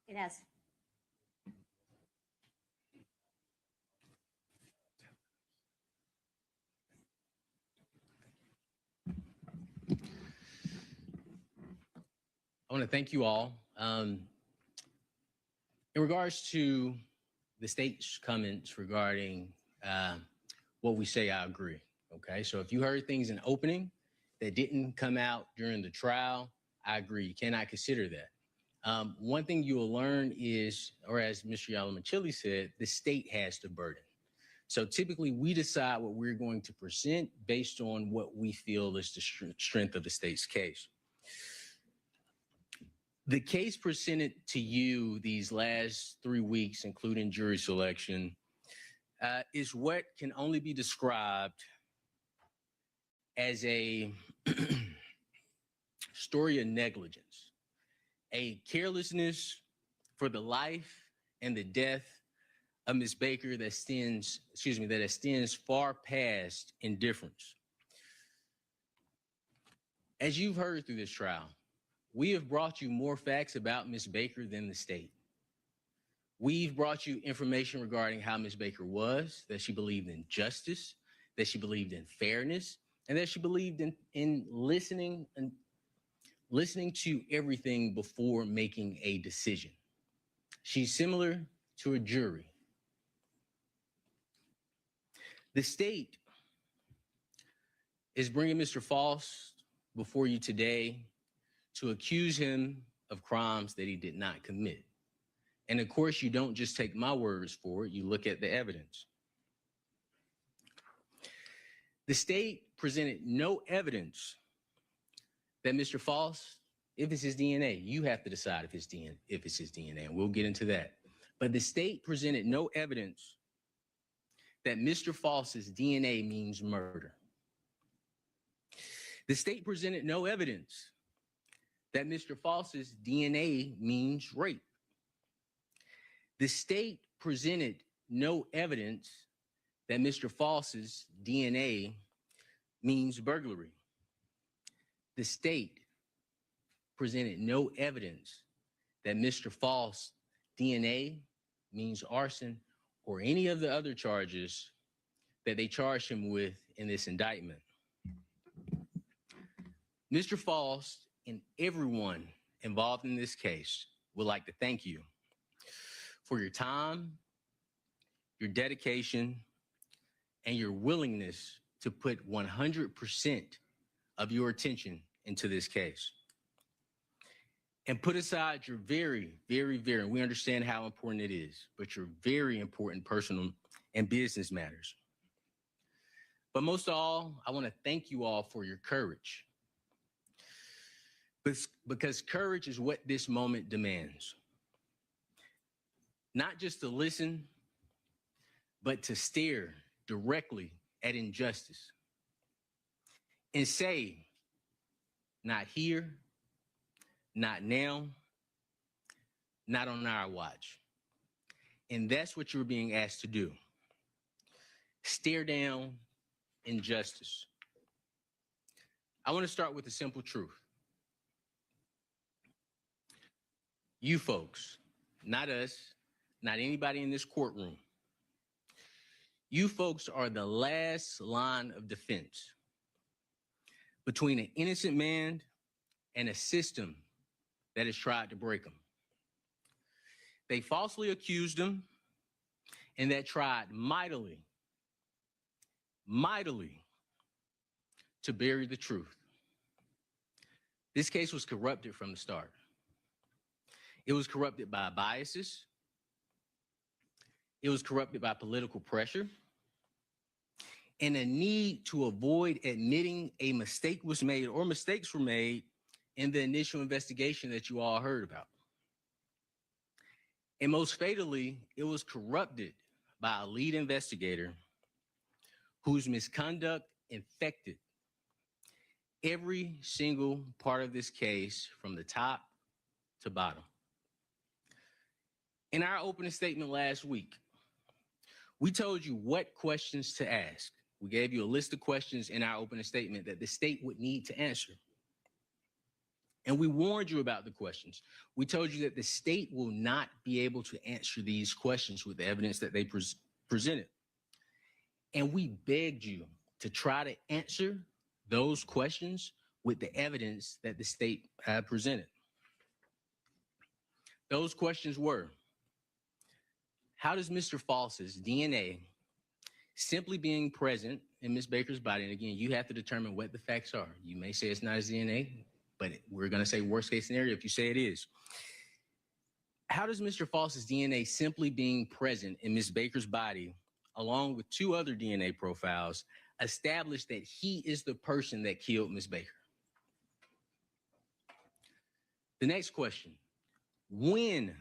It has. I want to thank you all. In regards to the state's comments regarding what we say, I agree. Okay, so if you heard things in opening that didn't come out during the trial, I agree. You cannot consider that. One thing you will learn is, or as Mr. Yalomachili said, the state has the burden. So typically we decide what we're going to present based on what we feel is the strength of the state's case. The case presented to you these last 3 weeks, including jury selection, is what can only be described as a story of negligence, a carelessness for the life and the death of Ms. Baker that extends far past indifference. As you've heard through this trial, we have brought you more facts about Ms. Baker than the state. We've brought you information regarding how Ms. Baker was, that she believed in justice, that she believed in fairness, and that she believed in listening to everything before making a decision. She's similar to a jury. The state is bringing Mr. Foss before you today to accuse him of crimes that he did not commit. And of course, you don't just take my words for it, you look at the evidence. The state presented no evidence that Mr. Foss, if it's his DNA, you have to decide if it's his DNA, and we'll get into that. But the state presented no evidence that Mr. Foss's DNA means murder. The state presented no evidence that Mr. Foss's DNA means rape. The state presented no evidence that Mr. Foss's DNA means burglary. The state presented no evidence that Mr. Foss' DNA means arson or any of the other charges that they charged him with in this indictment. Mr. Foss and everyone involved in this case would like to thank you for your time, your dedication, and your willingness to put 100% of your attention into this case. And put aside your very, we understand how important it is, but your very important personal and business matters. But most of all, I want to thank you all for your courage. Because courage is what this moment demands. Not just to listen, but to stare directly at injustice and say, not here, not now, not on our watch. And that's what you're being asked to do. Stare down injustice. I want to start with a simple truth. You folks, not us, not anybody in this courtroom, you folks are the last line of defense between an innocent man and a system that has tried to break him. They falsely accused him, and that tried mightily to bury the truth. This case was corrupted from the start. It was corrupted by biases. It was corrupted by political pressure and a need to avoid admitting a mistake was made or mistakes were made in the initial investigation that you all heard about. And most fatally, it was corrupted by a lead investigator whose misconduct infected every single part of this case from the top to bottom. In our opening statement last week, we told you what questions to ask. We gave you a list of questions in our opening statement that the state would need to answer. And we warned you about the questions. We told you that the state will not be able to answer these questions with the evidence that they presented. And we begged you to try to answer those questions with the evidence that the state had presented. Those questions were, how does Mr. Foss's DNA simply being present in Ms. Baker's body, and again, you have to determine what the facts are. You may say it's not his DNA, but we're going to say worst case scenario if you say it is. How does Mr. Foss's DNA simply being present in Ms. Baker's body, along with 2 other DNA profiles, establish that he is the person that killed Ms. Baker? The next question, when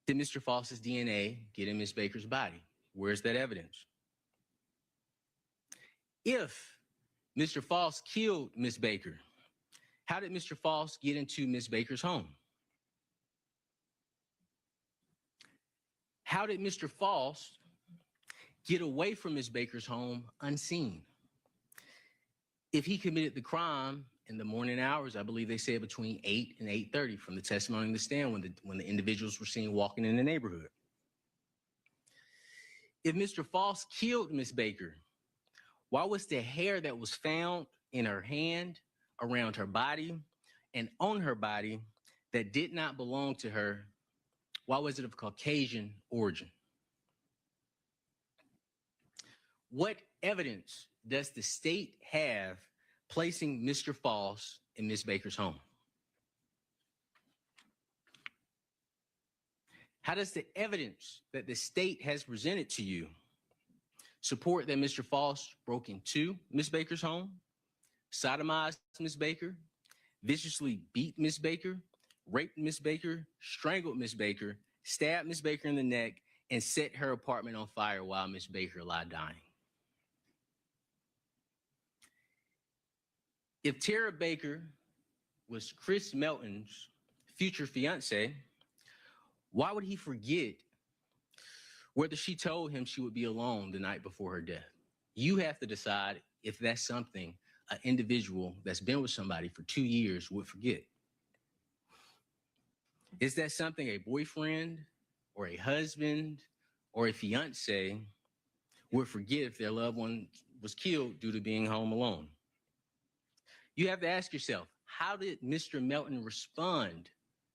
did Mr. Foss's DNA get in Ms. Baker's body? Where's that evidence? If Mr. Foss killed Ms. Baker, how did Mr. Foss get into Ms. Baker's home? How did Mr. Foss get away from Ms. Baker's home unseen? If he committed the crime in the morning hours, I believe they said between 8 and 8:30 from the testimony in the stand when the individuals were seen walking in the neighborhood. If Mr. Foss killed Ms. Baker, why was the hair that was found in her hand, around her body, and on her body that did not belong to her, why was it of Caucasian origin? What evidence does the state have placing Mr. Foss in Ms. Baker's home? How does the evidence that the state has presented to you support that Mr. Foss broke into Ms. Baker's home, sodomized Ms. Baker, viciously beat Ms. Baker, raped Ms. Baker, strangled Ms. Baker, stabbed Ms. Baker in the neck, and set her apartment on fire while Ms. Baker lay dying? If Tara Baker was Chris Melton's future fiance, why would he forget whether she told him she would be alone the night before her death? You have to decide if that's something an individual that's been with somebody for 2 years would forget. Is that something a boyfriend or a husband or a fiance would forget if their loved one was killed due to being home alone? You have to ask yourself, how did Mr. Melton respond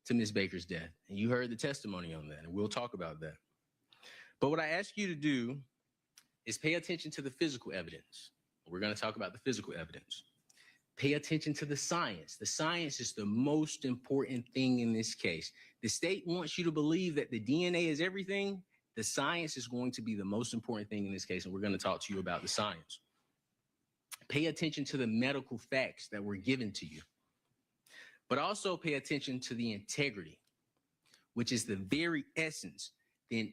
to Ms. Baker's death? And you heard the testimony on that, and we'll talk about that. But what I ask you to do is pay attention to the physical evidence. We're going to talk about the physical evidence. Pay attention to the science. The science is the most important thing in this case. The state wants you to believe that the DNA is everything. The science is going to be the most important thing in this case, and we're going to talk to you about the science. Pay attention to the medical facts that were given to you, but also pay attention to the integrity, which is the very essence, the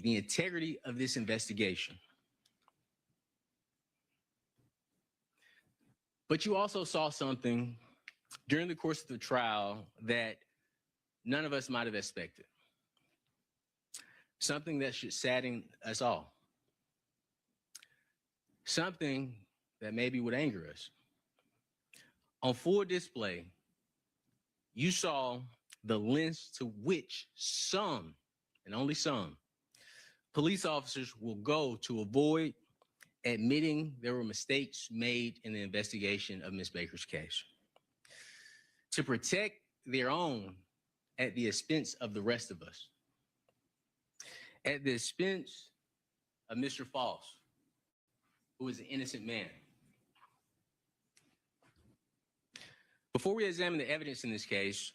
integrity of this investigation. But you also saw something during the course of the trial that none of us might have expected. Something that should sadden us all. Something that maybe would anger us. On full display, you saw the lengths to which some, and only some, police officers will go to avoid admitting there were mistakes made in the investigation of Ms. Baker's case, to protect their own at the expense of the rest of us, at the expense of Mr. Foss, who is an innocent man. Before we examine the evidence in this case,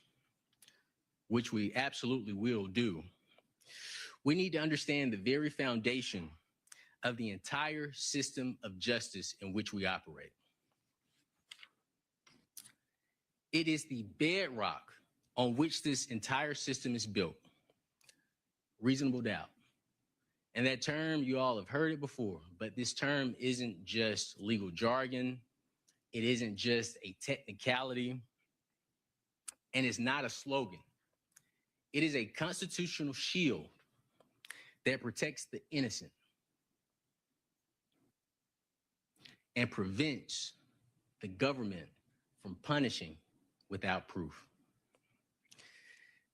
which we absolutely will do, we need to understand the very foundation of the entire system of justice in which we operate. It is the bedrock on which this entire system is built. Reasonable doubt. And that term, you all have heard it before, but this term isn't just legal jargon. It isn't just a technicality, and it's not a slogan. It is a constitutional shield that protects the innocent and prevents the government from punishing without proof.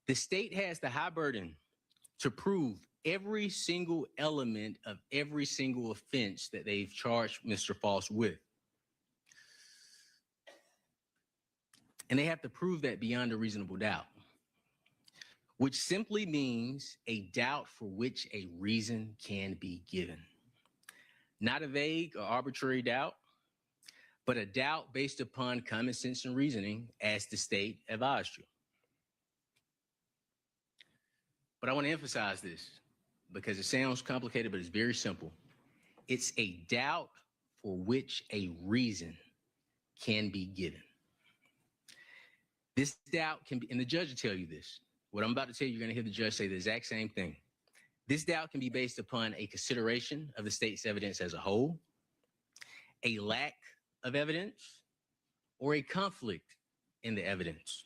The state has the high burden to prove every single element of every single offense that they've charged Mr. False with. And they have to prove that beyond a reasonable doubt, which simply means a doubt for which a reason can be given. Not a vague or arbitrary doubt, but a doubt based upon common sense and reasoning, as the state advised you. But I want to emphasize this because it sounds complicated, but it's very simple. It's a doubt for which a reason can be given. This doubt can be, and the judge will tell you this. What I'm about to tell you, you're going to hear the judge say the exact same thing. This doubt can be based upon a consideration of the state's evidence as a whole, a lack of evidence, or a conflict in the evidence.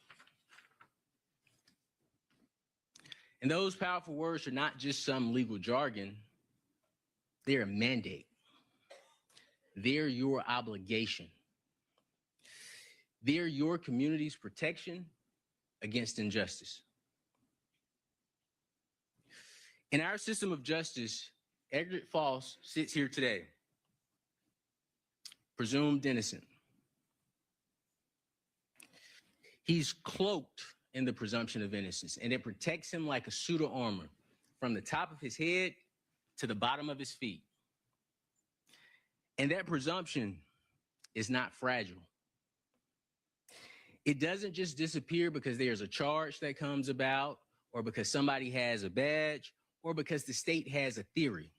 And those powerful words are not just some legal jargon. They're a mandate. They're your obligation. They're your community's protection against injustice. In our system of justice, Edward False sits here today, presumed innocent. He's cloaked in the presumption of innocence, and it protects him like a suit of armor from the top of his head to the bottom of his feet. And that presumption is not fragile. It doesn't just disappear because there's a charge that comes about, or because somebody has a badge, or because the state has a theory.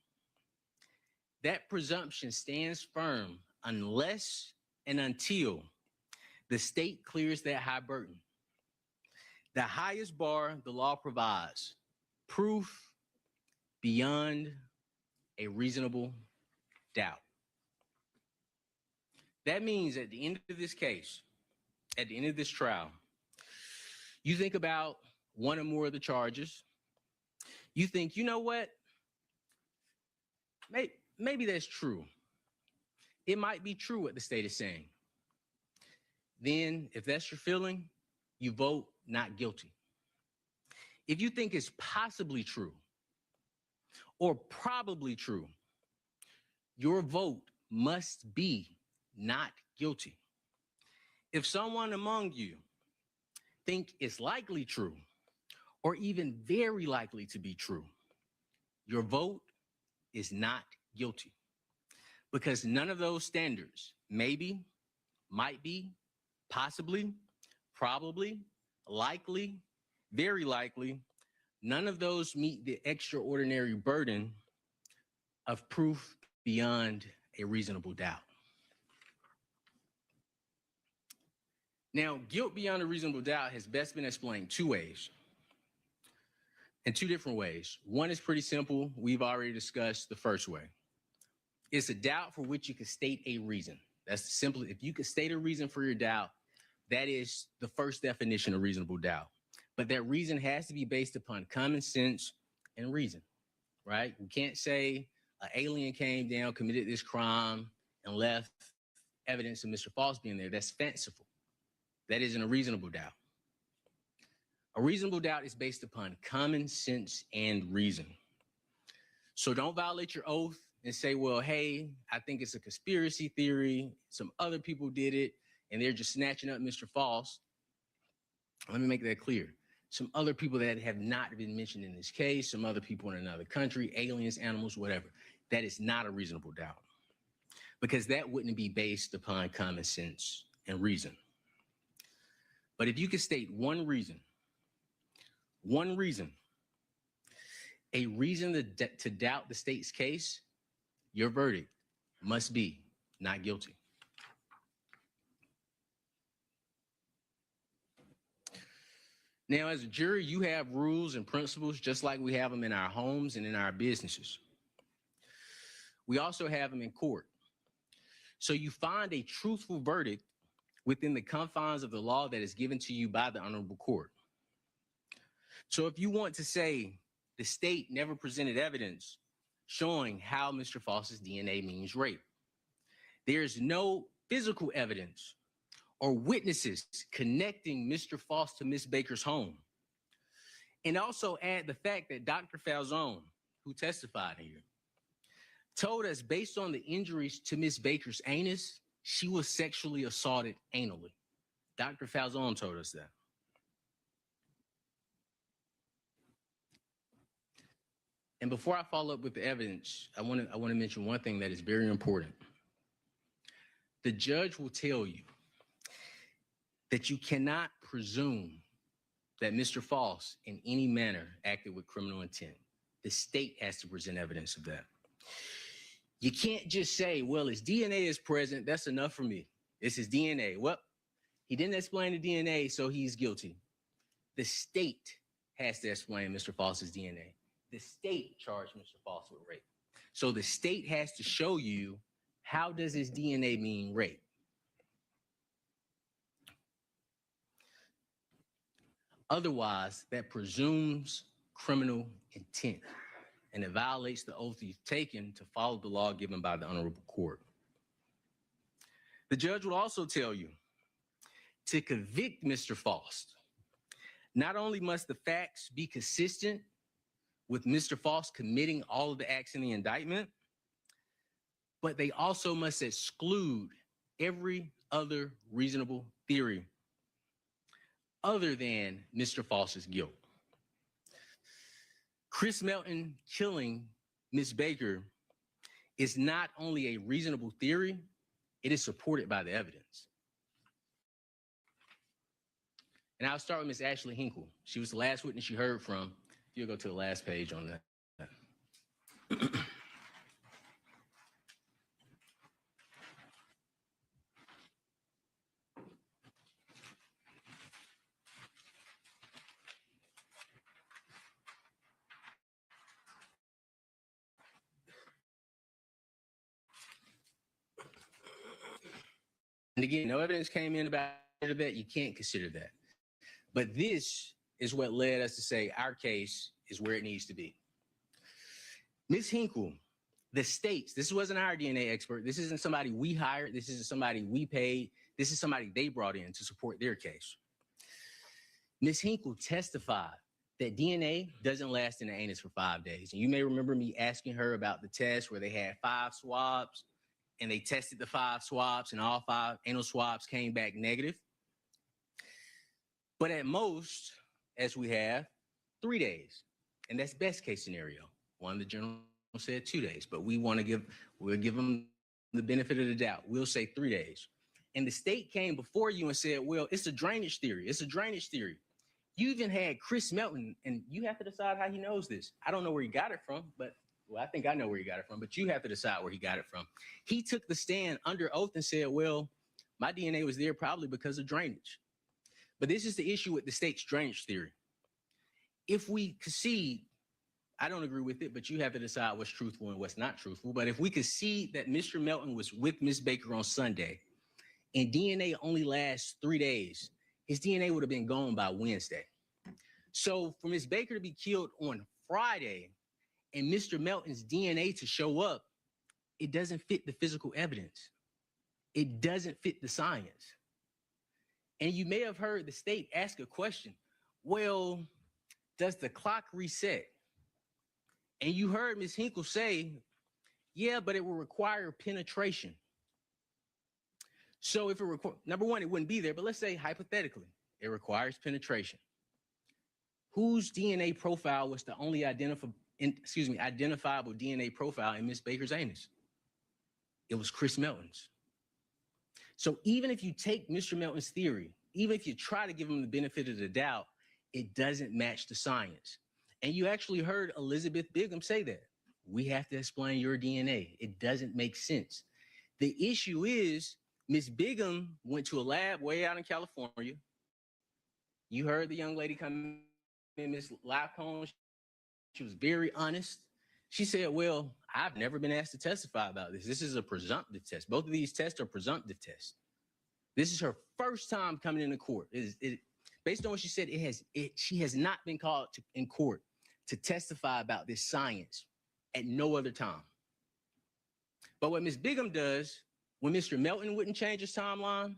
That presumption stands firm unless and until the state clears that high burden. The highest bar the law provides, proof beyond a reasonable doubt. That means at the end of this case, at the end of this trial, you think about one or more of the charges. You think, you know what? Maybe that's true. It might be true what the state is saying. Then, if that's your feeling, you vote not guilty. If you think it's possibly true or probably true, your vote must be not guilty. If someone among you think it's likely true or even very likely to be true, your vote is not guilty, because none of those standards, maybe, might be, possibly, probably, likely, very likely, none of those meet the extraordinary burden of proof beyond a reasonable doubt. Now, guilt beyond a reasonable doubt has best been explained two ways, in two different ways. One is pretty simple. We've already discussed the first way. It's a doubt for which you can state a reason. That's simple. If you can state a reason for your doubt, that is the first definition of reasonable doubt. But that reason has to be based upon common sense and reason, right? We can't say an alien came down, committed this crime, and left evidence of Mr. False being there. That's fanciful. That isn't a reasonable doubt. A reasonable doubt is based upon common sense and reason. So don't violate your oath and say, well, hey, I think it's a conspiracy theory. Some other people did it, and they're just snatching up Mr. False. Let me make that clear. Some other people that have not been mentioned in this case, some other people in another country, aliens, animals, whatever. That is not a reasonable doubt, because that wouldn't be based upon common sense and reason. But if you could state one reason, a reason to doubt the state's case, your verdict must be not guilty. Now, as a jury, you have rules and principles just like we have them in our homes and in our businesses. We also have them in court. So you find a truthful verdict within the confines of the law that is given to you by the honorable court. So if you want to say the state never presented evidence showing how Mr. False's DNA means rape, there's no physical evidence or witnesses connecting Mr. Foss to Miss Baker's home. And also add the fact that Dr. Falzone, who testified here, told us based on the injuries to Miss Baker's anus, she was sexually assaulted anally. Dr. Falzone told us that. And before I follow up with the evidence, I want to mention one thing that is very important. The judge will tell you that you cannot presume that Mr. Foss in any manner acted with criminal intent. The state has to present evidence of that. You can't just say, well, his DNA is present, that's enough for me. It's his DNA. Well, he didn't explain the DNA, so he's guilty. The state has to explain Mr. Foss's DNA. The state charged Mr. Foss with rape. So the state has to show you, how does his DNA mean rape? Otherwise, that presumes criminal intent, and it violates the oath you've taken to follow the law given by the honorable court. The judge will also tell you to convict Mr. Foss. Not only must the facts be consistent with Mr. Foss committing all of the acts in the indictment, but they also must exclude every other reasonable theory other than Mr. Foss's guilt. Chris Melton killing Ms. Baker is not only a reasonable theory, it is supported by the evidence. And I'll start with Ms. Ashley Hinkle. She was the last witness you heard from. You'll go to the last page on that. And again, no evidence came in about that. You can't consider that. But this is what led us to say our case is where it needs to be. Ms. Hinkle, the states, this wasn't our DNA expert. This isn't somebody we hired. This isn't somebody we paid. This is somebody they brought in to support their case. Ms. Hinkle testified that DNA doesn't last in the anus for 5 days. And you may remember me asking her about the test where they had 5 swabs and they tested the 5 swabs and all 5 anal swabs came back negative. But at most, as we have, 3 days. And that's best case scenario. One of the journals said 2 days, but we'll give them the benefit of the doubt. We'll say 3 days. And the state came before you and said, well, it's a drainage theory. It's a drainage theory. You even had Chris Melton, and you have to decide how he knows this. I don't know where he got it from, but well, I think I know where he got it from, but you have to decide where he got it from. He took the stand under oath and said, well, my DNA was there probably because of drainage. But this is the issue with the state's drainage theory. If we concede, I don't agree with it, but you have to decide what's truthful and what's not truthful. But if we concede that Mr. Melton was with Ms. Baker on Sunday and DNA only lasts 3 days, his DNA would have been gone by Wednesday. So for Ms. Baker to be killed on Friday and Mr. Melton's DNA to show up, it doesn't fit the physical evidence. It doesn't fit the science. And you may have heard the state ask a question, well, does the clock reset? And you heard Ms. Hinkle say, yeah, but it will require penetration. So if it requires, number one, it wouldn't be there, but let's say hypothetically, it requires penetration. Whose DNA profile was the only identifiable DNA profile in Ms. Baker's anus? It was Chris Melton's. So even if you take Mr. Melton's theory, even if you try to give him the benefit of the doubt, it doesn't match the science. And you actually heard Elizabeth Bigham say that. We have to explain your DNA. It doesn't make sense. The issue is Ms. Bigham went to a lab way out in California. You heard the young lady come in, Ms. Lacone. She was very honest. She said, well, I've never been asked to testify about this. This is a presumptive test. Both of these tests are presumptive tests. This is her first time coming into court. Based on what she said, she has not been called in court to testify about this science at no other time. But what Ms. Bigham does, when Mr. Melton wouldn't change his timeline,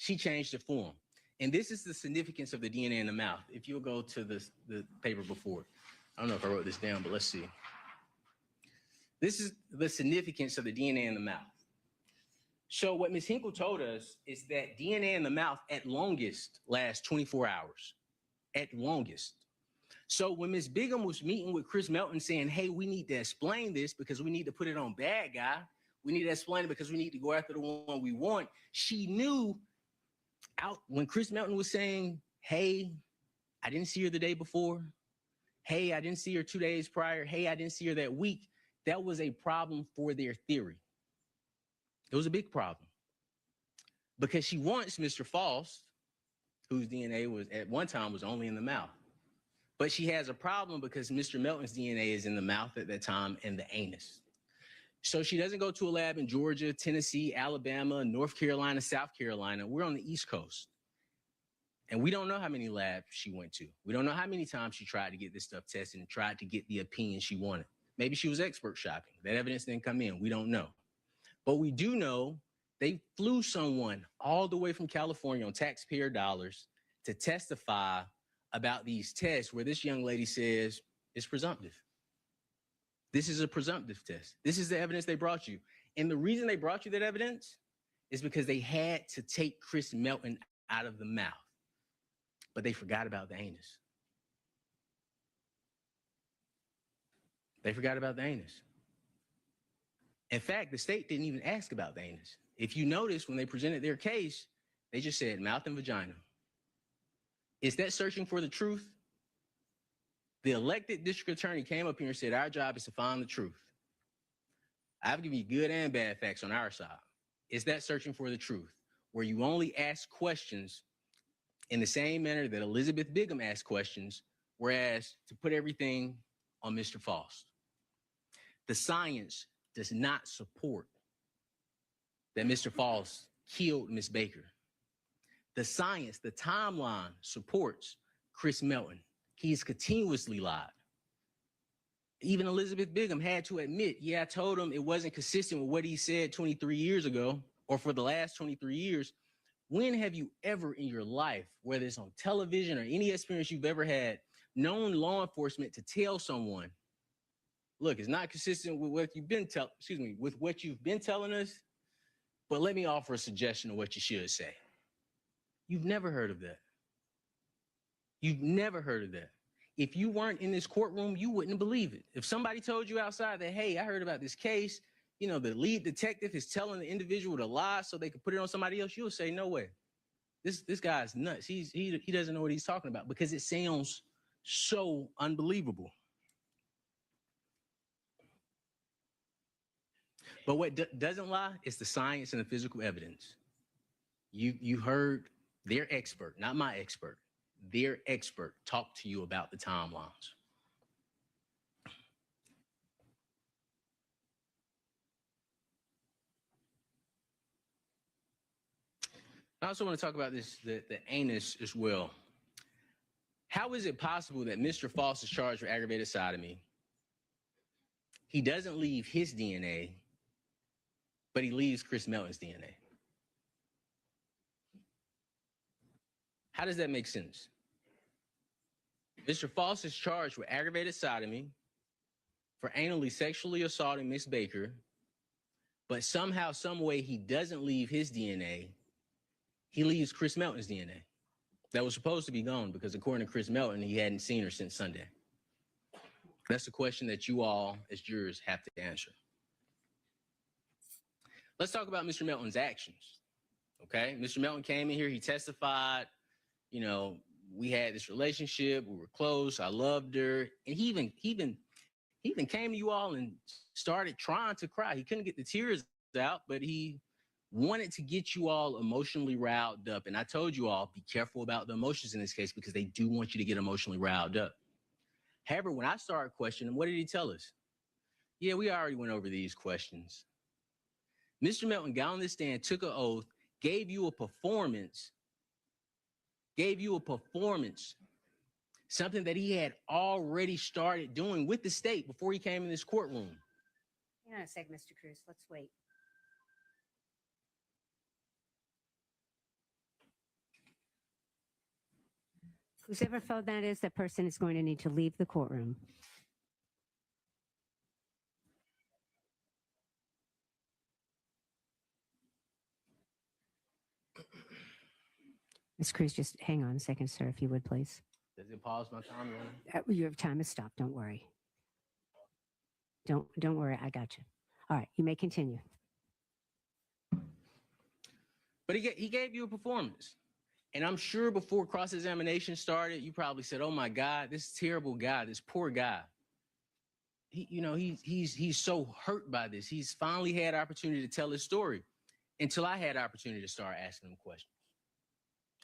She changed it for him. And this is the significance of the DNA in the mouth. If you'll go to the paper before. I don't know if I wrote this down, but let's see. This is the significance of the DNA in the mouth. So what Ms. Hinkle told us is that DNA in the mouth at longest lasts 24 hours, at longest. So when Ms. Bigham was meeting with Chris Melton saying, hey, we need to explain this because we need to put it on bad guy, we need to explain it because we need to go after the one we want, she knew out when Chris Melton was saying, hey, I didn't see her the day before. Hey, I didn't see her 2 days prior. Hey, I didn't see her that week. That was a problem for their theory. It was a big problem because she wants Mr. Faust, whose DNA was at one time was only in the mouth. But she has a problem because Mr. Melton's DNA is in the mouth at that time and the anus. So she doesn't go to a lab in Georgia, Tennessee, Alabama, North Carolina, South Carolina. We're on the East Coast. And we don't know how many labs she went to. We don't know how many times she tried to get this stuff tested and tried to get the opinion she wanted. Maybe she was expert shopping. That evidence didn't come in. We don't know. But we do know they flew someone all the way from California on taxpayer dollars to testify about these tests where this young lady says it's presumptive. This is a presumptive test. This is the evidence they brought you. And the reason they brought you that evidence is because they had to take Chris Melton out of the mouth. But they forgot about the anus. They forgot about the anus. In fact, the state didn't even ask about the anus. If you notice, when they presented their case, they just said mouth and vagina. Is that searching for the truth? The elected district attorney came up here and said, our job is to find the truth. I've given you good and bad facts on our side. Is that searching for the truth? Where you only ask questions in the same manner that Elizabeth Bigham asked questions, whereas to put everything on Mr. Faust. The science does not support that Mr. Faust killed Miss Baker. The science, the timeline supports Chris Melton. He's continuously lied. Even Elizabeth Bigham had to admit, yeah, I told him it wasn't consistent with what he said 23 years ago, or for the last 23 years. When have you ever in your life, whether it's on television or any experience you've ever had, known law enforcement to tell someone, look, it's not consistent with what you've been telling us, but let me offer a suggestion of what you should say. You've never heard of that. You've never heard of that. If you weren't in this courtroom, you wouldn't believe it. If somebody told you outside that, hey, I heard about this case, you know, the lead detective is telling the individual to lie so they could put it on somebody else, you'll say, no way. This guy's nuts. He doesn't know what he's talking about because it sounds so unbelievable. But what doesn't lie is the science and the physical evidence. You heard their expert, not my expert, their expert talk to you about the timelines. I also want to talk about this, the anus as well. How is it possible that Mr. Faust is charged with aggravated sodomy? He doesn't leave his DNA, but he leaves Chris Melton's DNA. How does that make sense? Mr. Faust is charged with aggravated sodomy for anally sexually assaulting Miss Baker, but somehow, some way, he doesn't leave his DNA. He leaves Chris Melton's DNA. That was supposed to be gone because according to Chris Melton, he hadn't seen her since Sunday. That's the question that you all, as jurors, have to answer. Let's talk about Mr. Melton's actions, okay? Mr. Melton came in here, he testified, you know, we had this relationship, we were close, I loved her, and he even came to you all and started trying to cry. He couldn't get the tears out, but he wanted to get you all emotionally riled up. And I told you all, be careful about the emotions in this case because they do want you to get emotionally riled up. However, when I started questioning, what did he tell us? Yeah, we already went over these questions. Mr. Melton got on this stand, took an oath, gave you a performance, something that he had already started doing with the state before he came in this courtroom. Hang on a sec, Mr. Cruz. Let's wait. Whoever phone that is, that person is going to need to leave the courtroom. Ms. Cruz, just hang on a second, sir, if you would, please. Does it pause my time? Your time has stopped. Don't worry. Don't worry. I got you. All right. You may continue. But he gave you a performance. And I'm sure before cross-examination started, you probably said, oh my God, this terrible guy, this poor guy. He's so hurt by this. He's finally had opportunity to tell his story until I had opportunity to start asking him questions.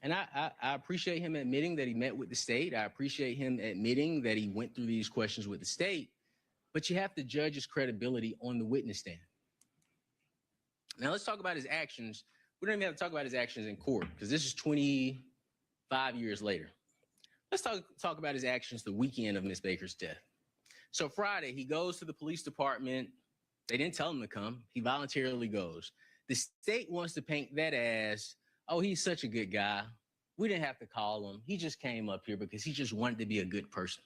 And I appreciate him admitting that he met with the state. I appreciate him admitting that he went through these questions with the state, but you have to judge his credibility on the witness stand. Now let's talk about his actions. We don't even have to talk about his actions in court because this is 25 years later. Let's talk about his actions the weekend of Miss Baker's death. So Friday, he goes to the police department. They didn't tell him to come. He voluntarily goes. The state wants to paint that as, oh, he's such a good guy. We didn't have to call him. He just came up here because he just wanted to be a good person.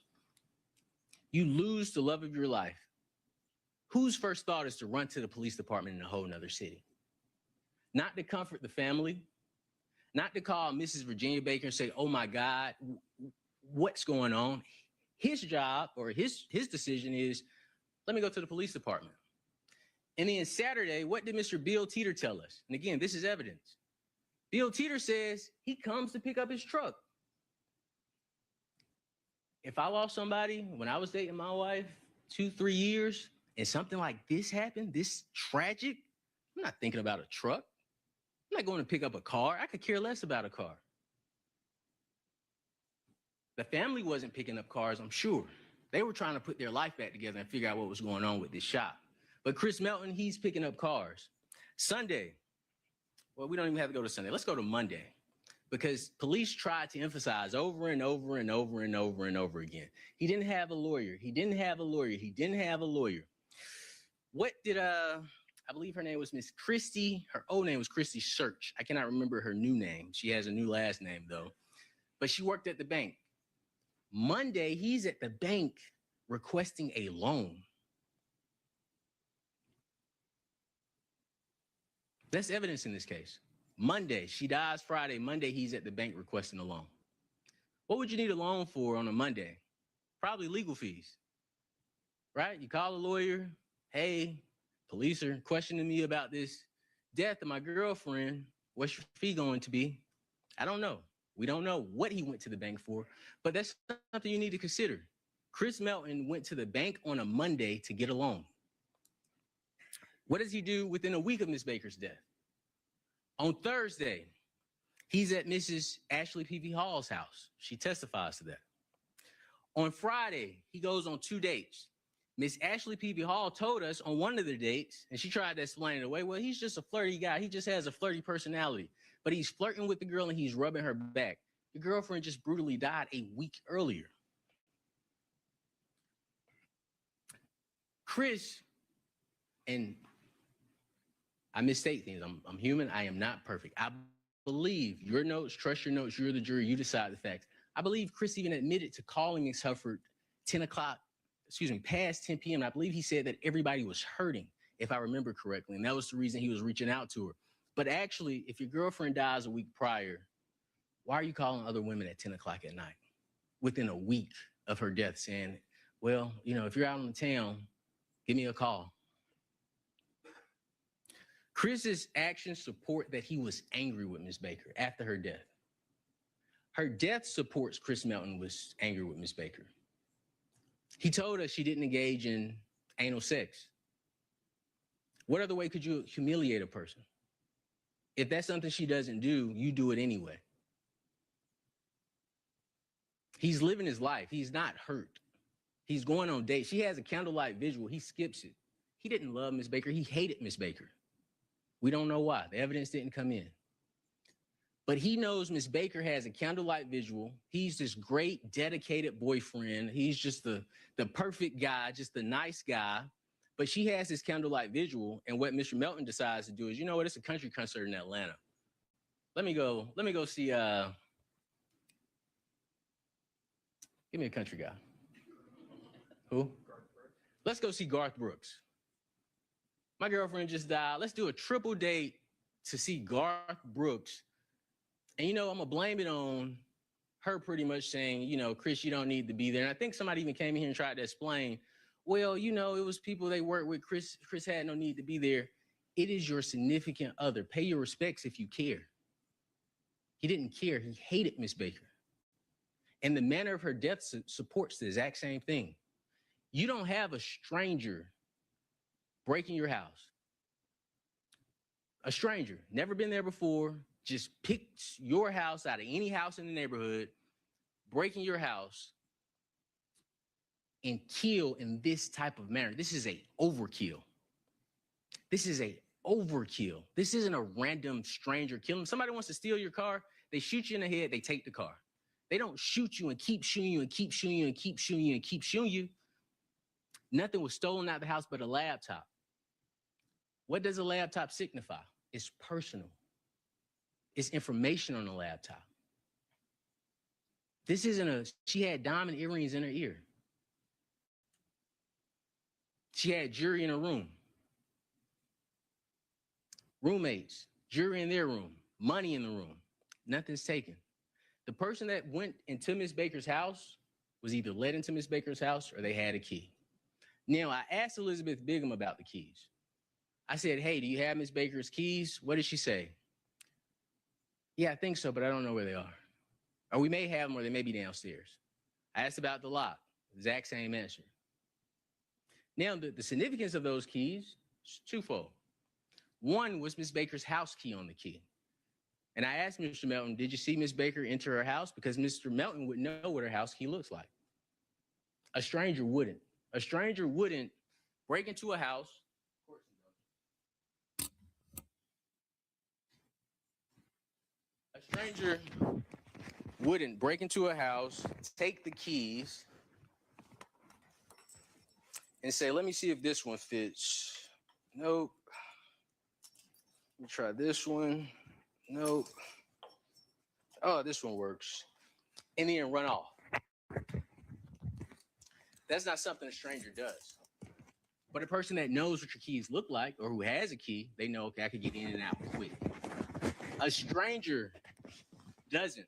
You lose the love of your life. Whose first thought is to run to the police department in a whole nother city? Not to comfort the family, not to call Mrs. Virginia Baker and say, oh my God, what's going on? His job or his decision is, let me go to the police department. And then Saturday, what did Mr. Bill Teeter tell us? And again, this is evidence. Bill Teeter says he comes to pick up his truck. If I lost somebody when I was dating my wife 2-3 years and something like this happened, this tragic, I'm not thinking about a truck. I'm not going to pick up a car. I could care less about a car. The family wasn't picking up cars, I'm sure. They were trying to put their life back together and figure out what was going on with this shop. But Chris Melton, he's picking up cars. Sunday, well, we don't even have to go to Sunday. Let's go to Monday. Because police tried to emphasize over and over and over and over and over again. He didn't have a lawyer. He didn't have a lawyer. He didn't have a lawyer. What did, I believe her name was Miss Christy. Her old name was Christy Search. I cannot remember her new name. She has a new last name, though. But she worked at the bank. Monday, he's at the bank requesting a loan. That's evidence in this case. Monday, she dies Friday. Monday, he's at the bank requesting a loan. What would you need a loan for on a Monday? Probably legal fees, right? You call a lawyer. Hey, police are questioning me about this death of my girlfriend. What's your fee going to be? I don't know. We don't know what he went to the bank for, but that's something you need to consider. Chris Melton went to the bank on a Monday to get a loan. What does he do within a week of Miss Baker's death? On Thursday, he's at Mrs. Ashley P.V. Hall's house. She testifies to that. On Friday, he goes on 2 dates. Miss Ashley P.V. Hall told us on one of the dates, and she tried to explain it away, well, he's just a flirty guy. He just has a flirty personality. But he's flirting with the girl and he's rubbing her back. The girlfriend just brutally died a week earlier. Chris, and I mistake things. I'm human. I am not perfect. I believe your notes, trust your notes. You're the jury. You decide the facts. I believe Chris even admitted to calling Ms. Hufford past 10 p.m. And I believe he said that everybody was hurting, if I remember correctly. And that was the reason he was reaching out to her. But actually, if your girlfriend dies a week prior, why are you calling other women at 10 o'clock at night within a week of her death saying, well, if you're out in the town, give me a call? Chris's actions support that he was angry with Miss Baker after her death. Her death supports Chris Melton was angry with Miss Baker. He told us she didn't engage in anal sex. What other way could you humiliate a person? If that's something she doesn't do, you do it anyway. He's living his life. He's not hurt. He's going on dates. She has a candlelight visual. He skips it. He didn't love Miss Baker. He hated Miss Baker. We don't know why. The evidence didn't come in. But he knows Miss Baker has a candlelight visual. He's this great, dedicated boyfriend. He's just the perfect guy, just the nice guy. But she has this candlelight visual, and what Mr. Melton decides to do is, you know what? It's a country concert in Atlanta. Let me go see Give me a country guy. Who? Let's go see Garth Brooks. My girlfriend just died. Let's do a triple date to see Garth Brooks. And, I'm going to blame it on her pretty much saying, Chris, you don't need to be there. And I think somebody even came in here and tried to explain, well, it was people they worked with. Chris had no need to be there. It is your significant other. Pay your respects if you care. He didn't care. He hated Miss Baker. And the manner of her death supports the exact same thing. You don't have a stranger breaking your house. A stranger, never been there before, just picked your house out of any house in the neighborhood, breaking your house, and kill in this type of manner. This is a overkill. This is a overkill. This isn't a random stranger killing. Somebody wants to steal your car, they shoot you in the head, they take the car. They don't shoot you and keep shooting you and keep shooting you and keep shooting you and keep shooting you. Nothing was stolen out of the house but a laptop. What does a laptop signify? It's personal. It's information on the laptop. This isn't she had diamond earrings in her ear. She had jury in her room. Roommates, jury in their room, money in the room. Nothing's taken. The person that went into Miss Baker's house was either led into Miss Baker's house or they had a key. Now, I asked Elizabeth Bigham about the keys. I said, hey, do you have Miss Baker's keys? What did she say? Yeah, I think so, but I don't know where they are. Or we may have them or they may be downstairs. I asked about the lock. Exact same answer. Now, the significance of those keys is twofold. One was Miss Baker's house key on the key. And I asked Mr. Melton, did you see Miss Baker enter her house? Because Mr. Melton would know what her house key looks like. A stranger wouldn't. A stranger wouldn't break into a house. A stranger wouldn't break into a house, take the keys, and say, let me see if this one fits. Nope. Let me try this one. Nope. Oh, this one works. And then run off. That's not something a stranger does. But a person that knows what your keys look like or who has a key, they know, okay, I could get in and out quick. A stranger doesn't.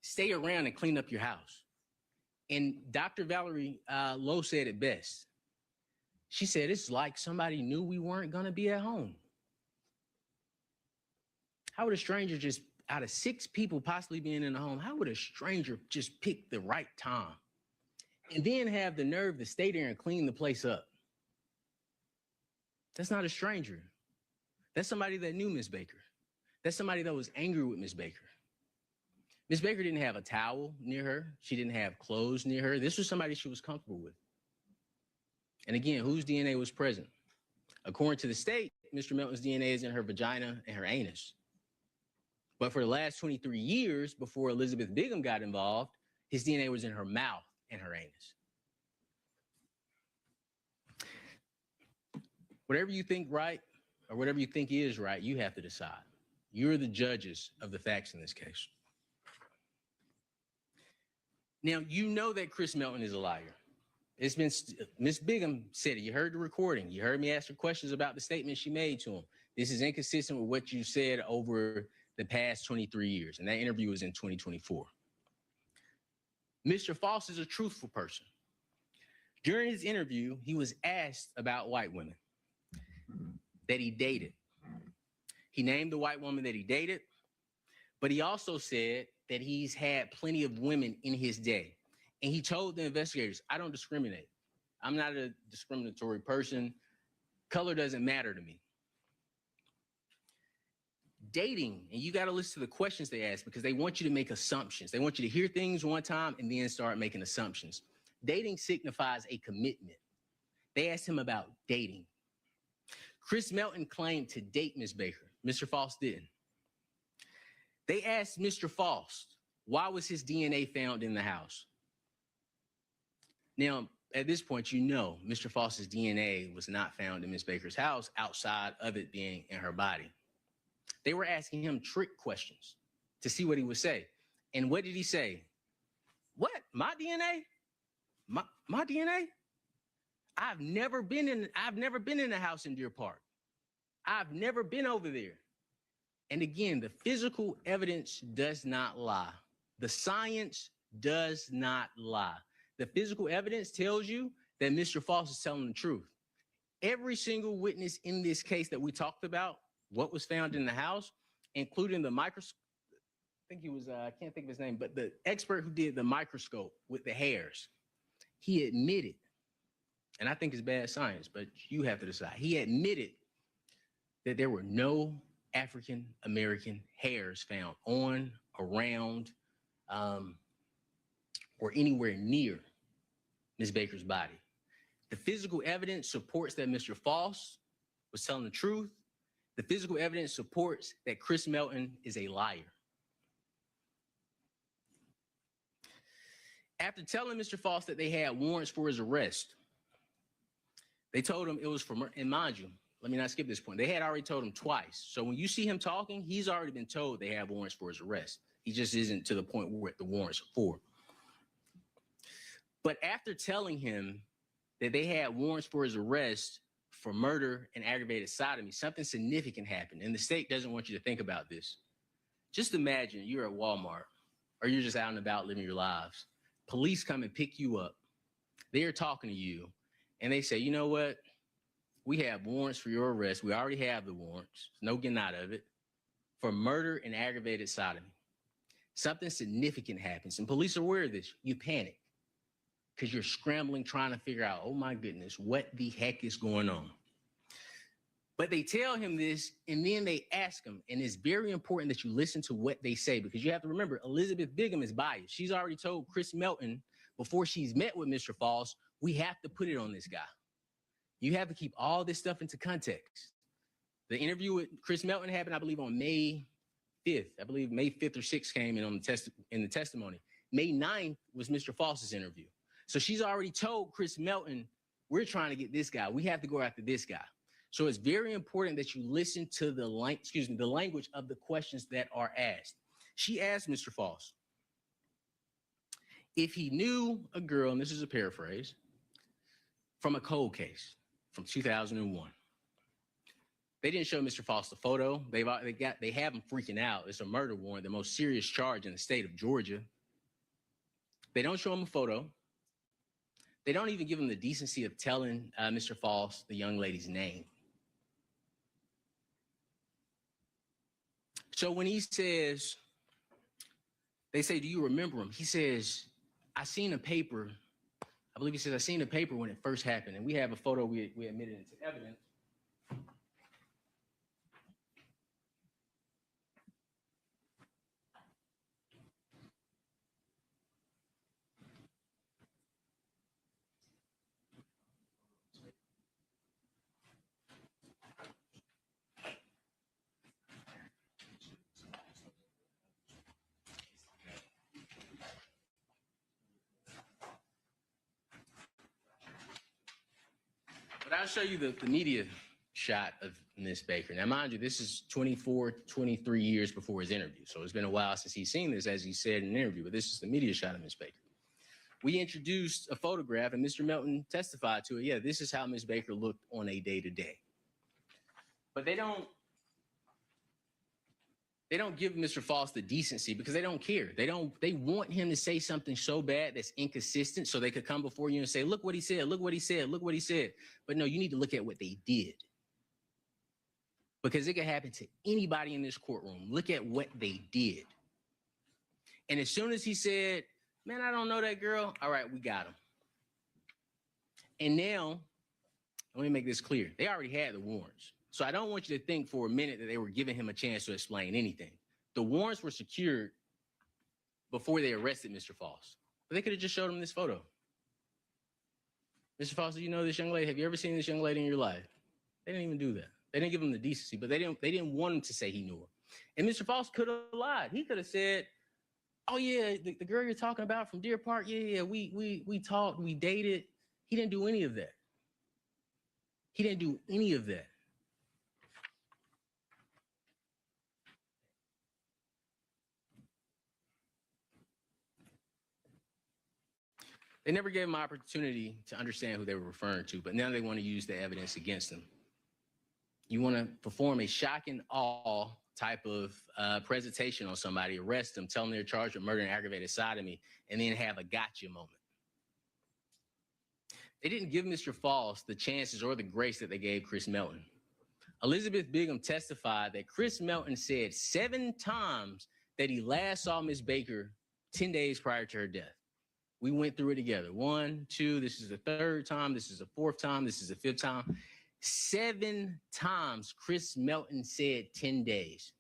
Stay around and clean up your house. And Dr. Valerie Lowe said it best. She said, it's like somebody knew we weren't going to be at home. How would a stranger just, out of 6 people possibly being in the home, how would a stranger just pick the right time and then have the nerve to stay there and clean the place up? That's not a stranger. That's somebody that knew Miss Baker. That's somebody that was angry with Miss Baker. Miss Baker didn't have a towel near her. She didn't have clothes near her. This was somebody she was comfortable with. And again, whose DNA was present? According to the state, Mr. Melton's DNA is in her vagina and her anus. But for the last 23 years before Elizabeth Bigham got involved, his DNA was in her mouth and her anus. Whatever you think right or whatever you think is right, you have to decide. You're the judges of the facts in this case. Now, you know that Chris Melton is a liar. It's been, Ms. Bigham said it. You heard the recording. You heard me ask her questions about the statement she made to him. This is inconsistent with what you said over the past 23 years. And that interview was in 2024. Mr. Foss is a truthful person. During his interview, he was asked about white women that he dated. He named the white woman that he dated, but he also said that he's had plenty of women in his day. And he told the investigators, I don't discriminate. I'm not a discriminatory person. Color doesn't matter to me. Dating, and you got to listen to the questions they ask because they want you to make assumptions. They want you to hear things one time and then start making assumptions. Dating signifies a commitment. They asked him about dating. Chris Melton claimed to date Ms. Baker. Mr. Foss didn't. They asked Mr. Foss, why was his DNA found in the house? Now, at this point, you know Mr. Foss's DNA was not found in Ms. Baker's house outside of it being in her body. They were asking him trick questions to see what he would say. And what did he say? What? My DNA? My DNA? I've never been in a house in Deer Park. I've never been over there. And again, the physical evidence does not lie. The science does not lie. The physical evidence tells you that Mr. Foss is telling the truth. Every single witness in this case that we talked about, what was found in the house, including the microscope, I think he was, I can't think of his name, but the expert who did the microscope with the hairs, he admitted, and I think it's bad science, but you have to decide. He admitted that there were no African American hairs found on, around, or anywhere near Ms. Baker's body. The physical evidence supports that Mr. Foss was telling the truth. The physical evidence supports that Chris Melton is a liar. After telling Mr. Foss that they had warrants for his arrest, they told him it was for, and mind you, let me not skip this point. They had already told him twice. So when you see him talking, he's already been told they have warrants for his arrest. He just isn't to the point where the warrants are for. But after telling him that they had warrants for his arrest for murder and aggravated sodomy, something significant happened. And the state doesn't want you to think about this. Just imagine you're at Walmart or you're just out and about living your lives. Police come and pick you up. They are talking to you and they say, you know what? We have warrants for your arrest. We already have the warrants. No getting out of it. For murder and aggravated sodomy. Something significant happens and police are aware of this. You panic because you're scrambling, trying to figure out, oh my goodness, what the heck is going on? But they tell him this and then they ask him, and it's very important that you listen to what they say because you have to remember, Elizabeth Bigham is biased. She's already told Chris Melton before she's met with Mr. Foss, we have to put it on this guy. You have to keep all this stuff into context. The interview with Chris Melton happened, I believe, on May 5th. I believe May 5th or 6th came in on the testimony. May 9th was Mr. Foss's interview. So she's already told Chris Melton, we're trying to get this guy. We have to go after this guy. So it's very important that you listen to the language of the questions that are asked. She asked Mr. Foss if he knew a girl, and this is a paraphrase, from a cold case from 2001. They didn't show Mr. Foss the photo. They have him freaking out. It's a murder warrant, the most serious charge in the state of Georgia. They don't show him a photo. They don't even give him the decency of telling Mr. Foss the young lady's name. So when he says, they say, do you remember him? He says, I seen a paper. I believe he says, I seen a paper when it first happened. And we have a photo we admitted into evidence. But I'll show you the media shot of Miss Baker. Now, mind you, this is 24, 23 years before his interview. So it's been a while since he's seen this, as he said in an interview, but this is the media shot of Miss Baker. We introduced a photograph and Mr. Melton testified to it. Yeah, this is how Miss Baker looked on a day-to-day. But they don't give Mr. Foss the decency because they don't care. They want him to say something so bad that's inconsistent so they could come before you and say, look what he said, look what he said, look what he said. But no, you need to look at what they did. Because it could happen to anybody in this courtroom. Look at what they did. And as soon as he said, man, I don't know that girl. All right, we got him. And now, let me make this clear. They already had the warrants. So I don't want you to think for a minute that they were giving him a chance to explain anything. The warrants were secured before they arrested Mr. Foss. But they could have just showed him this photo. Mr. Foss, do you know this young lady? Have you ever seen this young lady in your life? They didn't even do that. They didn't give him the decency, but they didn't want him to say he knew her. And Mr. Foss could have lied. He could have said, oh yeah, the girl you're talking about from Deer Park, yeah, we talked, we dated. He didn't do any of that. He didn't do any of that. They never gave him an opportunity to understand who they were referring to, but now they want to use the evidence against him. You want to perform a shock and awe type of presentation on somebody, arrest them, tell them they're charged with murder and aggravated sodomy, and then have a gotcha moment. They didn't give Mr. Falls the chances or the grace that they gave Chris Melton. Elizabeth Bigham testified that Chris Melton said 7 times that he last saw Ms. Baker 10 days prior to her death. We went through it together. 1, 2, this is the 3rd time, this is the 4th time, this is the 5th time. 7 times Chris Melton said 10 days.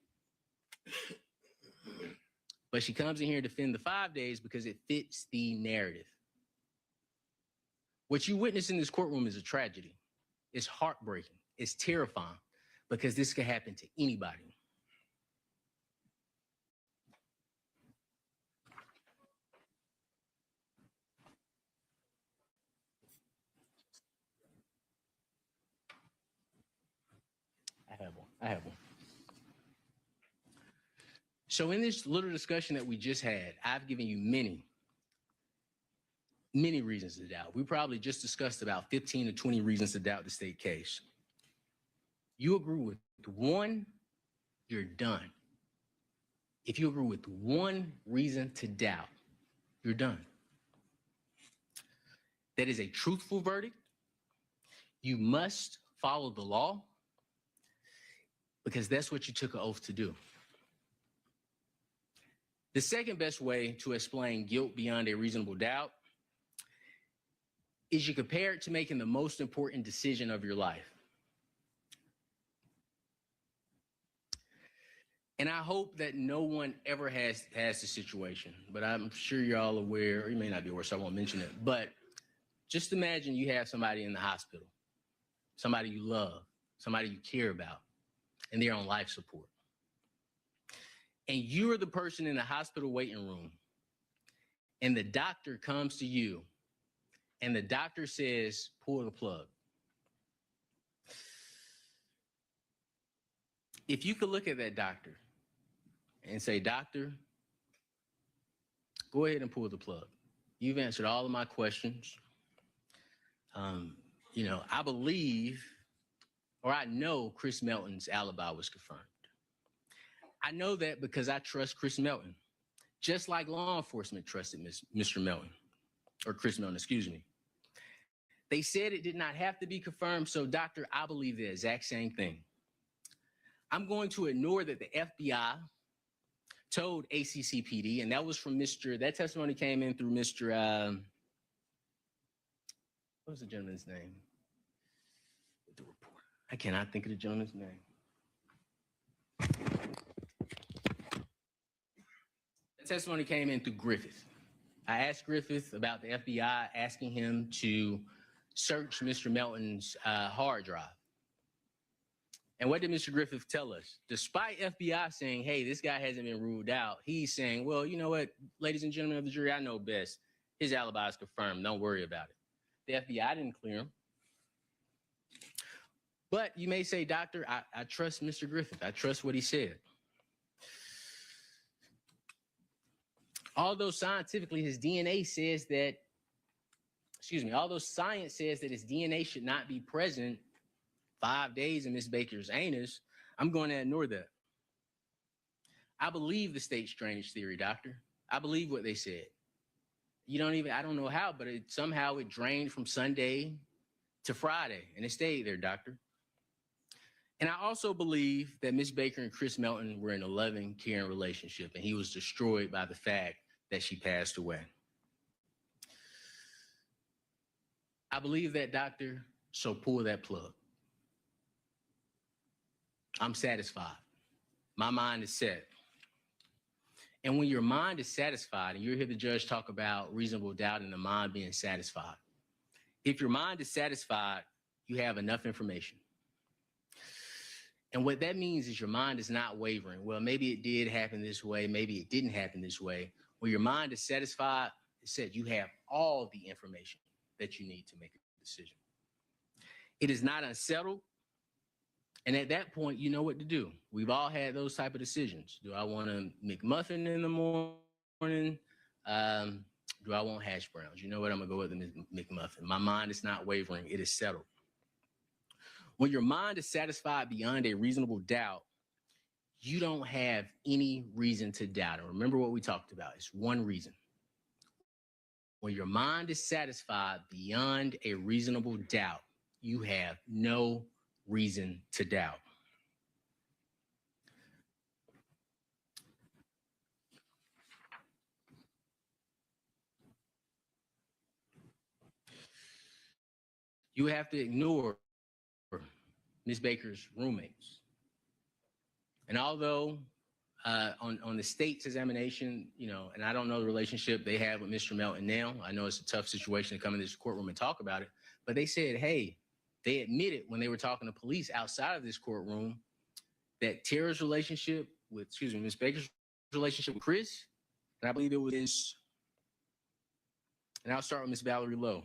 But she comes in here to defend the 5 days because it fits the narrative. What you witness in this courtroom is a tragedy. It's heartbreaking. It's terrifying because this could happen to anybody. I have one. So in this little discussion that we just had, I've given you many reasons to doubt. We probably just discussed about 15 to 20 reasons to doubt the state case. You agree with one, you're done. If you agree with one reason to doubt, you're done. That is a truthful verdict. You must follow the law because that's what you took an oath to do. The second best way to explain guilt beyond a reasonable doubt is you compare it to making the most important decision of your life. And I hope that no one ever has the situation, but I'm sure you're all aware, or you may not be aware, so I won't mention it. But just imagine you have somebody in the hospital, somebody you love, somebody you care about, and they're on life support. And you're the person in the hospital waiting room, and the doctor comes to you, and the doctor says, pull the plug. If you could look at that doctor and say, doctor, go ahead and pull the plug. You've answered all of my questions. I believe, or I know Chris Melton's alibi was confirmed. I know that because I trust Chris Melton, just like law enforcement trusted Mr. Melton, or Chris Melton, excuse me. They said it did not have to be confirmed, so doctor, I believe the exact same thing. I'm going to ignore that the FBI told ACCPD, and that was from that testimony came in through Mr. What was the gentleman's name? The report. I cannot think of the gentleman's name. The testimony came in through Griffith. I asked Griffith about the FBI asking him to search Mr. Melton's hard drive. And what did Mr. Griffith tell us? Despite FBI saying, hey, this guy hasn't been ruled out, he's saying, well, you know what, ladies and gentlemen of the jury, I know best. His alibi is confirmed. Don't worry about it. The FBI didn't clear him. But you may say, doctor, I trust Mr. Griffith. I trust what he said. Although scientifically his DNA says that, although science says that his DNA should not be present 5 days in Miss Baker's anus, I'm going to ignore that. I believe the state's drainage theory, doctor. I believe what they said. I don't know how, but somehow it drained from Sunday to Friday, and it stayed there, doctor. And I also believe that Miss Baker and Chris Melton were in a loving, caring relationship, and he was destroyed by the fact that she passed away. I believe that, doctor, so pull that plug. I'm satisfied. My mind is set. And when your mind is satisfied, and you hear the judge talk about reasonable doubt and the mind being satisfied, if your mind is satisfied, you have enough information. And what that means is your mind is not wavering. Well, maybe it did happen this way. Maybe it didn't happen this way. When your mind is satisfied, it said you have all the information that you need to make a decision. It is not unsettled. And at that point, you know what to do. We've all had those type of decisions. Do I want a McMuffin in the morning? Do I want hash browns? You know what? I'm going to go with the McMuffin. My mind is not wavering. It is settled. When your mind is satisfied beyond a reasonable doubt, you don't have any reason to doubt it. Remember what we talked about. It's one reason. When your mind is satisfied beyond a reasonable doubt, you have no reason to doubt. You have to ignore Ms. Baker's roommates. And although on the state's examination, you know, and I don't know the relationship they have with Mr. Melton now. I know it's a tough situation to come in this courtroom and talk about it, but they said, hey, they admitted when they were talking to police outside of this courtroom that Tara's relationship with, Ms. Baker's relationship with Chris, and I believe it was, and I'll start with Ms. Valerie Lowe.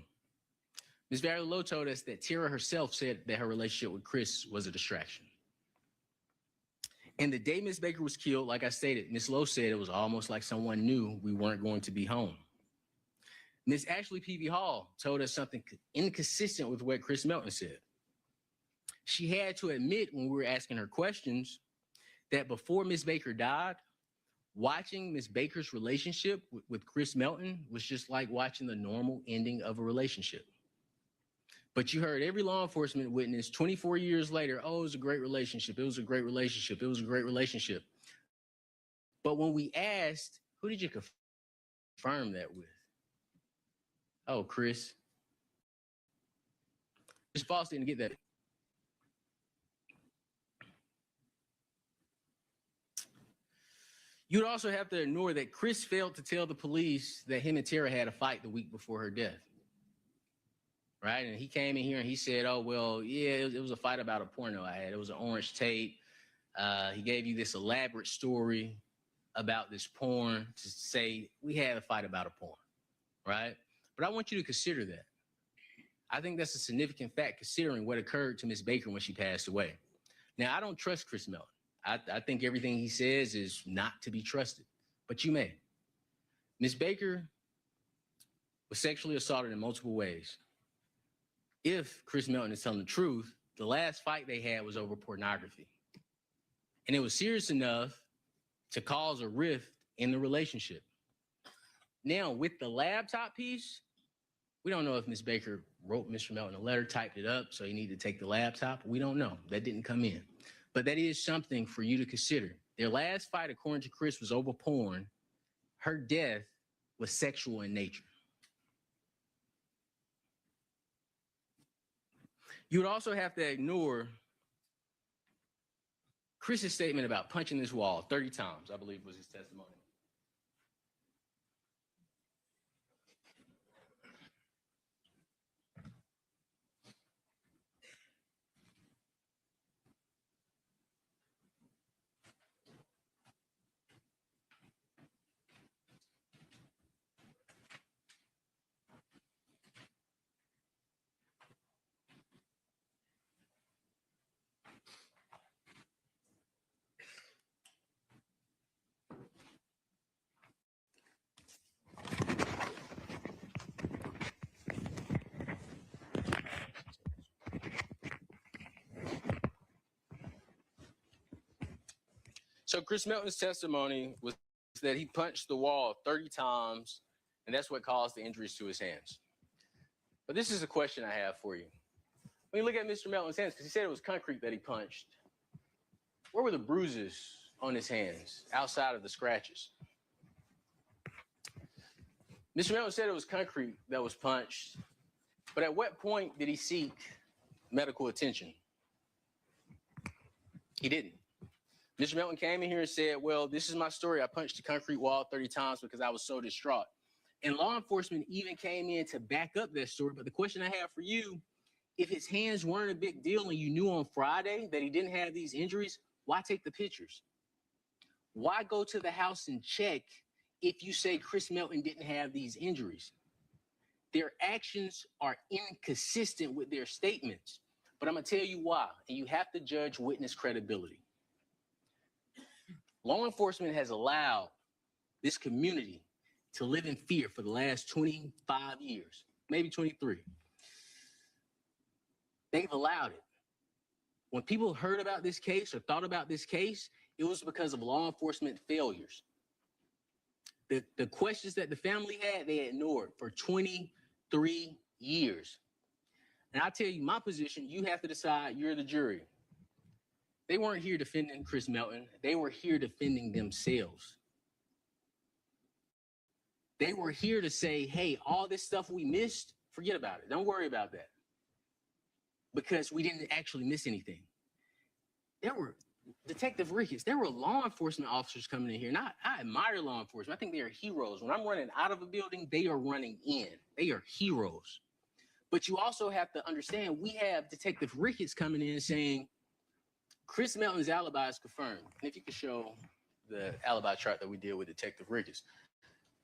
Ms. Valerie Lowe told us that Tara herself said that her relationship with Chris was a distraction. And the day Ms. Baker was killed, like I stated, Ms. Lowe said it was almost like someone knew we weren't going to be home. Ms. Ashley P.V. Hall told us something inconsistent with what Chris Melton said. She had to admit when we were asking her questions that before Ms. Baker died, watching Ms. Baker's relationship with Chris Melton was just like watching the normal ending of a relationship. But you heard every law enforcement witness 24 years later, oh, it was a great relationship. It was a great relationship. It was a great relationship. But when we asked, who did you confirm that with? Oh, Chris. Ms. Foster didn't get that. You'd also have to ignore that Chris failed to tell the police that him and Tara had a fight the week before her death. Right? And he came in here and he said, oh, well, yeah, it was a fight about a porno I had. It was an orange tape. He gave you this elaborate story about this porn to say we had a fight about a porn, right? But I want you to consider that. I think that's a significant fact considering what occurred to Ms. Baker when she passed away. Now, I don't trust Chris Melton. I think everything he says is not to be trusted, but you may. Ms. Baker was sexually assaulted in multiple ways. If Chris Melton is telling the truth, the last fight they had was over pornography. And it was serious enough to cause a rift in the relationship. Now, with the laptop piece, we don't know if Ms. Baker wrote Mr. Melton a letter, typed it up, so he needed to take the laptop. We don't know. That didn't come in. But that is something for you to consider. Their last fight, according to Chris, was over porn. Her death was sexual in nature. You would also have to ignore Chris's statement about punching this wall 30 times, I believe was his testimony. So Chris Melton's testimony was that he punched the wall 30 times, and that's what caused the injuries to his hands. But this is a question I have for you. When you look at Mr. Melton's hands, because he said it was concrete that he punched, where were the bruises on his hands outside of the scratches? Mr. Melton said it was concrete that was punched, but at what point did he seek medical attention? He didn't. Mr. Melton came in here and said, well, this is my story. I punched the concrete wall 30 times because I was so distraught. And law enforcement even came in to back up that story. But the question I have for you, if his hands weren't a big deal and you knew on Friday that he didn't have these injuries, why take the pictures? Why go to the house and check if you say Chris Melton didn't have these injuries? Their actions are inconsistent with their statements. But I'm going to tell you why. And you have to judge witness credibility. Law enforcement has allowed this community to live in fear for the last 25 years, maybe 23. They've allowed it. When people heard about this case or thought about this case, it was because of law enforcement failures. The questions that the family had, they ignored for 23 years. And I tell you, my position, you have to decide, you're the jury. They weren't here defending Chris Melton. They were here defending themselves. They were here to say, hey, all this stuff we missed, forget about it. Don't worry about that. Because we didn't actually miss anything. There were, Detective Ricketts, there were law enforcement officers coming in here. And I admire law enforcement. I think they are heroes. When I'm running out of a building, they are running in. They are heroes. But you also have to understand, we have Detective Ricketts coming in saying, Chris Melton's alibi is confirmed. And if you could show the alibi chart that we did with Detective Ricketts.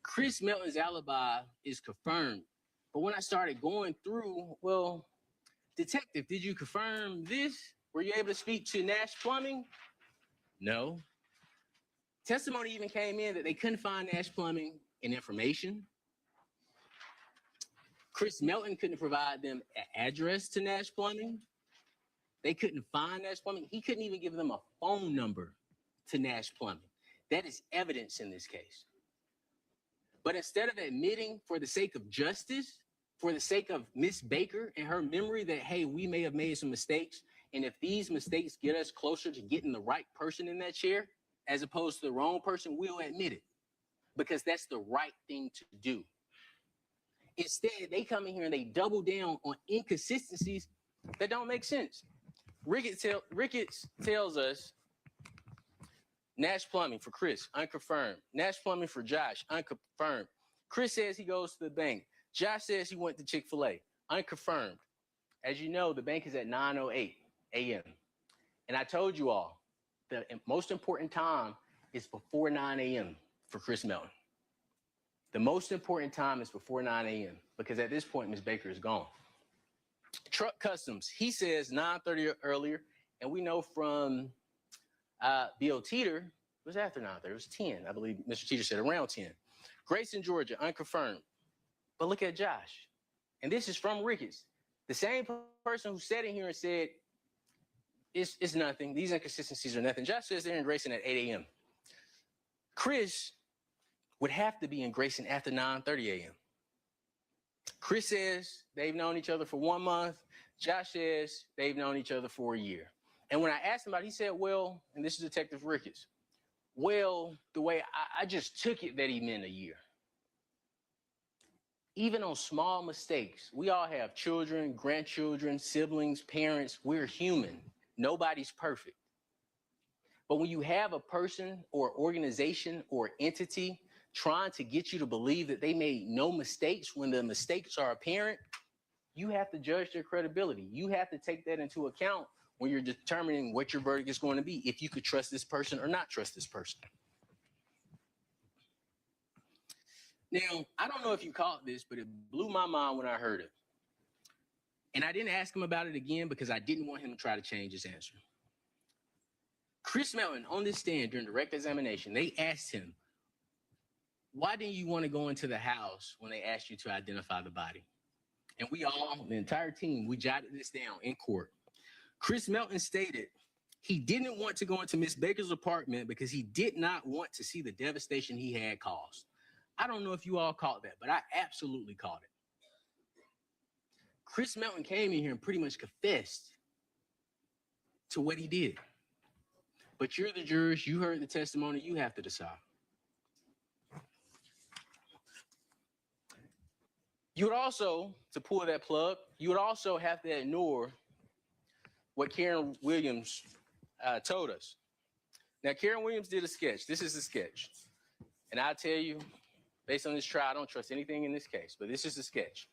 Chris Melton's alibi is confirmed. But when I started going through, well, Detective, did you confirm this? Were you able to speak to Nash Plumbing? No. Testimony even came in that they couldn't find Nash Plumbing in information. Chris Melton couldn't provide them an address to Nash Plumbing. They couldn't find Nash Plumbing. He couldn't even give them a phone number to Nash Plumbing. That is evidence in this case. But instead of admitting for the sake of justice, for the sake of Miss Baker and her memory that, hey, we may have made some mistakes, and if these mistakes get us closer to getting the right person in that chair, as opposed to the wrong person, we'll admit it. Because that's the right thing to do. Instead, they come in here and they double down on inconsistencies that don't make sense. Ricketts tells us Nash Plumbing for Chris, unconfirmed. Nash Plumbing for Josh, unconfirmed. Chris says he goes to the bank. Josh says he went to Chick-fil-A, unconfirmed. As you know, the bank is at 9:08 a.m. And I told you all, the most important time is before 9 a.m. for Chris Melton. The most important time is before 9 a.m. because at this point, Ms. Baker is gone. Truck Customs, he says 9:30 or earlier, and we know from Bill Teeter, it was after 9:30, it was 10, I believe Mr. Teeter said around 10. Grayson, Georgia, unconfirmed. But look at Josh, and this is from Ricketts. The same person who sat in here and said, it's nothing, these inconsistencies are nothing. Josh says they're in Grayson at 8 a.m. Chris would have to be in Grayson after 9:30 a.m. Chris says they've known each other for 1 month. Josh says they've known each other for a year. And when I asked him about it, he said, well, and this is Detective Ricketts, well, the way I just took it that he meant a year. Even on small mistakes, we all have children, grandchildren, siblings, parents. We're human. Nobody's perfect. But when you have a person or organization or entity trying to get you to believe that they made no mistakes when the mistakes are apparent, you have to judge their credibility. You have to take that into account when you're determining what your verdict is going to be, if you could trust this person or not trust this person. Now, I don't know if you caught this, but it blew my mind when I heard it. And I didn't ask him about it again because I didn't want him to try to change his answer. Chris Melton, on this stand during direct examination, they asked him, why didn't you want to go into the house when they asked you to identify the body? And we all, the entire team, we jotted this down in court. Chris Melton stated he didn't want to go into Miss Baker's apartment because he did not want to see the devastation he had caused. I don't know if you all caught that, but I absolutely caught it. Chris Melton came in here and pretty much confessed to what he did. But you're the jurors, you heard the testimony, you have to decide. You would also, to pull that plug, you would also have to ignore what Karen Williams told us. Now, Karen Williams did a sketch. This is a sketch. And I tell you, based on this trial, I don't trust anything in this case, but this is a sketch.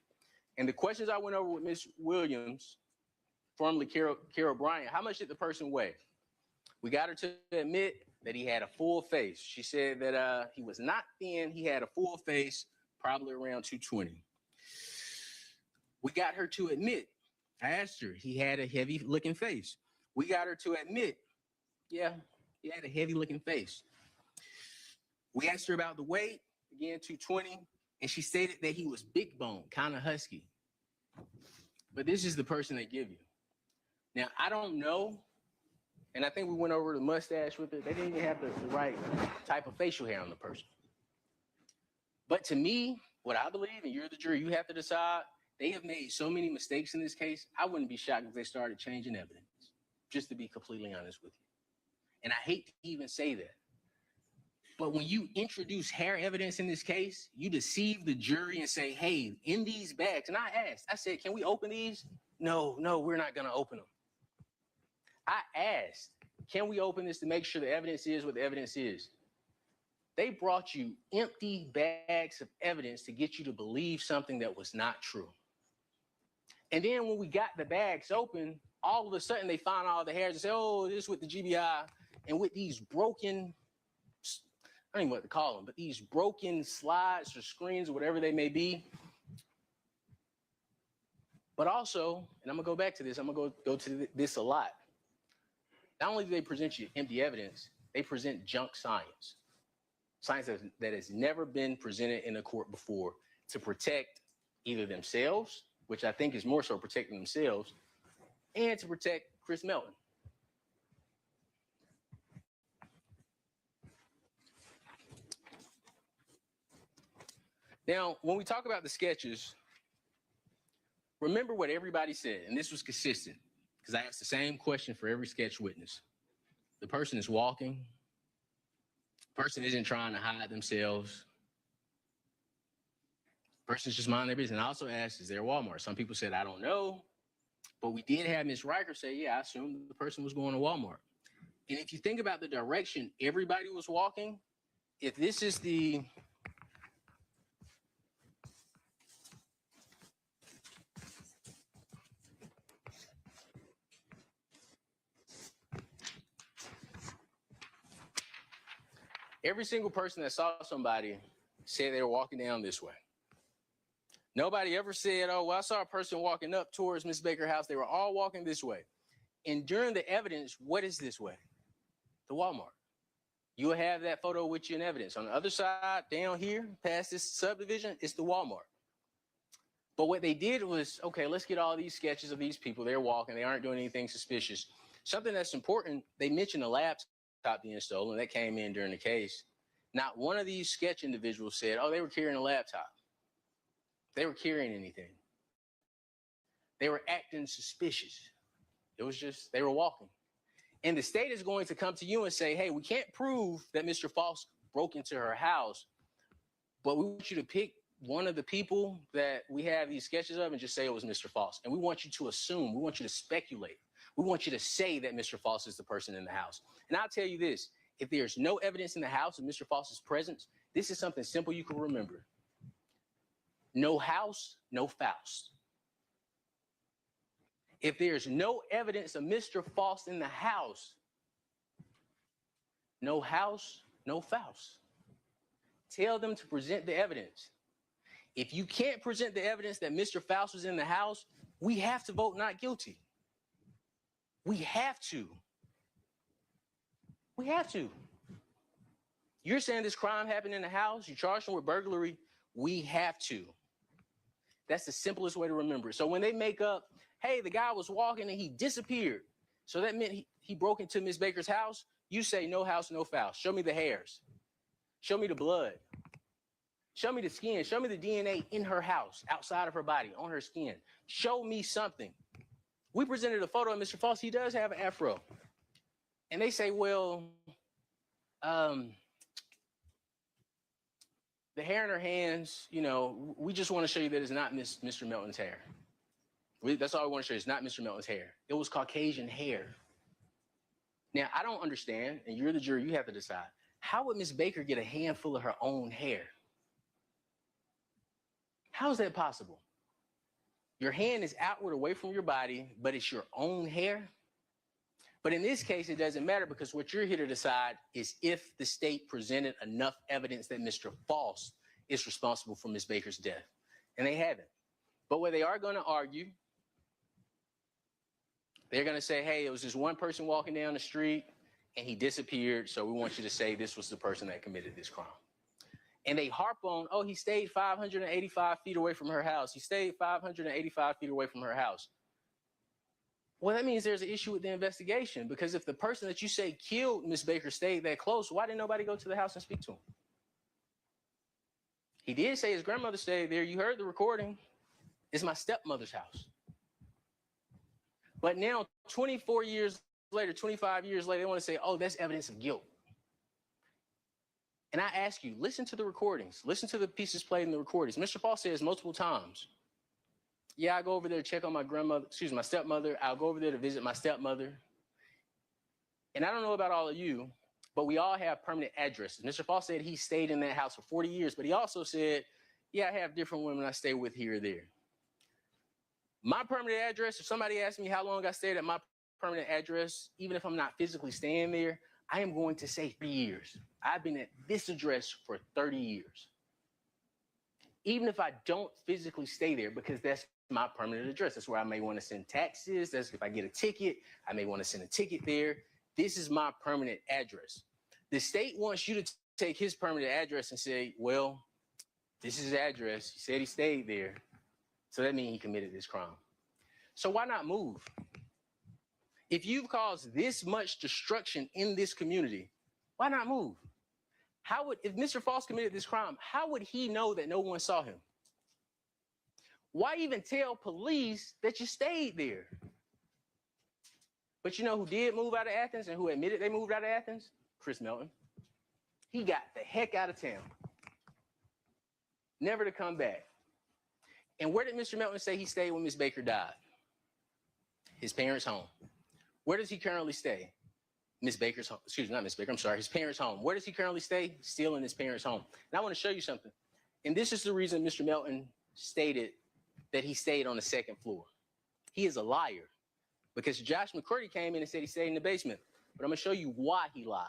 And the questions I went over with Ms. Williams, formerly Carol Bryant, how much did the person weigh? We got her to admit that he had a full face. She said that he was not thin. He had a full face, probably around 220. We got her to admit, I asked her, he had a heavy looking face. We got her to admit, yeah, he had a heavy looking face. We asked her about the weight. again 220, and she stated that he was big bone, kind of husky. But this is the person they give you. Now, I don't know, and I think we went over the mustache with it. They didn't even have the right type of facial hair on the person. But to me, what I believe, and you're the jury, you have to decide, they have made so many mistakes in this case, I wouldn't be shocked if they started changing evidence, just to be completely honest with you. And I hate to even say that. But when you introduce hair evidence in this case, you deceive the jury and say, hey, in these bags, and I said, can we open these? No, we're not gonna open them. I asked, can we open this to make sure the evidence is what the evidence is? They brought you empty bags of evidence to get you to believe something that was not true. And then when we got the bags open, all of a sudden they find all the hairs and say, oh, this is with the GBI. And with these broken, I don't even know what to call them, but these broken slides or screens or whatever they may be. But also, and I'm gonna go back to this, I'm gonna go to this a lot. Not only do they present you empty evidence, they present junk science. Science that has never been presented in a court before to protect either themselves, which I think is more so protecting themselves, and to protect Chris Melton. Now, when we talk about the sketches, remember what everybody said, and this was consistent, because I asked the same question for every sketch witness. The person is walking. The person isn't trying to hide themselves. The person's just minding their business. And I also asked, is there a Walmart? Some people said, I don't know. But we did have Ms. Riker say, yeah, I assumed the person was going to Walmart. And if you think about the direction everybody was walking, if this is the every single person that saw somebody said they were walking down this way. Nobody ever said, oh, well, I saw a person walking up towards Ms. Baker's house. They were all walking this way. And during the evidence, what is this way? The Walmart. You'll have that photo with you in evidence. On the other side, down here, past this subdivision, it's the Walmart. But what they did was, okay, let's get all these sketches of these people. They're walking. They aren't doing anything suspicious. Something that's important, they mentioned a laptop being stolen. That came in during the case. Not one of these sketch individuals said, oh, they were carrying a laptop. They were carrying anything. They were acting suspicious. It was just, they were walking. And the state is going to come to you and say, hey, we can't prove that Mr. Foss broke into her house, but we want you to pick one of the people that we have these sketches of and just say it was Mr. Foss. And we want you to assume, we want you to speculate. We want you to say that Mr. Foss is the person in the house. And I'll tell you this, if there's no evidence in the house of Mr. Foss's presence, this is something simple you can remember. No house, no Faust. If there's no evidence of Mr. Foss in the house, no house, no Faust. Tell them to present the evidence. If you can't present the evidence that Mr. Faust was in the house, we have to vote not guilty. We have to. We have to. You're saying this crime happened in the house, you charged him with burglary, we have to. That's the simplest way to remember it. So when they make up, hey, the guy was walking and he disappeared, so that meant he broke into Ms. Baker's house, you say no house, no Faust. Show me the hairs. Show me the blood. Show me the skin. Show me the DNA in her house, outside of her body, on her skin. Show me something. We presented a photo of Mr. Foss. He does have an afro. And they say, well, the hair in her hands, you know, we just want to show you that it's not Mr. Melton's hair. That's all we want to show you. It's not Mr. Melton's hair. It was Caucasian hair. Now, I don't understand, and you're the jury, you have to decide. How would Ms. Baker get a handful of her own hair? How is that possible? Your hand is outward away from your body, but it's your own hair. But in this case, it doesn't matter because what you're here to decide is if the state presented enough evidence that Mr. Foss is responsible for Ms. Baker's death. And they haven't. But what they are going to argue, they're going to say, hey, it was just one person walking down the street and he disappeared. So we want you to say this was the person that committed this crime. And they harp on, oh, he stayed 585 feet away from her house. He stayed 585 feet away from her house. Well, that means there's an issue with the investigation, because if the person that you say killed Miss Baker stayed that close, why didn't nobody go to the house and speak to him? He did say his grandmother stayed there. You heard the recording. It's my stepmother's house. But now, 24 years later, 25 years later, they want to say, oh, that's evidence of guilt. And I ask you, listen to the recordings. Listen to the pieces played in the recordings. Mr. Paul says multiple times, yeah, I go over there to check on my stepmother. I'll go over there to visit my stepmother. And I don't know about all of you, but we all have permanent addresses. Mr. Paul said he stayed in that house for 40 years, but he also said, yeah, I have different women I stay with here or there. My permanent address, if somebody asks me how long I stayed at my permanent address, even if I'm not physically staying there, I am going to say 3 years. I've been at this address for 30 years. Even if I don't physically stay there, because that's my permanent address. That's where I may want to send taxes. That's if I get a ticket, I may want to send a ticket there. This is my permanent address. The state wants you to take his permanent address and say, well, this is his address. He said he stayed there. So that means he committed this crime. So why not move? If you've caused this much destruction in this community, why not move? If Mr. Falls committed this crime, how would he know that no one saw him? Why even tell police that you stayed there? But you know who did move out of Athens and who admitted they moved out of Athens? Chris Melton. He got the heck out of town. Never to come back. And where did Mr. Melton say he stayed when Miss Baker died? His parents' home. Where does he currently stay? Miss Baker's home. Excuse me, not Miss Baker. I'm sorry. His parents' home. Where does he currently stay? Still in his parents' home. And I want to show you something. And this is the reason Mr. Melton stated that he stayed on the second floor. He is a liar, because Josh McCurdy came in and said he stayed in the basement. But I'm going to show you why he lied.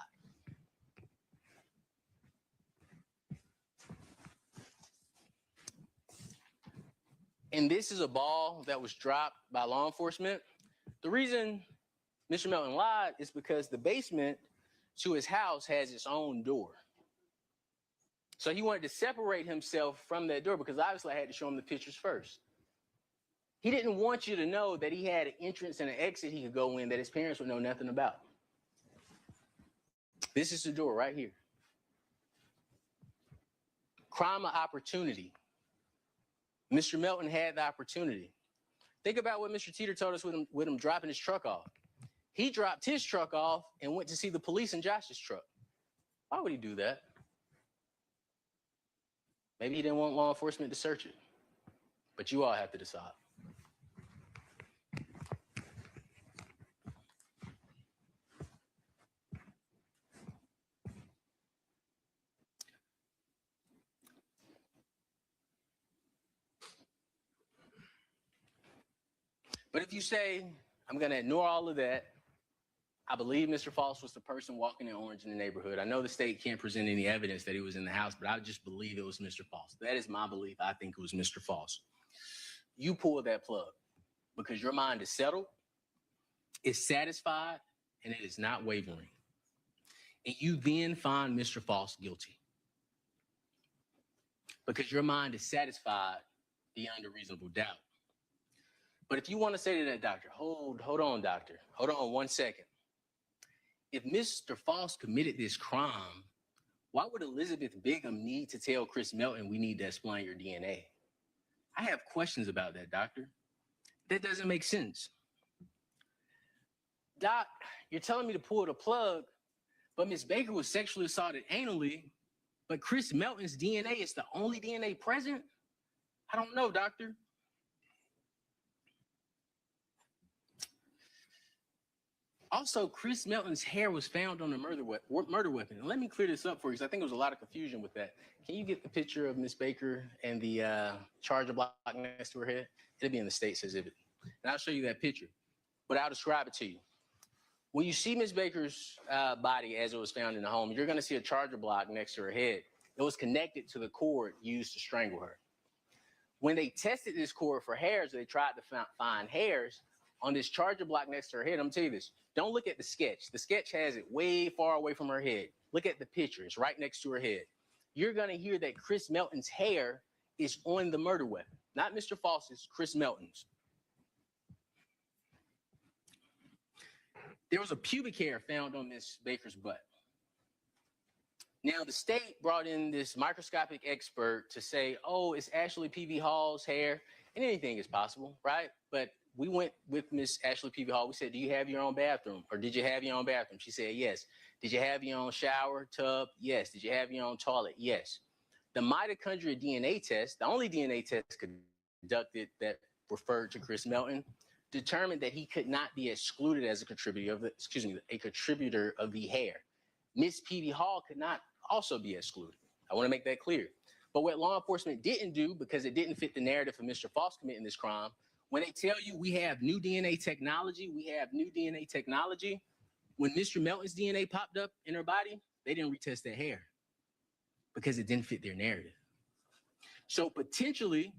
And this is a ball that was dropped by law enforcement. The reason Mr. Melton lied is because the basement to his house has its own door. So he wanted to separate himself from that door, because obviously I had to show him the pictures first. He didn't want you to know that he had an entrance and an exit he could go in that his parents would know nothing about. This is the door right here. Crime of opportunity. Mr. Melton had the opportunity. Think about what Mr. Teeter told us with him dropping his truck off. He dropped his truck off and went to see the police in Josh's truck. Why would he do that? Maybe he didn't want law enforcement to search it. But you all have to decide. But if you say, I'm going to ignore all of that, I believe Mr. Falls was the person walking in orange in the neighborhood. I know the state can't present any evidence that he was in the house, but I just believe it was Mr. Falls. That is my belief. I think it was Mr. Falls. You pull that plug because your mind is settled, is satisfied, and it is not wavering. And you then find Mr. Falls guilty because your mind is satisfied beyond a reasonable doubt. But if you want to say to that doctor, hold on, doctor, hold on 1 second. If Mr. Falls committed this crime, why would Elizabeth Bigham need to tell Chris Melton we need to explain your DNA? I have questions about that, doctor. That doesn't make sense. Doc, you're telling me to pull the plug, but Miss Baker was sexually assaulted anally, but Chris Melton's DNA is the only DNA present? I don't know, doctor. Also, Chris Melton's hair was found on the murder weapon. And let me clear this up for you, because I think there was a lot of confusion with that. Can you get the picture of Miss Baker and the charger block next to her head? It'll be in the state's exhibit. And I'll show you that picture, but I'll describe it to you. When you see Miss Baker's body as it was found in the home, you're going to see a charger block next to her head. It was connected to the cord used to strangle her. When they tested this cord for hairs, they tried to find hairs on this charger block next to her head. I'm going to tell you this. Don't look at the sketch. The sketch has it way far away from her head. Look at the picture. It's right next to her head. you're going to hear that Chris Melton's hair is on the murder weapon. Not Mr. Fals's, Chris Melton's. There was a pubic hair found on Miss Baker's butt. Now, the state brought in this microscopic expert to say, oh, it's Ashley P.V. Hall's hair, and anything is possible, right? But we went with Miss Ashley P.V. Hall. We said, do you have your own bathroom? Or did you have your own bathroom? She said, yes. Did you have your own shower, tub? Yes. Did you have your own toilet? Yes. The mitochondria DNA test, the only DNA test conducted that referred to Chris Melton, determined that he could not be excluded as a contributor of the hair. Miss P.V. Hall could not also be excluded. I want to make that clear. But what law enforcement didn't do, because it didn't fit the narrative of Mr. False committing this crime, when they tell you we have new DNA technology, when Mr. Melton's DNA popped up in her body, they didn't retest that hair because it didn't fit their narrative. So potentially,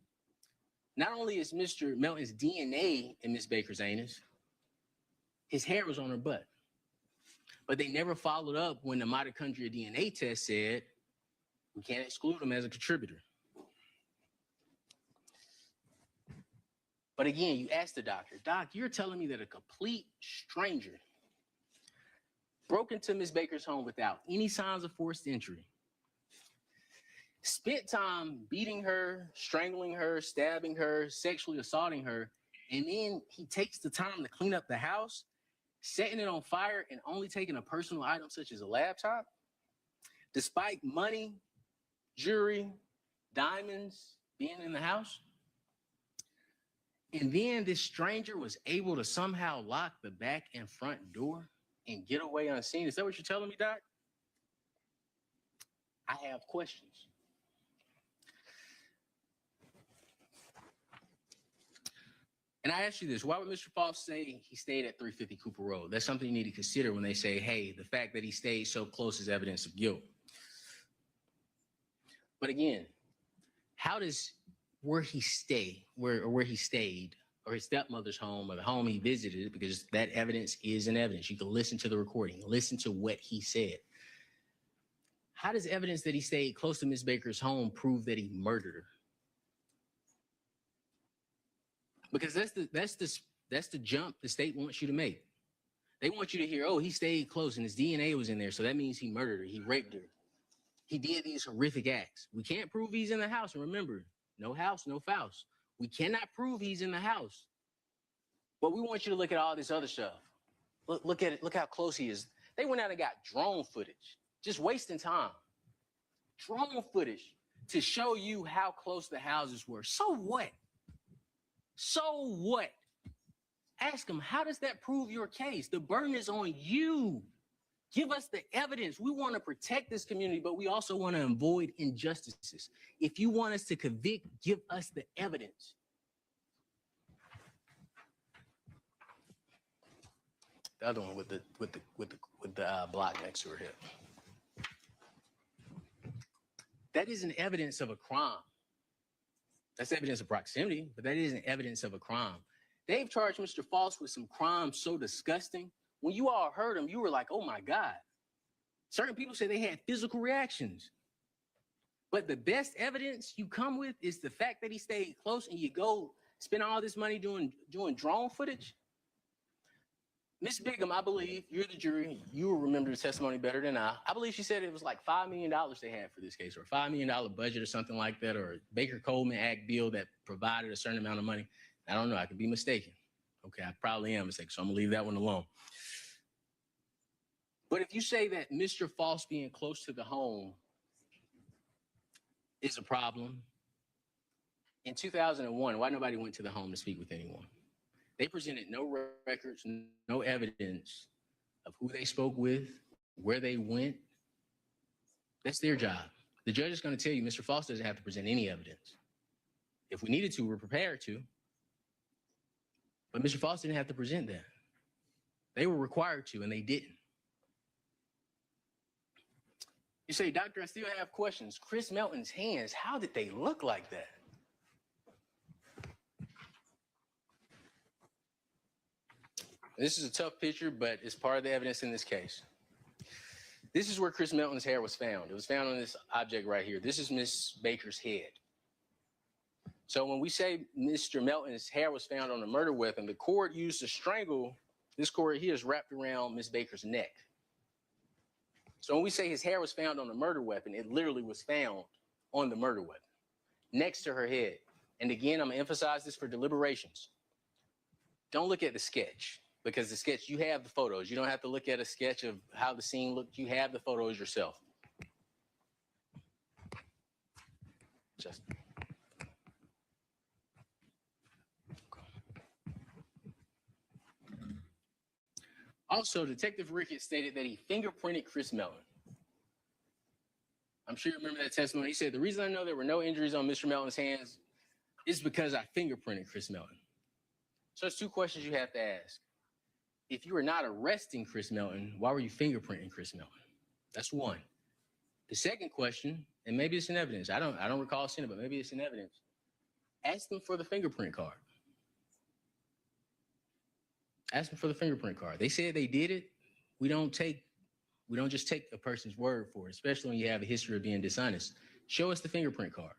not only is Mr. Melton's DNA in Miss Baker's anus, his hair was on her butt. But they never followed up when the mitochondria DNA test said, we can't exclude him as a contributor. But again, you ask the doctor, Doc, you're telling me that a complete stranger broke into Miss Baker's home without any signs of forced entry, spent time beating her, strangling her, stabbing her, sexually assaulting her, and then he takes the time to clean up the house, setting it on fire and only taking a personal item such as a laptop, despite money, jewelry, diamonds being in the house? And then this stranger was able to somehow lock the back and front door and get away unseen. Is that what you're telling me, Doc? I have questions. And I ask you this, why would Mr. False say he stayed at 350 Cooper Road? That's something you need to consider when they say, hey, the fact that he stayed so close is evidence of guilt. But again, how does where he stayed, or his stepmother's home, or the home he visited, because that evidence is an evidence. You can listen to the recording, listen to what he said. How does evidence that he stayed close to Miss Baker's home prove that he murdered her? Because that's the jump the state wants you to make. They want you to hear, oh, he stayed close and his DNA was in there, so that means he murdered her, he raped her. He did these horrific acts. We can't prove he's in the house. And remember, no house, no fouse. We cannot prove he's in the house. But we want you to look at all this other stuff. Look at it. Look how close he is. They went out and got drone footage, just wasting time. Drone footage to show you how close the houses were. So what? So what? Ask them, how does that prove your case? The burden is on you. Give us the evidence. We want to protect this community, but we also want to avoid injustices. If you want us to convict, give us the evidence. The other one with the block next to her hip. That isn't evidence of a crime. That's evidence of proximity, but that isn't evidence of a crime. They've charged Mr. False with some crimes so disgusting. When you all heard him, you were like, oh my God. Certain people say they had physical reactions. But the best evidence you come with is the fact that he stayed close, and you go spend all this money doing drone footage. Miss Bigham, I believe, you're the jury, you will remember the testimony better than I. I believe she said it was like $5 million they had for this case, or a $5 million budget or something like that, or a Baker-Coleman Act bill that provided a certain amount of money. I don't know, I could be mistaken. Okay, I probably am mistaken, so I'm gonna leave that one alone. But if you say that Mr. False being close to the home is a problem, in 2001, why nobody went to the home to speak with anyone? They presented no records, no evidence of who they spoke with, where they went. That's their job. The judge is going to tell you Mr. False doesn't have to present any evidence. If we needed to, we're prepared to. But Mr. False didn't have to present that. They were required to, and they didn't. You say, Doctor, I still have questions. Chris Melton's hands, how did they look like that? This is a tough picture, but it's part of the evidence in this case. This is where Chris Melton's hair was found. It was found on this object right here. This is Miss Baker's head. So when we say Mr. Melton's hair was found on a murder weapon, the cord used to strangle, this cord here is wrapped around Miss Baker's neck. So when we say his hair was found on a murder weapon, it literally was found on the murder weapon, next to her head. And again, I'm gonna emphasize this for deliberations. Don't look at the sketch, because the sketch, you have the photos. You don't have to look at a sketch of how the scene looked. You have the photos yourself. Just. Also, Detective Ricketts stated that he fingerprinted Chris Melton. I'm sure you remember that testimony. He said, the reason I know there were no injuries on Mr. Melton's hands is because I fingerprinted Chris Melton. So there's two questions you have to ask. If you were not arresting Chris Melton, why were you fingerprinting Chris Melton? That's one. The second question, and maybe it's in evidence. I don't recall seeing it, but maybe it's in evidence. Ask them for the fingerprint card. Ask them for the fingerprint card. They said they did it. We don't just take a person's word for it, especially when you have a history of being dishonest. Show us the fingerprint card.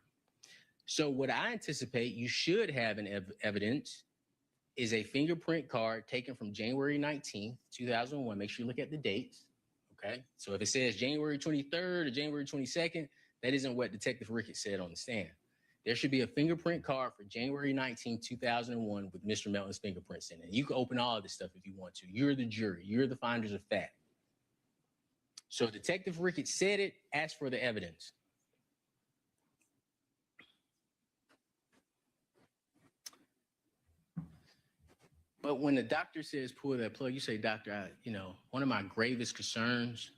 So what I anticipate you should have in evidence is a fingerprint card taken from January 19th, 2001. Make sure you look at the dates, okay? So if it says January 23rd or January 22nd, that isn't what Detective Ricketts said on the stand. There should be a fingerprint card for January 19, 2001 with Mr. Melton's fingerprints in it. You can open all of this stuff if you want to. You're the jury. You're the finders of fact. So Detective Ricketts said it, ask for the evidence. But when the doctor says pull that plug, you say, doctor, one of my gravest concerns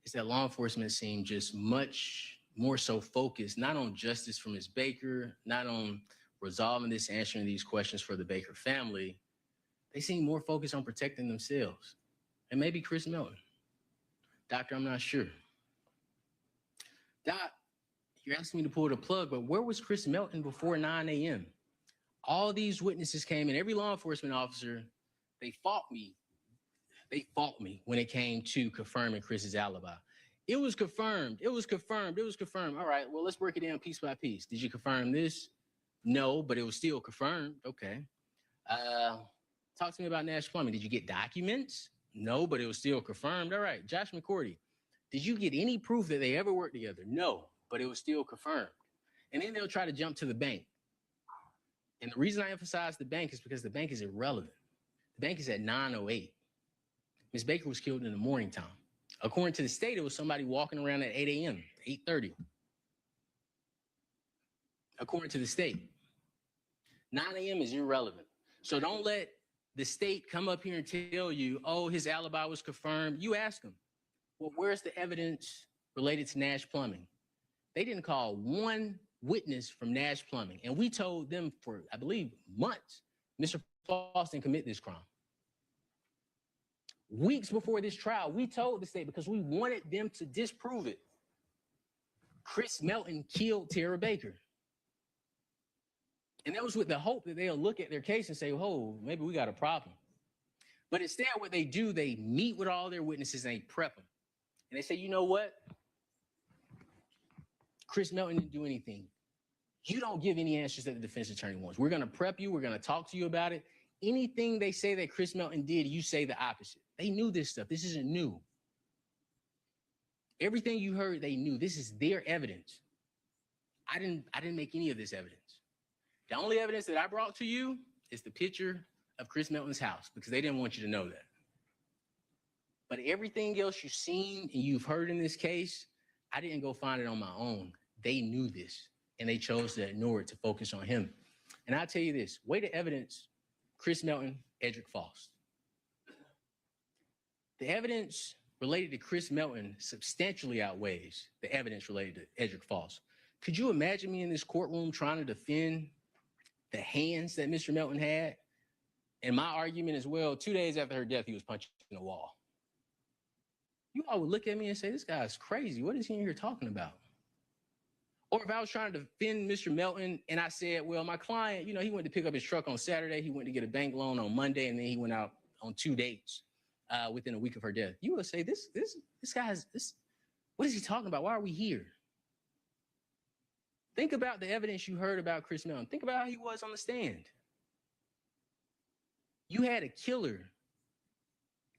is that law enforcement seem just much more so focused, not on justice for Ms. Baker, not on resolving this, answering these questions for the Baker family. They seem more focused on protecting themselves. And maybe Chris Melton. Doctor, I'm not sure. Doc, you're asking me to pull the plug, but where was Chris Melton before 9 a.m.? All these witnesses came in, every law enforcement officer, they fought me. They fought me when it came to confirming Chris's alibi. It was confirmed. It was confirmed. It was confirmed. All right, well, let's break it down piece by piece. Did you confirm this? No, but it was still confirmed. Okay. Talk to me about Nash Plumbing. Did you get documents? No, but it was still confirmed. All right. Josh McCourty, did you get any proof that they ever worked together? No, but it was still confirmed. And then they'll try to jump to the bank. And the reason I emphasize the bank is because the bank is irrelevant. The bank is at 9:08. Ms. Baker was killed in the morning time. According to the state, it was somebody walking around at 8 a.m., 8:30. According to the state, 9 a.m. is irrelevant. So don't let the state come up here and tell you, oh, his alibi was confirmed. You ask them, well, where's the evidence related to Nash Plumbing? They didn't call one witness from Nash Plumbing. And we told them for, I believe, months, Mr. Foss didn't commit this crime. Weeks before this trial, we told the state because we wanted them to disprove it. Chris Melton killed Tara Baker. And that was with the hope that they'll look at their case and say, oh, maybe we got a problem. But instead, what they do, they meet with all their witnesses and they prep them. And they say, you know what? Chris Melton didn't do anything. You don't give any answers that the defense attorney wants. We're going to prep you. We're going to talk to you about it. Anything they say that Chris Melton did, you say the opposite. They knew this stuff. This isn't new. Everything you heard, they knew. This is their evidence. I didn't make any of this evidence. The only evidence that I brought to you is the picture of Chris Melton's house because they didn't want you to know that. But everything else you've seen and you've heard in this case, I didn't go find it on my own. They knew this and they chose to ignore it to focus on him. And I'll tell you this, way to evidence Chris Melton, Edric Foss. The evidence related to Chris Melton substantially outweighs the evidence related to Edric Foss. Could you imagine me in this courtroom trying to defend the hands that Mr. Melton had? And my argument as well, 2 days after her death, he was punching the wall. You all would look at me and say, this guy's crazy. What is he in here talking about? Or if I was trying to defend Mr. Melton and I said, well, my client, he went to pick up his truck on Saturday. He went to get a bank loan on Monday, and then he went out on 2 dates. within a week of her death. You will say, this guy's, what is he talking about? Why are we here? Think about the evidence you heard about Chris Mellon. Think about how he was on the stand. You had a killer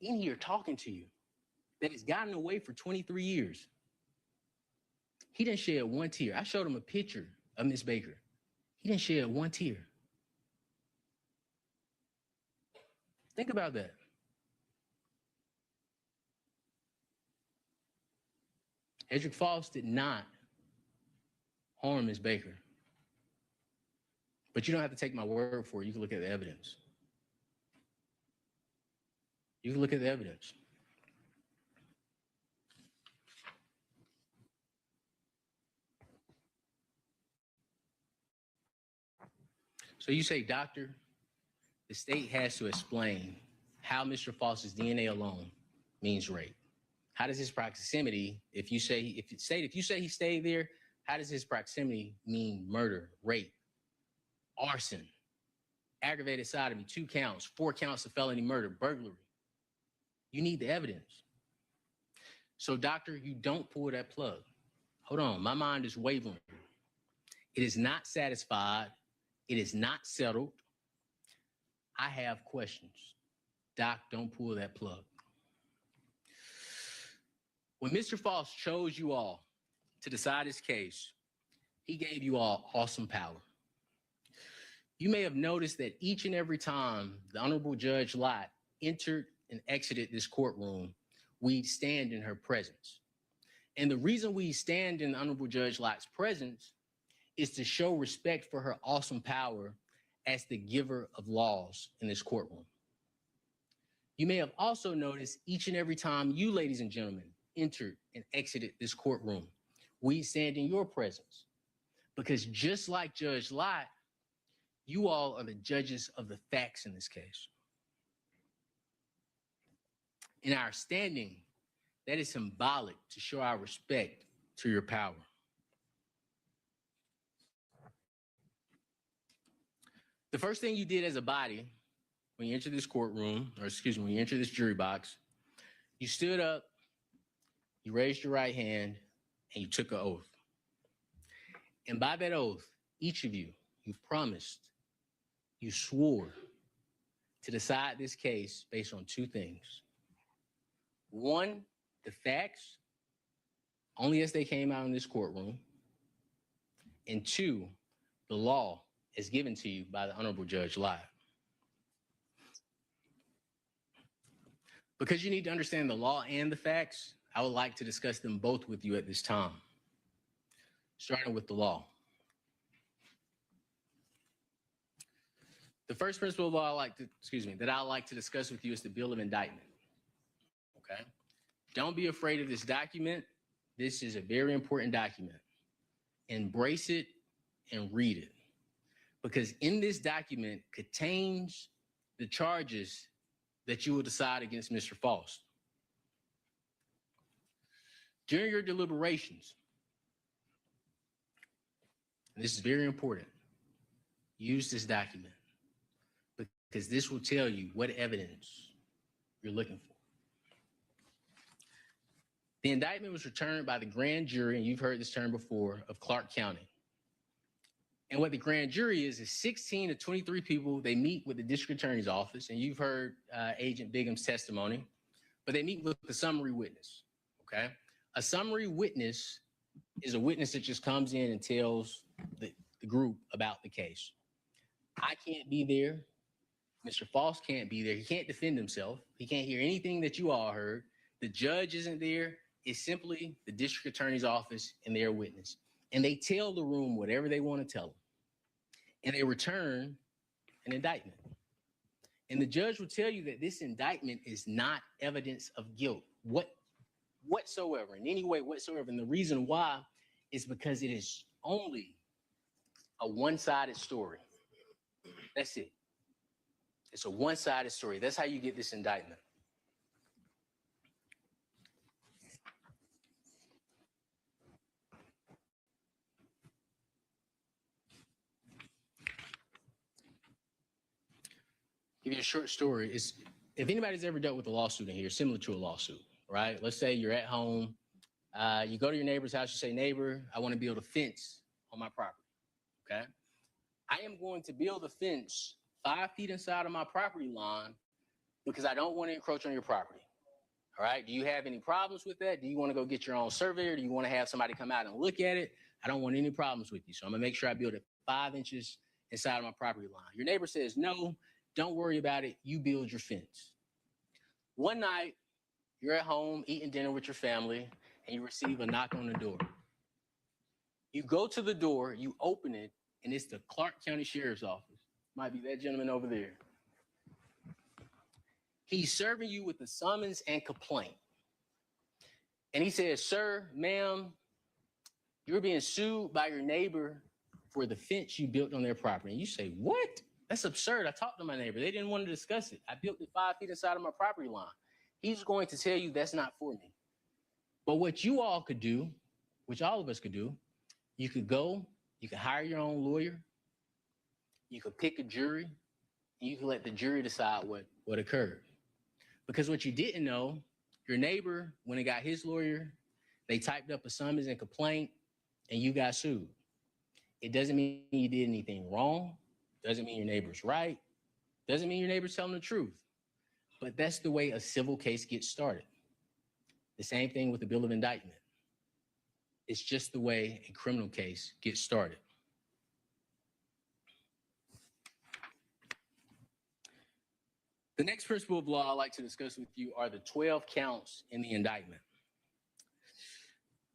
in here talking to you that has gotten away for 23 years. He didn't shed one tear. I showed him a picture of Miss Baker. He didn't shed one tear. Think about that. Edric Foss did not harm Miss Baker. But you don't have to take my word for it. You can look at the evidence. You can look at the evidence. So you say, doctor, the state has to explain how Mr. Foss's DNA alone means rape. How does his proximity, if you say he stayed there, how does his proximity mean murder, rape, arson, aggravated sodomy, 2 counts, 4 counts of felony murder, burglary? You need the evidence. So, doctor, you don't pull that plug. Hold on, my mind is wavering. It is not satisfied. It is not settled. I have questions. Doc, don't pull that plug. When Mr. Foss chose you all to decide his case, he gave you all awesome power. You may have noticed that each and every time the Honorable Judge Lott entered and exited this courtroom, we stand in her presence. And the reason we stand in the Honorable Judge Lott's presence is to show respect for her awesome power as the giver of laws in this courtroom. You may have also noticed each and every time you, ladies and gentlemen, entered and exited this courtroom, we stand in your presence. Because just like Judge Lott, you all are the judges of the facts in this case. In our standing, that is symbolic to show our respect to your power. The first thing you did as a body when you entered this courtroom, or excuse me, when you entered this jury box, you stood up, you raised your right hand, and you took an oath. And by that oath, each of you promised, you swore to decide this case based on 2 things. 1, the facts, only as they came out in this courtroom. And 2, the law as given to you by the Honorable Judge Lott. Because you need to understand the law and the facts, I would like to discuss them both with you at this time. Starting with the law. The first principle that I like to discuss with you is the Bill of Indictment. Okay? Don't be afraid of this document. This is a very important document. Embrace it and read it. Because in this document contains the charges that you will decide against Mr. Foss. During your deliberations, and this is very important, use this document because this will tell you what evidence you're looking for. The indictment was returned by the grand jury, and you've heard this term before, of Clark County. And what the grand jury is 16 to 23 people. They meet with the district attorney's office, and you've heard Agent Bigham's testimony, but they meet with the summary witness, okay? A summary witness is a witness that just comes in and tells the group about the case. I can't be there. Mr. Foss can't be there. He can't defend himself. He can't hear anything that you all heard. The judge isn't there. It's simply the district attorney's office and their witness. And they tell the room whatever they want to tell them. And they return an indictment. And the judge will tell you that this indictment is not evidence of guilt whatsoever, in any way whatsoever. And the reason why is because it is only a one-sided story. That's it. It's a one-sided story. That's how you get this indictment. Give you a short story. if anybody's ever dealt with a lawsuit in here, similar to a lawsuit, right? Let's say you're at home, you go to your neighbor's house, you say, neighbor, I want to build a fence on my property, okay? I am going to build a fence 5 feet inside of my property line because I don't want to encroach on your property, all right? Do you have any problems with that? Do you want to go get your own surveyor? Do you want to have somebody come out and look at it? I don't want any problems with you, so I'm going to make sure I build it 5 inches inside of my property line. Your neighbor says, no, don't worry about it. You build your fence. One night, you're at home eating dinner with your family, and you receive a knock on the door. You go to the door, you open it, and it's the Clark County Sheriff's Office. Might be that gentleman over there. He's serving you with a summons and complaint. And he says, sir, ma'am, you're being sued by your neighbor for the fence you built on their property. And you say, what? That's absurd. I talked to my neighbor. They didn't want to discuss it. I built it 5 feet inside of my property line. He's going to tell you that's not for me. But what you all could do, which all of us could do, you could go, you could hire your own lawyer, you could pick a jury, and you can let the jury decide what occurred. Because what you didn't know, your neighbor, when he got his lawyer, they typed up a summons and complaint, and you got sued. It doesn't mean you did anything wrong. Doesn't mean your neighbor's right. Doesn't mean your neighbor's telling the truth. But that's the way a civil case gets started. The same thing with the bill of indictment. It's just the way a criminal case gets started. The next principle of law I'd like to discuss with you are the 12 counts in the indictment.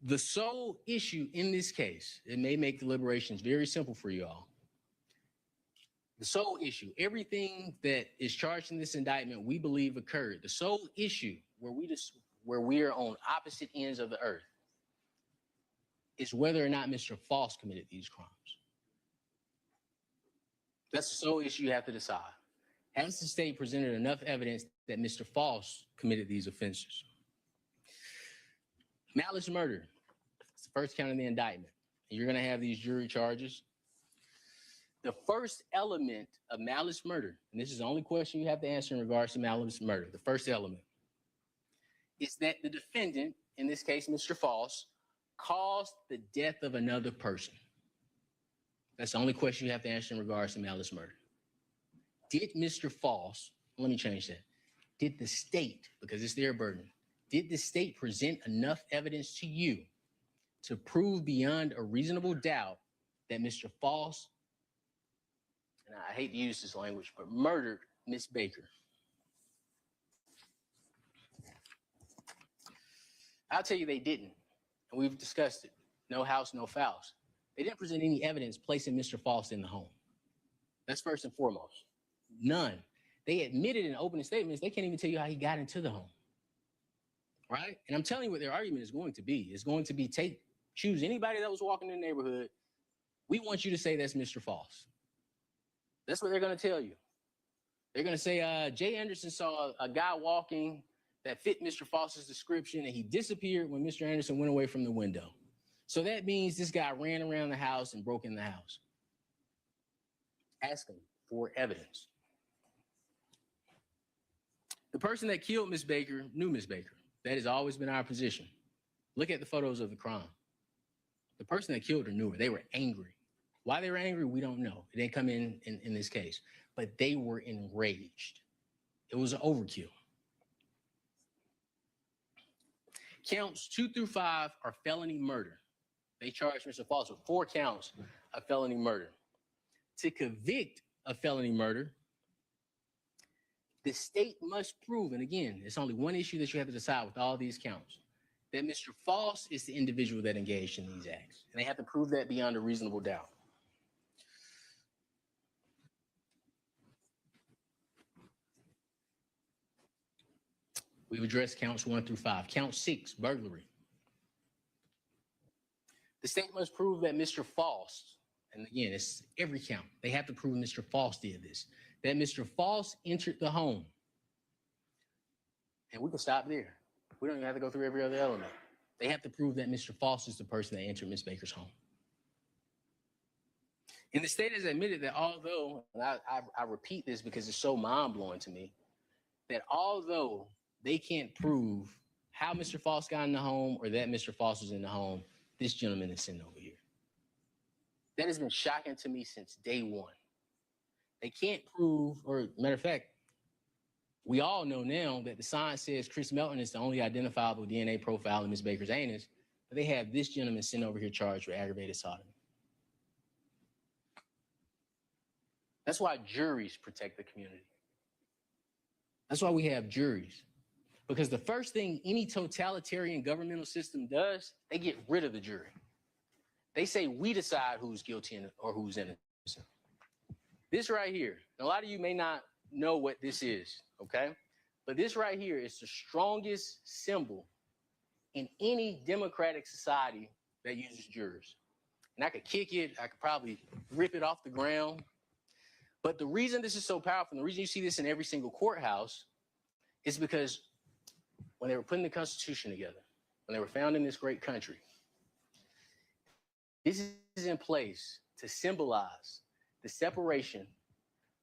The sole issue in this case, it may make deliberations very simple for you all. The sole issue, everything that is charged in this indictment, we believe occurred. The sole issue where we are on opposite ends of the earth is whether or not Mr. False committed these crimes. That's the sole issue you have to decide. Has the state presented enough evidence that Mr. False committed these offenses? Malice murder, it's the first count in the indictment. And you're going to have these jury charges. The first element of malice murder, and this is the only question you have to answer in regards to malice murder, the first element is that the defendant, in this case, Mr. False, caused the death of another person. That's the only question you have to answer in regards to malice murder. Did Mr. False, let me change that. Did the state, because it's their burden, did the state present enough evidence to you to prove beyond a reasonable doubt that Mr. False, and I hate to use this language, but murdered Miss Baker? I'll tell you they didn't, and we've discussed it. No house, no fouls. They didn't present any evidence placing Mr. False in the home. That's first and foremost. None. They admitted in opening statements, they can't even tell you how he got into the home, right? And I'm telling you what their argument is going to be. It's going to be choose anybody that was walking in the neighborhood. We want you to say that's Mr. False. That's what they're going to tell you. They're going to say, Jay Anderson saw a guy walking that fit Mr. False's description, and he disappeared when Mr. Anderson went away from the window. So that means this guy ran around the house and broke in the house. Ask them for evidence. The person that killed Miss Baker knew Miss Baker. That has always been our position. Look at the photos of the crime. The person that killed her knew her. They were angry. Why they were angry, we don't know. It didn't come in this case. But they were enraged. It was an overkill. Counts 2 through 5 are felony murder. They charged Mr. False with 4 counts of felony murder. To convict of felony murder, the state must prove, and again, it's only one issue that you have to decide with all these counts, that Mr. False is the individual that engaged in these acts. And they have to prove that beyond a reasonable doubt. We've addressed counts 1 through 5. Count 6, burglary. The state must prove that Mr. False, and again, it's every count, they have to prove Mr. False did this, that Mr. False entered the home. And we can stop there. We don't even have to go through every other element. They have to prove that Mr. False is the person that entered Miss Baker's home. And the state has admitted that although, and I repeat this because it's so mind-blowing to me, that although they can't prove how Mr. Foss got in the home or that Mr. Foss was in the home, this gentleman is sitting over here. That has been shocking to me since day one. They can't prove, or matter of fact, we all know now that the science says Chris Melton is the only identifiable DNA profile in Ms. Baker's anus, but they have this gentleman sitting over here charged with aggravated sodomy. That's why juries protect the community. That's why we have juries. Because the first thing any totalitarian governmental system does, they get rid of the jury. They say we decide who's guilty or who's innocent. This right here, a lot of you may not know what this is, okay? But this right here is the strongest symbol in any democratic society that uses jurors. And I could kick it, I could probably rip it off the ground. But the reason this is so powerful, and the reason you see this in every single courthouse, is because when they were putting the Constitution together, when they were founding this great country, this is in place to symbolize the separation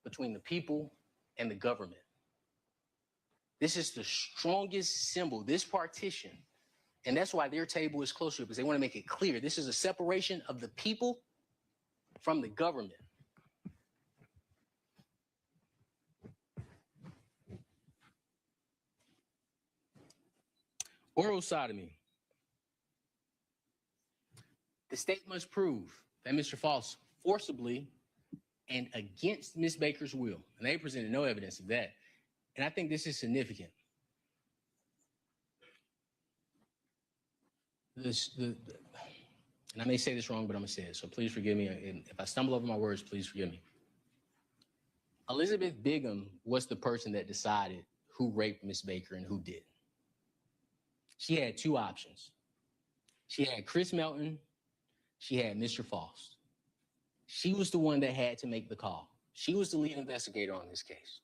between the people and the government. This is the strongest symbol, this partition. And that's why their table is closer, because they want to make it clear. This is a separation of the people from the government. Oral sodomy. The state must prove that Mr. Foss forcibly and against Ms. Baker's will, and they presented no evidence of that. And I think this is significant. And I may say this wrong, but I'm gonna say it, so please forgive me. And if I stumble over my words, please forgive me. Elizabeth Bingham was the person that decided who raped Ms. Baker and who did. She had two options. She had Chris Melton, she had Mr. Foss. She was the one that had to make the call. She was the lead investigator on this case.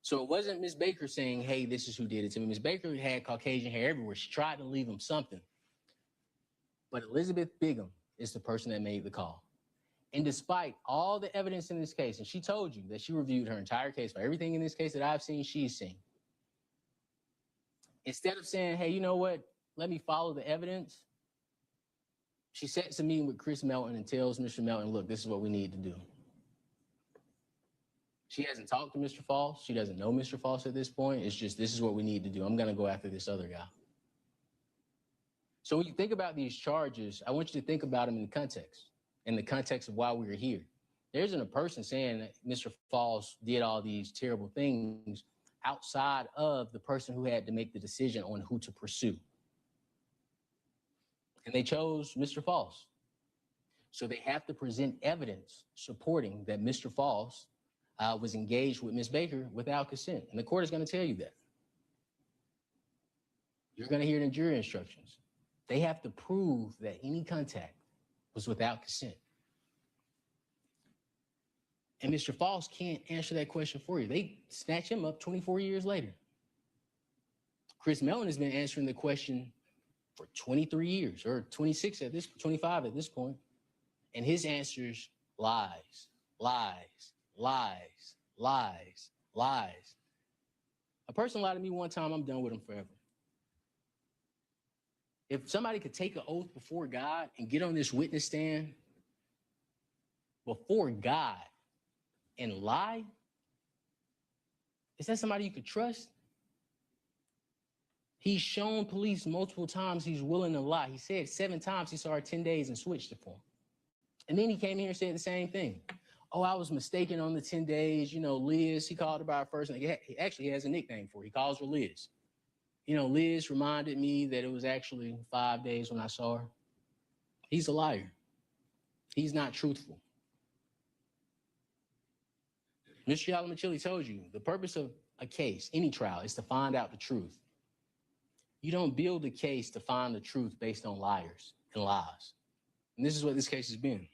So it wasn't Ms. Baker saying, hey, this is who did it to me. Ms. Baker had Caucasian hair everywhere. She tried to leave him something. But Elizabeth Bingham is the person that made the call. And despite all the evidence in this case, and she told you that she reviewed her entire case, for everything in this case that I've seen, she's seen. Instead of saying, hey, you know what, let me follow the evidence, she sets a meeting with Chris Melton and tells Mr. Melton, look, this is what we need to do. She hasn't talked to Mr. Foss. She doesn't know Mr. Foss at this point. It's just, this is what we need to do. I'm going to go after this other guy. So when you think about these charges, I want you to think about them in the context of why we are here. There isn't a person saying that Mr. Foss did all these terrible things outside of the person who had to make the decision on who to pursue. And they chose Mr. Foss. So they have to present evidence supporting that Mr. Foss was engaged with Ms. Baker without consent. And the court is going to tell you that. You're going to hear it in jury instructions. They have to prove that any contact was without consent. And Mr. Foss can't answer that question for you. They snatch him up 24 years later. Chris Melton has been answering the question for 23 years, or 26 at this, 25 at this point. And his answers, lies, lies, lies, lies, lies. A person lied to me one time, I'm done with him forever. If somebody could take an oath before God and get on this witness stand before God and lie, is that somebody you could trust? He's shown police multiple times he's willing to lie. He said 7 times he saw her 10 days and switched it for him. And then he came here and said the same thing. Oh, I was mistaken on the 10 days. You know, Liz, he called her by her first name. He actually has a nickname for her. He calls her Liz. You know, Liz reminded me that it was actually 5 days when I saw her. He's a liar. He's not truthful. Mr. Yalamachili told you the purpose of a case, any trial, is to find out the truth. You don't build a case to find the truth based on liars and lies. And this is what this case has been.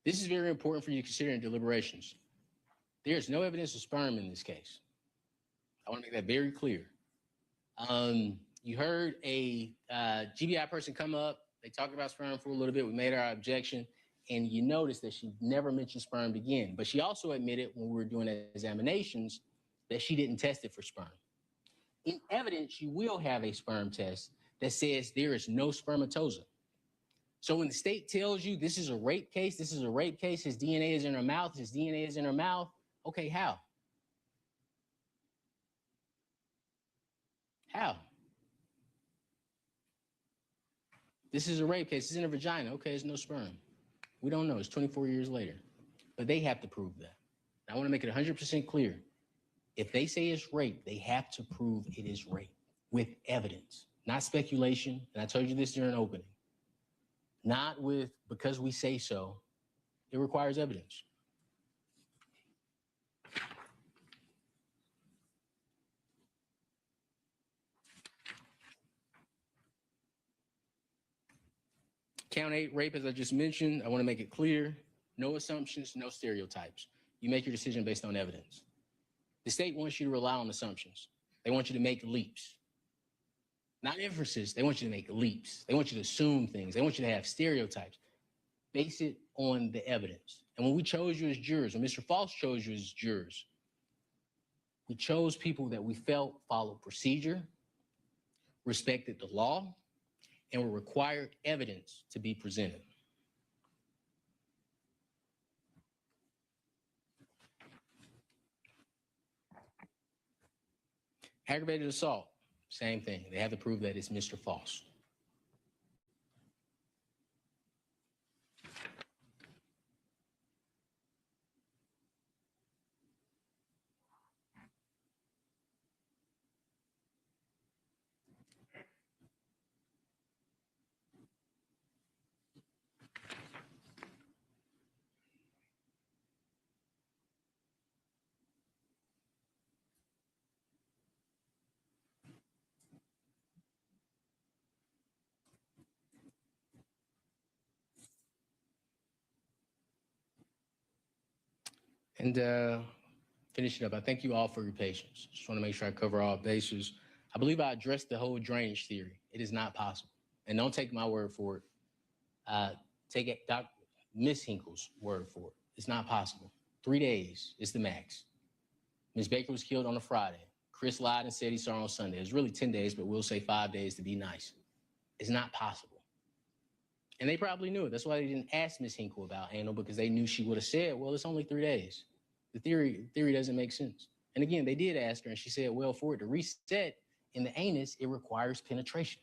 This is very important for you to consider in deliberations. There's no evidence of sperm in this case. I want to make that very clear. You heard a GBI person come up. They talked about sperm for a little bit. We made our objection. And you notice that she never mentioned sperm again. But she also admitted when we were doing examinations that she didn't test it for sperm. In evidence, you will have a sperm test that says there is no spermatozoa. So when the state tells you this is a rape case, his DNA is in her mouth, okay, how? How? This is a rape case, it's in her vagina, okay, there's no sperm. We don't know, it's 24 years later. But they have to prove that. I want to make it 100% clear. If they say it's rape, they have to prove it is rape with evidence, not speculation. And I told you this during opening. Not with because we say so. It requires evidence. Count 8, rape, as I just mentioned. I want to make it clear. No assumptions, no stereotypes. You make your decision based on evidence. The state wants you to rely on assumptions. They want you to make leaps. Not inferences, they want you to make leaps. They want you to assume things. They want you to have stereotypes. Base it on the evidence. And when we chose you as jurors, when Mr. False chose you as jurors, we chose people that we felt followed procedure, respected the law, and were required evidence to be presented. Aggravated assault, same thing. They have to prove that it's Mr. False. And finishing up, I thank you all for your patience. Just want to make sure I cover all bases. I believe I addressed the whole drainage theory. It is not possible. And don't take my word for it. Take Miss Hinkle's word for it. It's not possible. 3 days is the max. Ms. Baker was killed on a Friday. Chris lied and said he saw her on Sunday. It's really 10 days, but we'll say 5 days to be nice. It's not possible. And they probably knew it. That's why they didn't ask Ms. Hinkle about anal, because they knew she would have said, well, it's only 3 days. The theory doesn't make sense. And again, they did ask her, and she said, well, for it to reset in the anus, it requires penetration.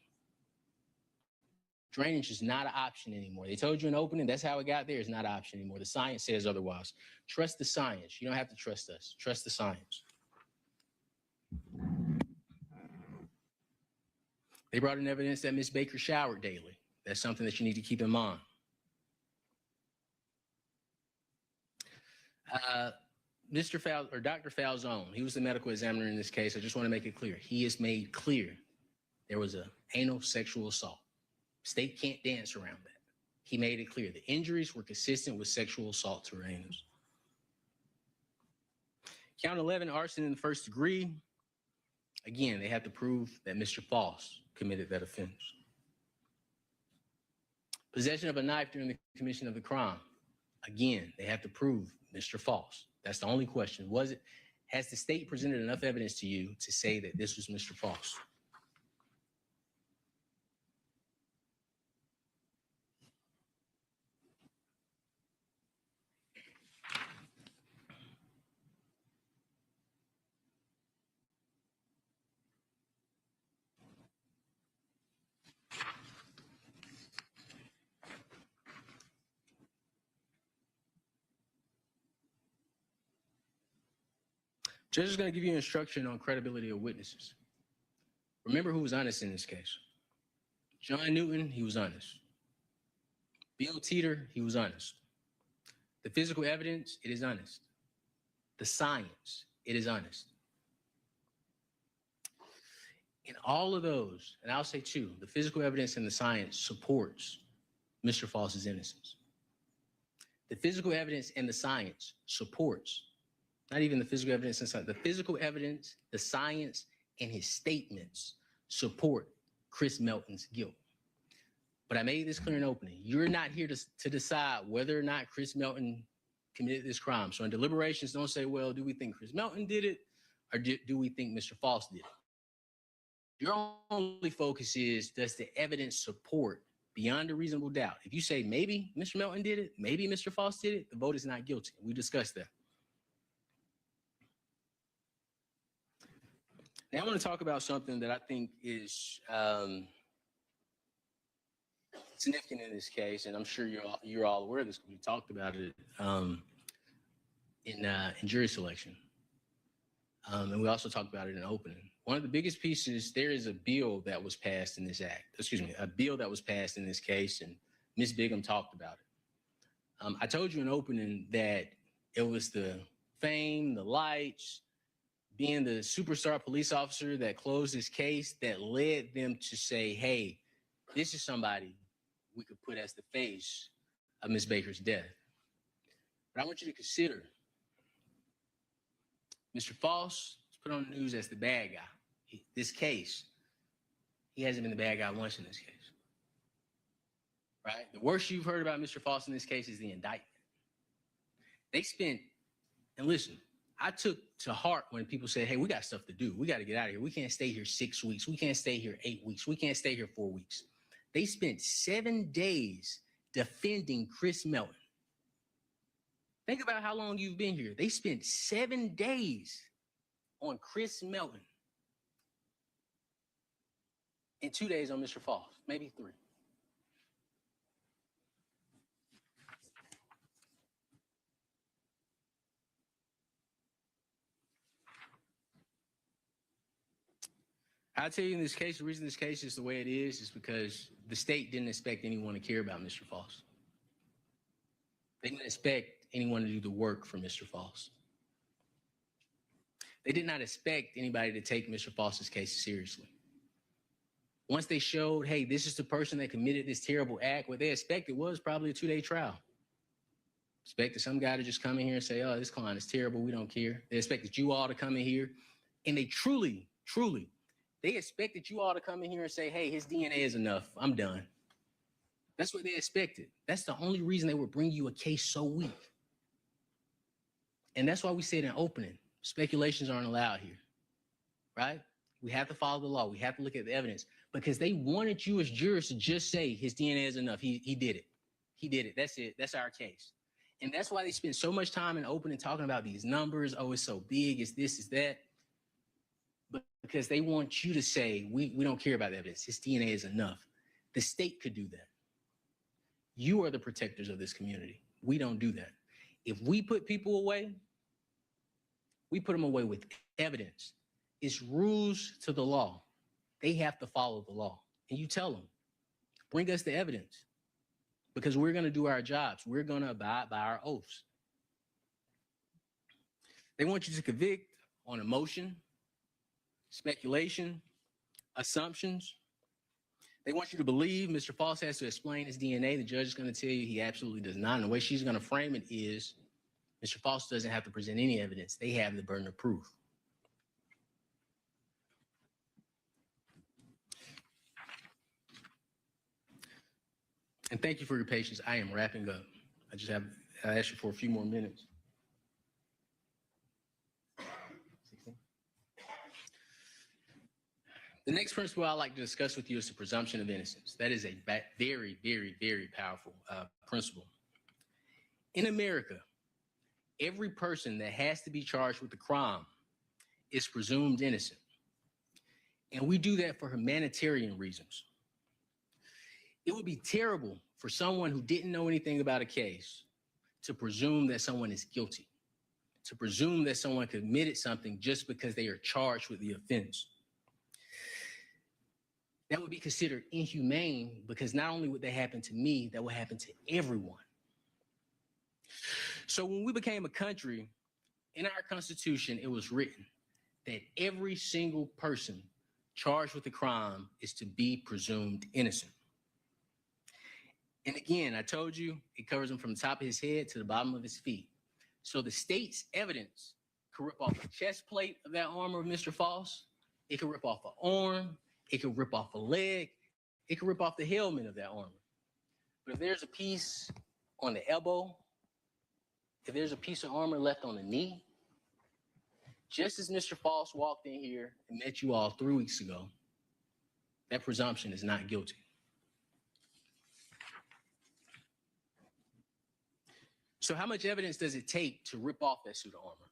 Drainage is not an option anymore. They told you in opening, that's how it got there. It's not an option anymore. The science says otherwise. Trust the science. You don't have to trust us. Trust the science. They brought in evidence that Ms. Baker showered daily. That's something that you need to keep in mind. Dr. Falzone, he was the medical examiner in this case. I just want to make it clear. He has made clear there was an anal sexual assault. State can't dance around that. He made it clear the injuries were consistent with sexual assault to her anus. Count 11, arson in the first degree. Again, they have to prove that Mr. False committed that offense. Possession of a knife during the commission of the crime. Again, they have to prove Mr. False. That's the only question. Has the state presented enough evidence to you to say that this was Mr. False? Judge is going to give you instruction on credibility of witnesses. Remember who was honest in this case. John Newton, he was honest. Bill Teeter, he was honest. The physical evidence, it is honest. The science, it is honest. In all of those, and I'll say two, the physical evidence and the science supports Mr. False's innocence. The physical evidence and the science supports, not even the physical evidence and science, the physical evidence, the science, and his statements support Chris Melton's guilt. But I made this clear in opening. You're not here to decide whether or not Chris Melton committed this crime. So in deliberations, don't say, well, do we think Chris Melton did it? Or do we think Mr. Foss did it? Your only focus is, does the evidence support beyond a reasonable doubt? If you say maybe Mr. Melton did it, maybe Mr. Foss did it, the vote is not guilty. We discussed that. Now I want to talk about something that I think is significant in this case, and I'm sure you're all aware of this because we talked about it in jury selection. And we also talked about it in opening. One of the biggest pieces, there is a bill that was passed in this a bill that was passed in this case, and Ms. Bigham talked about it. I told you in opening that it was the fame, the lights, being the superstar police officer that closed this case that led them to say, hey, this is somebody we could put as the face of Ms. Baker's death. But I want you to consider Mr. Foss is put on the news as the bad guy. This case, he hasn't been the bad guy once in this case. Right? The worst you've heard about Mr. Foss in this case is the indictment. They spent, and listen, I took to heart when people said, hey, we got stuff to do. We got to get out of here. We can't stay here 6 weeks. We can't stay here 8 weeks. We can't stay here 4 weeks. They spent 7 days defending Chris Melton. Think about how long you've been here. They spent 7 days on Chris Melton and 2 days on Mr. Foss, maybe 3. I'll tell you in this case, the reason this case is the way it is because the state didn't expect anyone to care about Mr. Foss. They didn't expect anyone to do the work for Mr. Foss. They did not expect anybody to take Mr. Foss's case seriously. Once they showed, hey, this is the person that committed this terrible act, what they expected was probably a 2-day trial. Expected some guy to just come in here and say, oh, this client is terrible, we don't care. They expected you all to come in here, and they truly, they expected you all to come in here and say, hey, his DNA is enough, I'm done. That's what they expected. That's the only reason they would bring you a case so weak. And that's why we said in opening, speculations aren't allowed here, right? We have to follow the law. We have to look at the evidence because they wanted you as jurors to just say his DNA is enough. He did it. He did it. That's it. That's our case. And that's why they spend so much time in opening talking about these numbers. Oh, it's so big. It's this, it's that. But because they want you to say, we don't care about the evidence. His DNA is enough. The state could do that. You are the protectors of this community. We don't do that. If we put people away, we put them away with evidence. It's rules to the law. They have to follow the law. And you tell them, bring us the evidence because we're going to do our jobs. We're going to abide by our oaths. They want you to convict on emotion, speculation, assumptions. They want you to believe Mr. Foss has to explain his DNA. The judge is going to tell you he absolutely does not. And the way she's going to frame it is Mr. Foss doesn't have to present any evidence. They have the burden of proof. And thank you for your patience. I am wrapping up. I asked you for a few more minutes. The next principle I'd like to discuss with you is the presumption of innocence. That is a very, very, very powerful principle. In America, every person that has to be charged with a crime is presumed innocent. And we do that for humanitarian reasons. It would be terrible for someone who didn't know anything about a case to presume that someone is guilty, to presume that someone committed something just because they are charged with the offense. That would be considered inhumane because not only would that happen to me, that would happen to everyone. So when we became a country, in our Constitution, it was written that every single person charged with a crime is to be presumed innocent. And again, I told you, it covers him from the top of his head to the bottom of his feet. So the state's evidence could rip off the chest plate of that arm of Mr. Foss. It could rip off an arm. It could rip off a leg. It could rip off the helmet of that armor. But if there's a piece on the elbow, if there's a piece of armor left on the knee, just as Mr. False walked in here and met you all 3 weeks ago, that presumption is not guilty. So how much evidence does it take to rip off that suit of armor?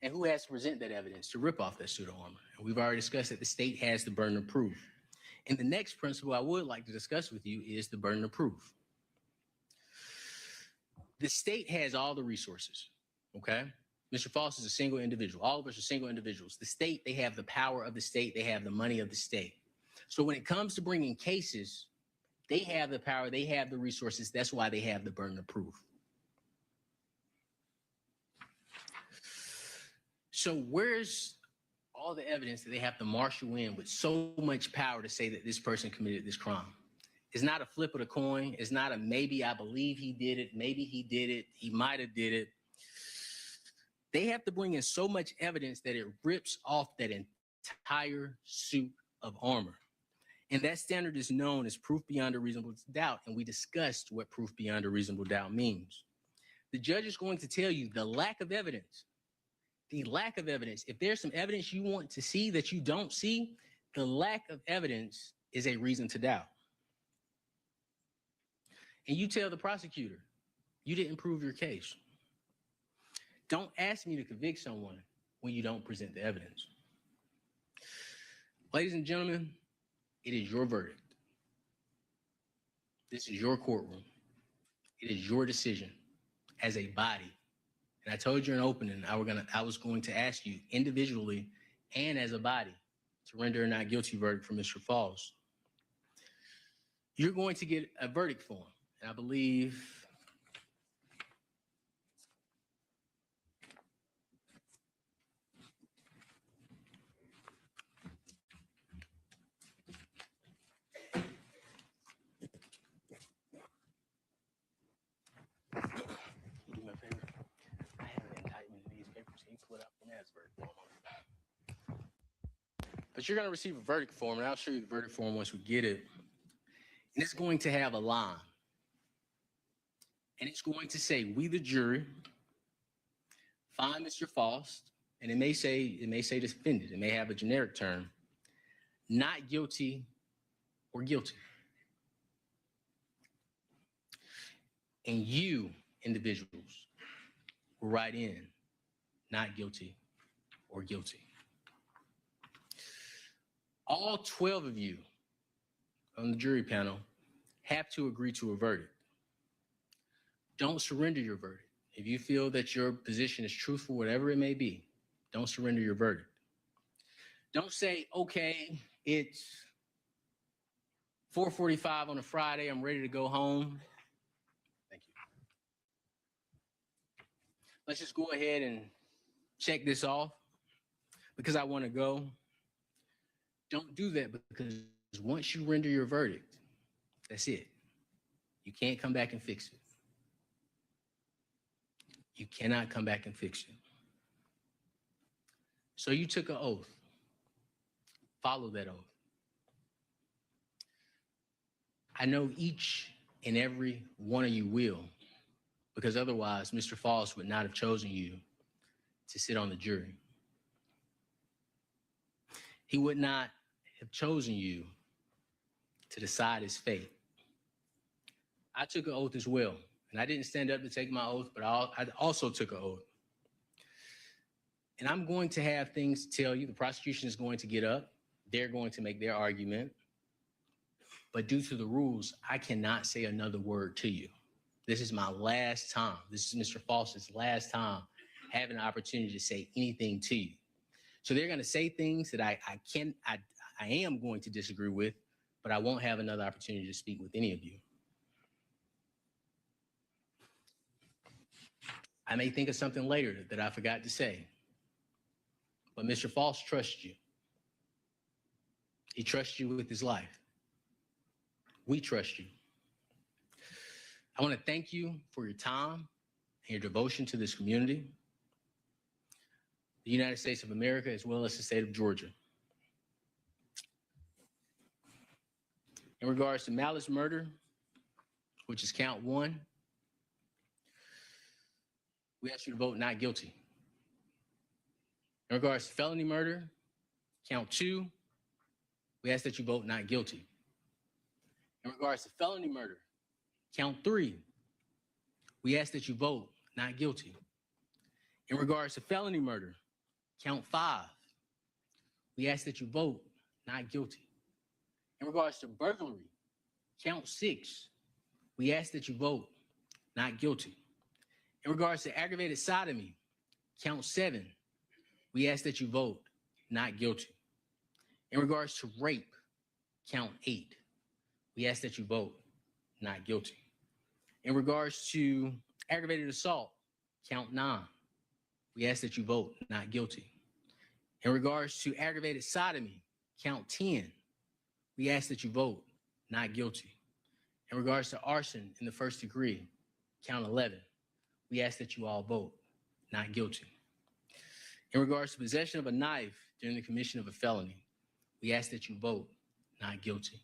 And who has to present that evidence to rip off that suit of armor? And we've already discussed that the state has the burden of proof. And the next principle I would like to discuss with you is the burden of proof. The state has all the resources, okay? Mr. False is a single individual. All of us are single individuals. The state, they have the power of the state. They have the money of the state. So when it comes to bringing cases, they have the power. They have the resources. That's why they have the burden of proof. So where's all the evidence that they have to marshal in with so much power to say that this person committed this crime? It's not a flip of the coin. It's not a maybe I believe he did it. Maybe he did it. He might have did it. They have to bring in so much evidence that it rips off that entire suit of armor. And that standard is known as proof beyond a reasonable doubt. And we discussed what proof beyond a reasonable doubt means. The judge is going to tell you the lack of evidence. The lack of evidence. If there's some evidence you want to see that you don't see, the lack of evidence is a reason to doubt. And you tell the prosecutor, you didn't prove your case. Don't ask me to convict someone when you don't present the evidence. Ladies and gentlemen, it is your verdict. This is your courtroom. It is your decision as a body. And I told you in opening, I was going to ask you individually and as a body to render a not guilty verdict for Mr. Falls. You're going to get a verdict form. And I believe do me a favor. I have an indictment in these papers. Can you pull it out from that verdict form? But you're going to receive a verdict form, and I'll show you the verdict form once we get it. And it's going to have a line. And it's going to say, we the jury find Mr. False, and it may say defendant. It may have a generic term, not guilty or guilty. And you, individuals, will write in not guilty or guilty. All 12 of you on the jury panel have to agree to a verdict. Don't surrender your verdict. If you feel that your position is truthful, whatever it may be, don't surrender your verdict. Don't say, okay, it's 4:45 on a Friday, I'm ready to go home. Thank you. Let's just go ahead and check this off because I want to go. Don't do that because once you render your verdict, that's it. You can't come back and fix it. You cannot come back and fix it. So you took an oath. Follow that oath. I know each and every one of you will, because otherwise Mr. False would not have chosen you to sit on the jury. He would not have chosen you to decide his fate. I took an oath as well. And I didn't stand up to take my oath, but I also took an oath. And I'm going to have things to tell you. The prosecution is going to get up. They're going to make their argument. But due to the rules, I cannot say another word to you. This is my last time. This is Mr. False's last time having an opportunity to say anything to you. So they're going to say things that I am going to disagree with, but I won't have another opportunity to speak with any of you. I may think of something later that I forgot to say, but Mr. False trusts you. He trusts you with his life. We trust you. I want to thank you for your time and your devotion to this community, the United States of America, as well as the state of Georgia. In regards to malice murder, which is count 1, we ask you to vote not guilty. In regards to felony murder, count 2, we ask that you vote not guilty. In regards to felony murder, count 3, we ask that you vote not guilty. In regards to felony murder, count 5, we ask that you vote not guilty. In regards to burglary, count 6, we ask that you vote not guilty. In regards to aggravated sodomy, count 7, we ask that you vote not guilty. In regards to rape, count 8, we ask that you vote not guilty. In regards to aggravated assault, count 9, we ask that you vote not guilty. In regards to aggravated sodomy, count 10, we ask that you vote not guilty. In regards to arson in the first degree, count 11, we ask that you all vote not guilty. In regards to possession of a knife during the commission of a felony, we ask that you vote not guilty.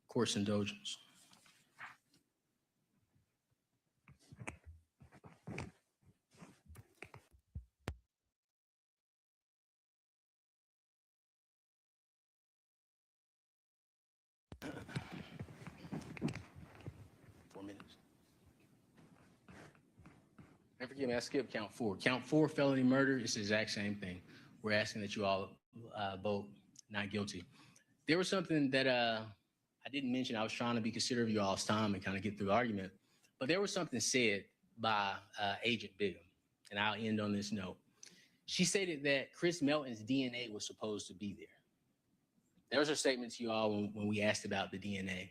Court's indulgence. And forgive me, I skipped count 4. Count 4, felony murder, it's the exact same thing. We're asking that you all vote not guilty. There was something that I didn't mention. I was trying to be considerate of you all's time and kind of get through the argument. But there was something said by Agent Bigham, and I'll end on this note. She stated that Chris Melton's DNA was supposed to be there. That was her statement to you all when we asked about the DNA.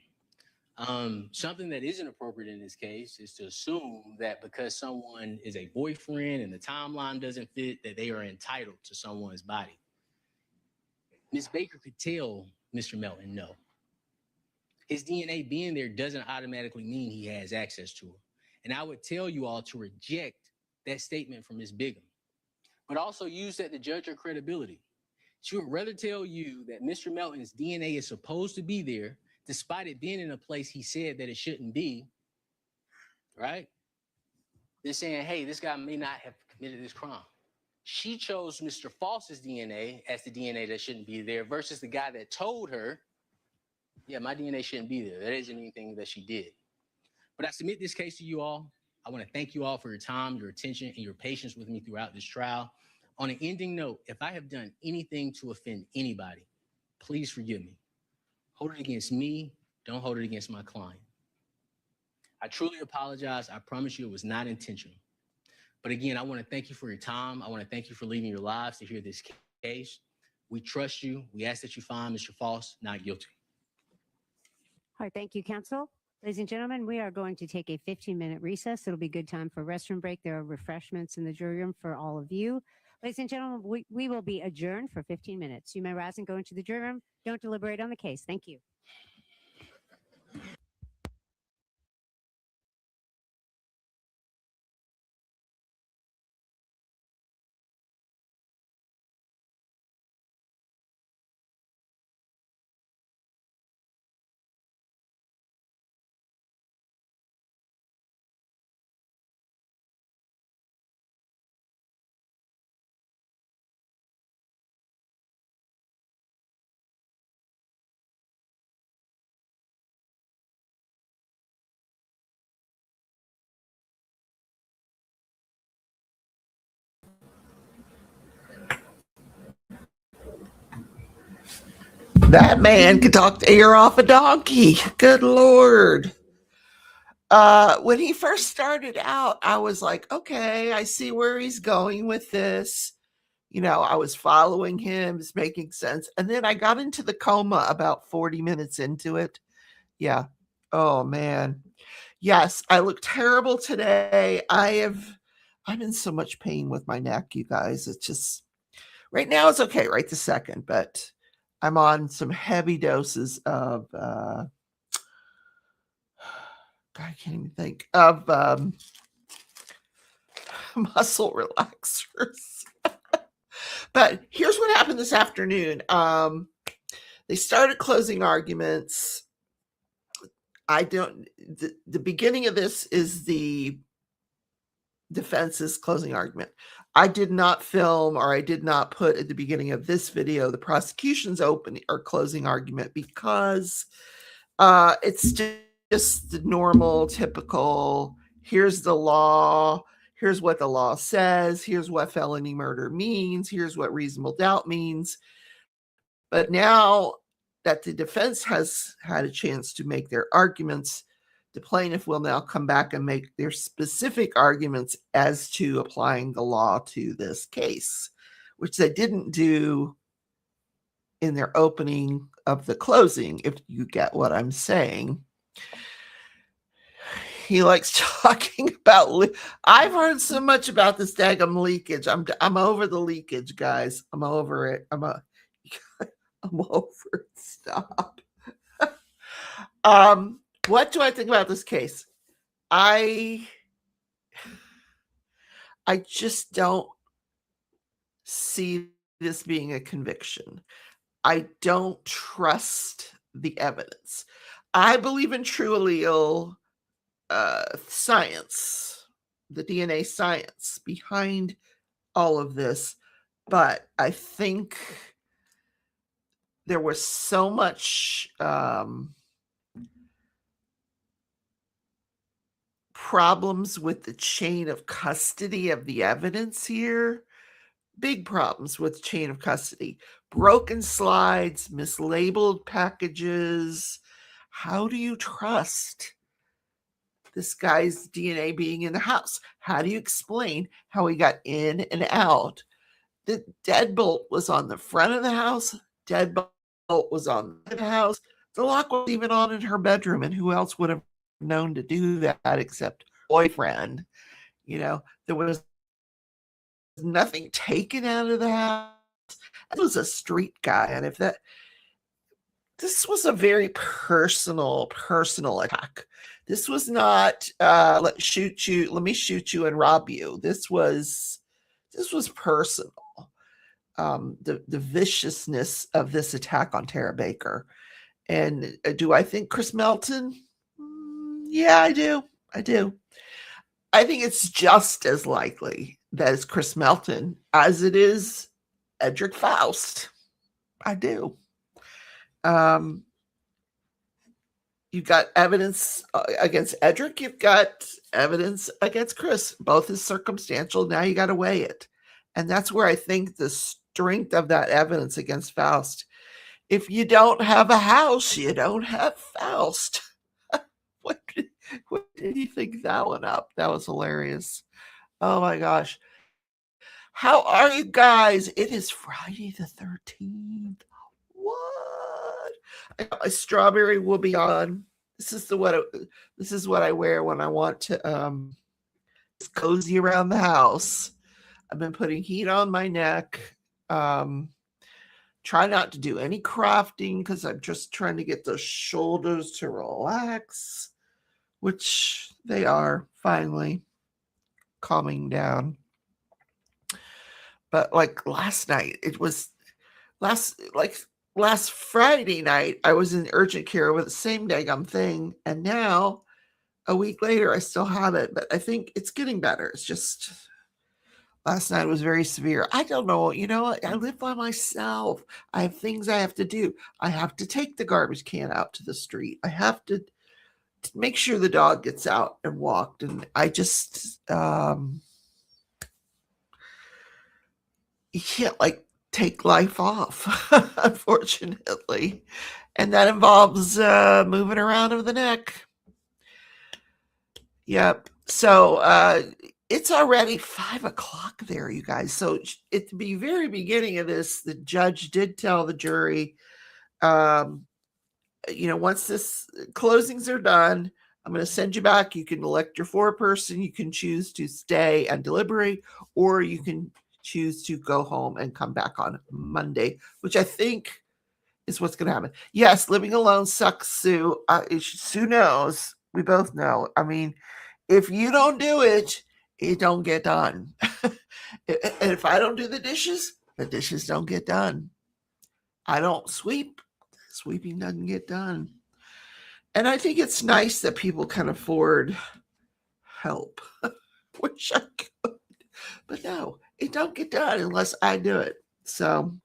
Something that isn't appropriate in this case is to assume that because someone is a boyfriend and the timeline doesn't fit, that they are entitled to someone's body. Ms. Baker could tell Mr. Melton no. His DNA being there doesn't automatically mean he has access to it. And I would tell you all to reject that statement from Ms. Bigham, but also use that to judge her credibility. She would rather tell you that Mr. Melton's DNA is supposed to be there, despite it being in a place he said that it shouldn't be, right? They're saying, hey, this guy may not have committed this crime. She chose Mr. False's DNA as the DNA that shouldn't be there versus the guy that told her, yeah, my DNA shouldn't be there. That isn't anything that she did. But I submit this case to you all. I want to thank you all for your time, your attention, and your patience with me throughout this trial. On an ending note, if I have done anything to offend anybody, please forgive me. Hold it against me. Don't hold it against my client. I truly apologize. I promise you it was not intentional. But again, I want to thank you for your time. I want to thank you for leaving your lives to hear this case. We trust you. We ask that you find Mr. False not guilty. All right, thank you, counsel. Ladies and gentlemen, we are going to take a 15-minute recess. It'll be good time for restroom break. There are refreshments in the jury room for all of you. Ladies and gentlemen, we will be adjourned for 15 minutes. You may rise and go into the jury room. Don't deliberate on the case. Thank you. That man could talk the ear off a donkey. Good Lord. When he first started out, I was like, okay, I see where he's going with this. You know, I was following him. It's making sense. And then I got into the coma about 40 minutes into it. Yeah. Oh, man. Yes, I look terrible today. I'm in so much pain with my neck, you guys. It's just, right now it's okay, right this second, but I'm on some heavy doses of, God, I can't even think, of muscle relaxers. But here's what happened this afternoon. They started closing arguments. I don't, the beginning of this is the defense's closing argument. I did not film, or I did not put at the beginning of this video the prosecution's opening or closing argument, because it's just the normal, typical, here's the law, here's what the law says, here's what felony murder means, here's what reasonable doubt means. But now that the defense has had a chance to make their arguments, the plaintiff will now come back and make their specific arguments as to applying the law to this case, which they didn't do in their opening of the closing, if you get what I'm saying. He likes talking about, I've heard so much about this daggum leakage. I'm over the leakage, guys. I'm over it. I'm over it. Stop. What do I think about this case? I just don't see this being a conviction. I don't trust the evidence. I believe in true allele science, the DNA science behind all of this, but I think there was so much problems with the chain of custody of the evidence here. Big problems with chain of custody. Broken slides, mislabeled packages. How do you trust this guy's DNA being in the house? How do you explain how he got in and out? The deadbolt was on the front of the house. Deadbolt was on the house. The lock was even on in her bedroom, and who else would have known to do that except boyfriend? You know, there was nothing taken out of the house. It was a street guy, and this was a very personal attack. This was not let me shoot you and rob you. This was personal. The viciousness of this attack on Tara Baker. And do I think Chris Melton? Yeah, I do. I think it's just as likely that it's Chris Melton as it is Edric Faust. I do. You've got evidence against Edric. You've got evidence against Chris. Both is circumstantial. Now you got to weigh it. And that's where I think the strength of that evidence against Faust. If you don't have a house, you don't have Faust. What did you think that one up? That was hilarious. Oh my gosh. How are you guys? It is Friday the 13th. What? I got my strawberry whoopee on. This is what I wear when I want to just cozy around the house. I've been putting heat on my neck. Try not to do any crafting because I'm just trying to get those shoulders to relax, which they are finally calming down. But like last night, last Friday night, I was in urgent care with the same daggum thing. And now a week later, I still have it, but I think it's getting better. It's just last night was very severe. I don't know. You know, I live by myself. I have things I have to do. I have to take the garbage can out to the street. I have to make sure the dog gets out and walked. And I just, you can't like take life off, unfortunately. And that involves moving around over the neck. Yep. So it's already 5 o'clock there, you guys. So at the very beginning of this, the judge did tell the jury, once this closings are done, I'm going to send you back. You can elect your foreperson. You can choose to stay and deliberate, or you can choose to go home and come back on Monday, which I think is what's going to happen. Yes, living alone sucks, Sue. Sue knows. We both know. I mean, if you don't do it, it don't get done. And if I don't do the dishes don't get done. I don't sweep, sweeping doesn't get done. And I think it's nice that people can afford help. Wish I could. But no, it don't get done unless I do it. So,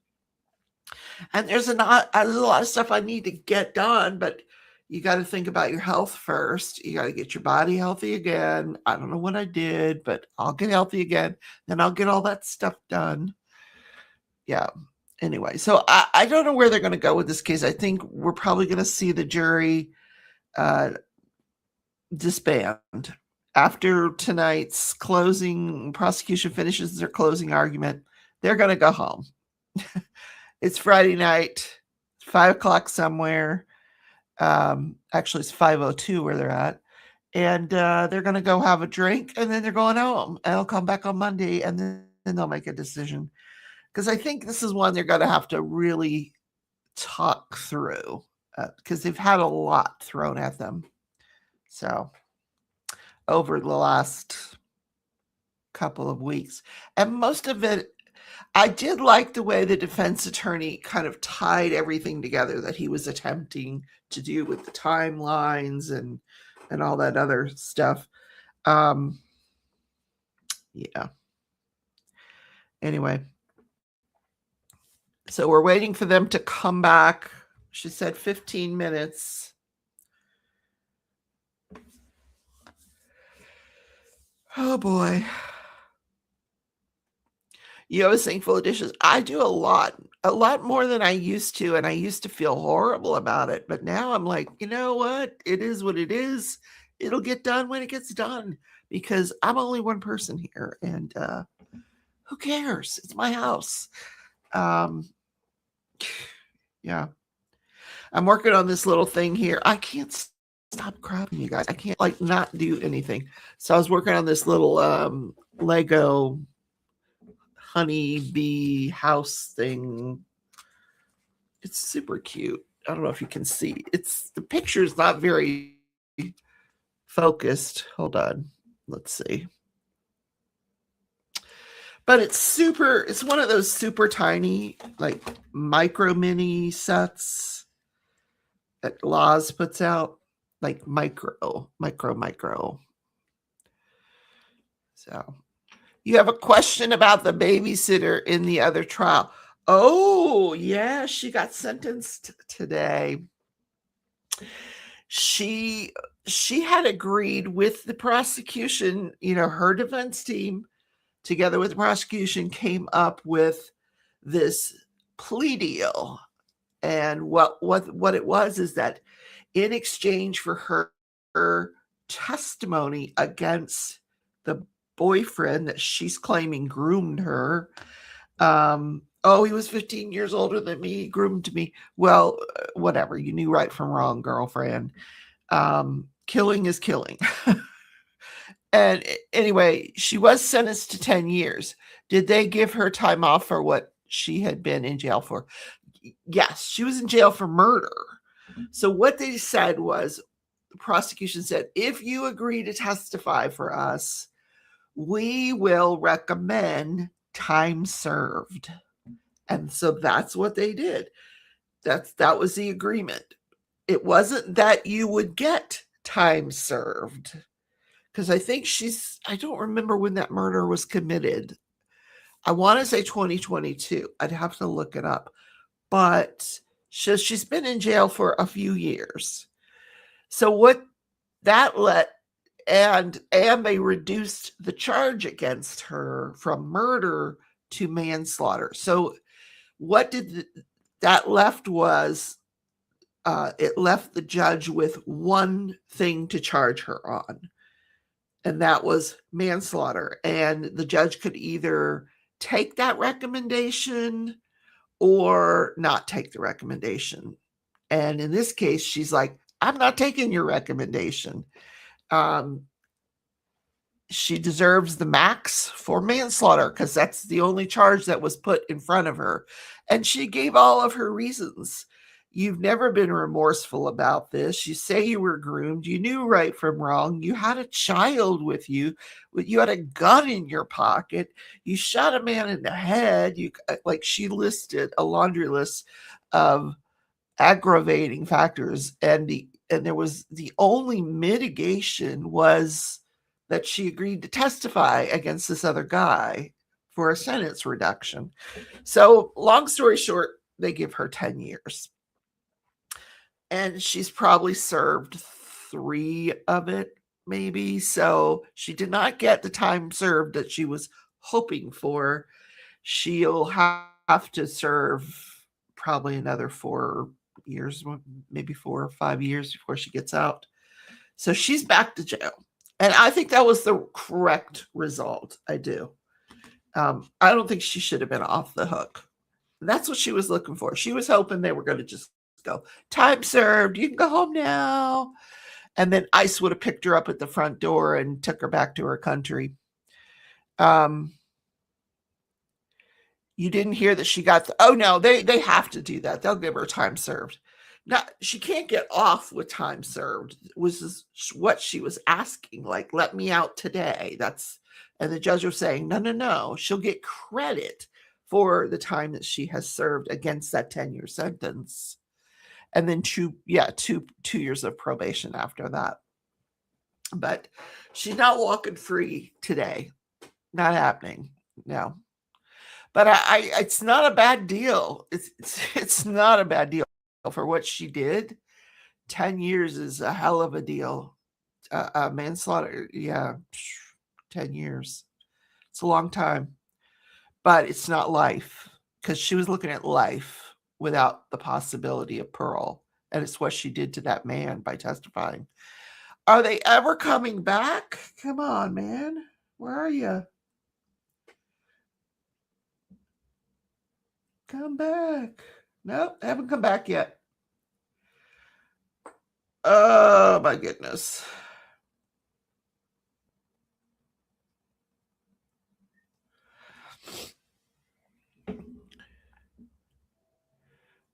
and there's a lot of stuff I need to get done, but you got to think about your health first. You got to get your body healthy again. I don't know what I did, but I'll get healthy again. Then I'll get all that stuff done. Yeah. Anyway, so I don't know where they're going to go with this case. I think we're probably going to see the jury disband. After tonight's closing, prosecution finishes their closing argument, they're going to go home. It's Friday night, 5 o'clock somewhere. Actually, it's 5:02 where they're at. And they're going to go have a drink, and then they're going home. And they'll come back on Monday, and then they'll make a decision. Because I think this is one they're going to have to really talk through, because they've had a lot thrown at them. So, over the last couple of weeks. And most of it, I did like the way the defense attorney kind of tied everything together that he was attempting to do with the timelines and all that other stuff. Yeah. Anyway. So we're waiting for them to come back. She said 15 minutes. Oh boy. You have a sink full of dishes. I do a lot more than I used to. And I used to feel horrible about it. But now I'm like, you know what? It is what it is. It'll get done when it gets done, because I'm only one person here. And who cares? It's my house. Yeah. I'm working on this little thing here. I can't stop crapping, you guys. I can't not do anything. So I was working on this little Lego honey bee house thing. It's super cute. I don't know if you can see. The picture is not very focused. Hold on. Let's see. But it's one of those super tiny, micro mini sets that Laws puts out, micro. So you have a question about the babysitter in the other trial. Oh, yeah, she got sentenced today. She had agreed with the prosecution, her defense team, together with the prosecution, came up with this plea deal. And what it was is that in exchange for her testimony against the boyfriend that she's claiming groomed her, he was 15 years older than me, he groomed me. Well, whatever, you knew right from wrong, girlfriend. Killing is killing. And anyway, she was sentenced to 10 years. Did they give her time off for what she had been in jail for? Yes, she was in jail for murder. So what they said was, the prosecution said, if you agree to testify for us, we will recommend time served. And so that's what they did. That was the agreement. It wasn't that you would get time served. Because I think I don't remember when that murder was committed. I want to say 2022. I'd have to look it up. But she's been in jail for a few years. So what that and they reduced the charge against her from murder to manslaughter. So what that left was, it left the judge with one thing to charge her on. And that was manslaughter. And the judge could either take that recommendation or not take the recommendation. And in this case, she's like, I'm not taking your recommendation. She deserves the max for manslaughter because that's the only charge that was put in front of her. And she gave all of her reasons. You've never been remorseful about this. You say you were groomed. You knew right from wrong. You had a child with you. You had a gun in your pocket. You shot a man in the head. She listed a laundry list of aggravating factors. And and there was the only mitigation was that she agreed to testify against this other guy for a sentence reduction. So long story short, they give her 10 years. And she's probably served 3 of it, maybe. So she did not get the time served that she was hoping for. She'll have to serve probably another 4 years, maybe 4 or 5 years before she gets out. So she's back to jail. And I think that was the correct result. I do. I don't think she should have been off the hook. That's what she was looking for. She was hoping they were going to just go, time served, you can go home now. And then ICE would have picked her up at the front door and took her back to her country. You didn't hear that she got oh no, they have to do that. They'll give her time served. Now, she can't get off with time served, was what she was asking, like, let me out today. And the judge was saying, no, she'll get credit for the time that she has served against that 10-year sentence. And then two years of probation after that. But she's not walking free today. Not happening. No. But it's not a bad deal. It's not a bad deal for what she did. 10 years is a hell of a deal. Manslaughter, 10 years. It's a long time. But it's not life, because she was looking at life without the possibility of parole. And it's what she did to that man by testifying. Are they ever coming back? Come on, man. Where are you? Come back. Nope, they haven't come back yet. Oh, my goodness.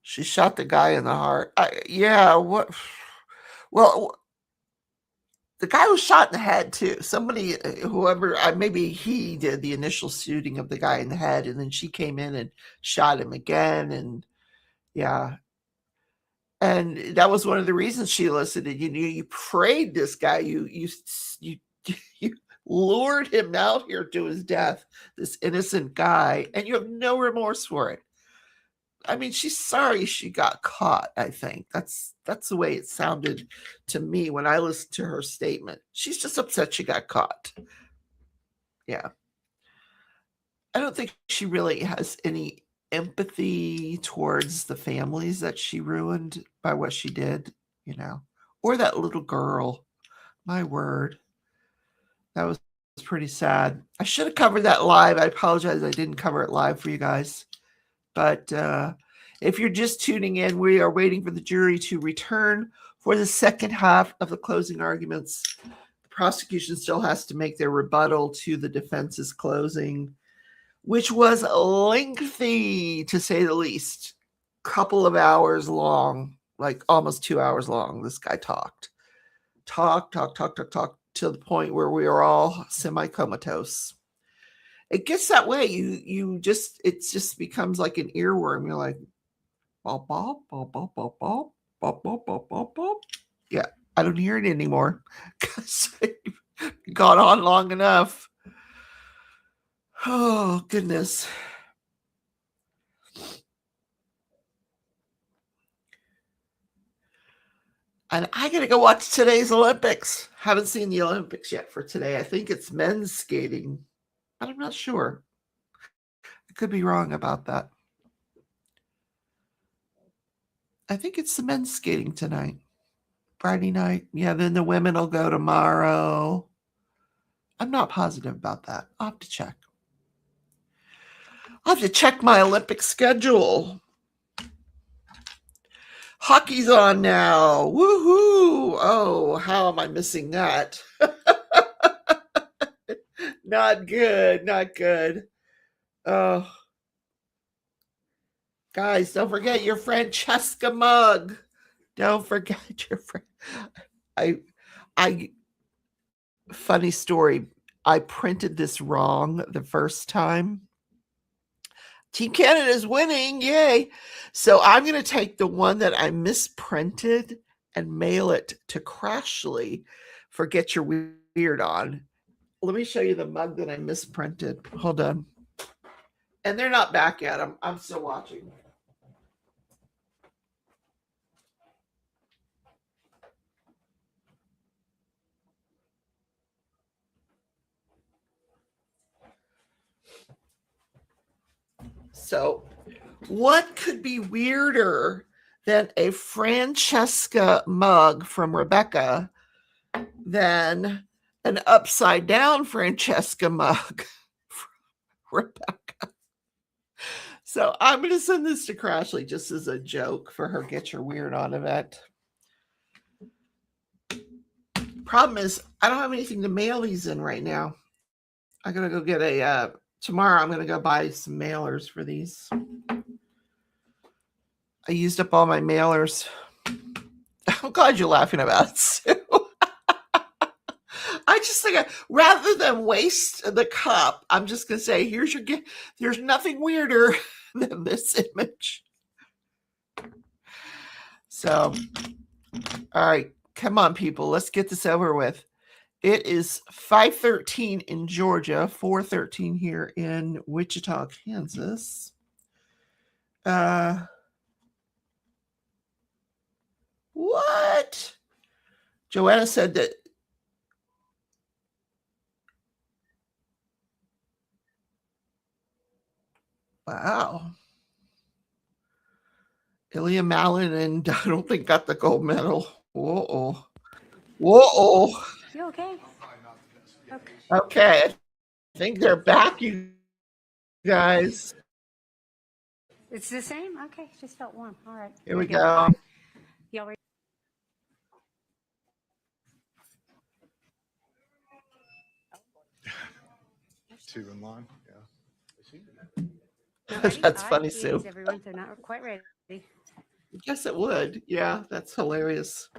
She shot the guy in the heart. What? Well, the guy was shot in the head too. Somebody, whoever, maybe he did the initial shooting of the guy in the head, and then she came in and shot him again. And and that was one of the reasons she elicited. You prayed this guy. You lured him out here to his death. This innocent guy, and you have no remorse for it. I mean, she's sorry she got caught, I think. That's the way it sounded to me when I listened to her statement. She's just upset she got caught. Yeah. I don't think she really has any empathy towards the families that she ruined by what she did, or that little girl. My word. That was pretty sad. I should have covered that live. I apologize I didn't cover it live for you guys. But if you're just tuning in, we are waiting for the jury to return for the second half of the closing arguments. The prosecution still has to make their rebuttal to the defense's closing, which was lengthy, to say the least. Couple of hours long, like almost 2 hours long. This guy talked to the point where we are all semi-comatose. It gets that way. It just becomes like an earworm. You're like, bop, bop, bop, bop, bop, bop, bop, bop, bop, bop, bop. Yeah, I don't hear it anymore because it gone on long enough. Oh, goodness. And I got to go watch today's Olympics. Haven't seen the Olympics yet for today. I think it's men's skating. But I'm not sure. I could be wrong about that. I think it's the men's skating tonight. Friday night. Yeah, then the women will go tomorrow. I'm not positive about that. I'll have to check. I'll have to check my Olympic schedule. Hockey's on now. Woohoo! Oh, how am I missing that? Not good. Not good. Oh. Guys, don't forget your Francesca mug. Don't forget your friend. Funny story. I printed this wrong the first time. Team Canada is winning. Yay. So I'm going to take the one that I misprinted and mail it to Crashley for Get Your Weird On. Let me show you the mug that I misprinted. Hold on. And they're not back yet. I'm still watching. So, what could be weirder than a Francesca mug from Rebecca than an upside down Francesca mug from Rebecca? So, I'm going to send this to Crashley just as a joke for her Get Your Weird On event. Problem is, I don't have anything to mail these in right now. I gotta go get tomorrow I'm gonna go buy some mailers for these. I used up all my mailers. I'm glad you're laughing about it, Sue. I just think rather than waste the cup, I'm just gonna say, here's your gift. There's nothing weirder than this image. So, all right, come on, people, let's get this over with. It is 5:13 in Georgia, 4:13 here in Wichita, Kansas. What? Joanna said that. Wow. Ilya Malin and I don't think got the gold medal. Whoa. Whoa. You okay? Okay. Okay. I think they're back, you guys. It's the same? Okay, just felt warm. All right. Here we Very good. go. Y'all ready? Two in line. Yeah. Ready? That's All funny, right, Sue. geez, everyone, they're not quite ready. Yes, it would. Yeah, that's hilarious.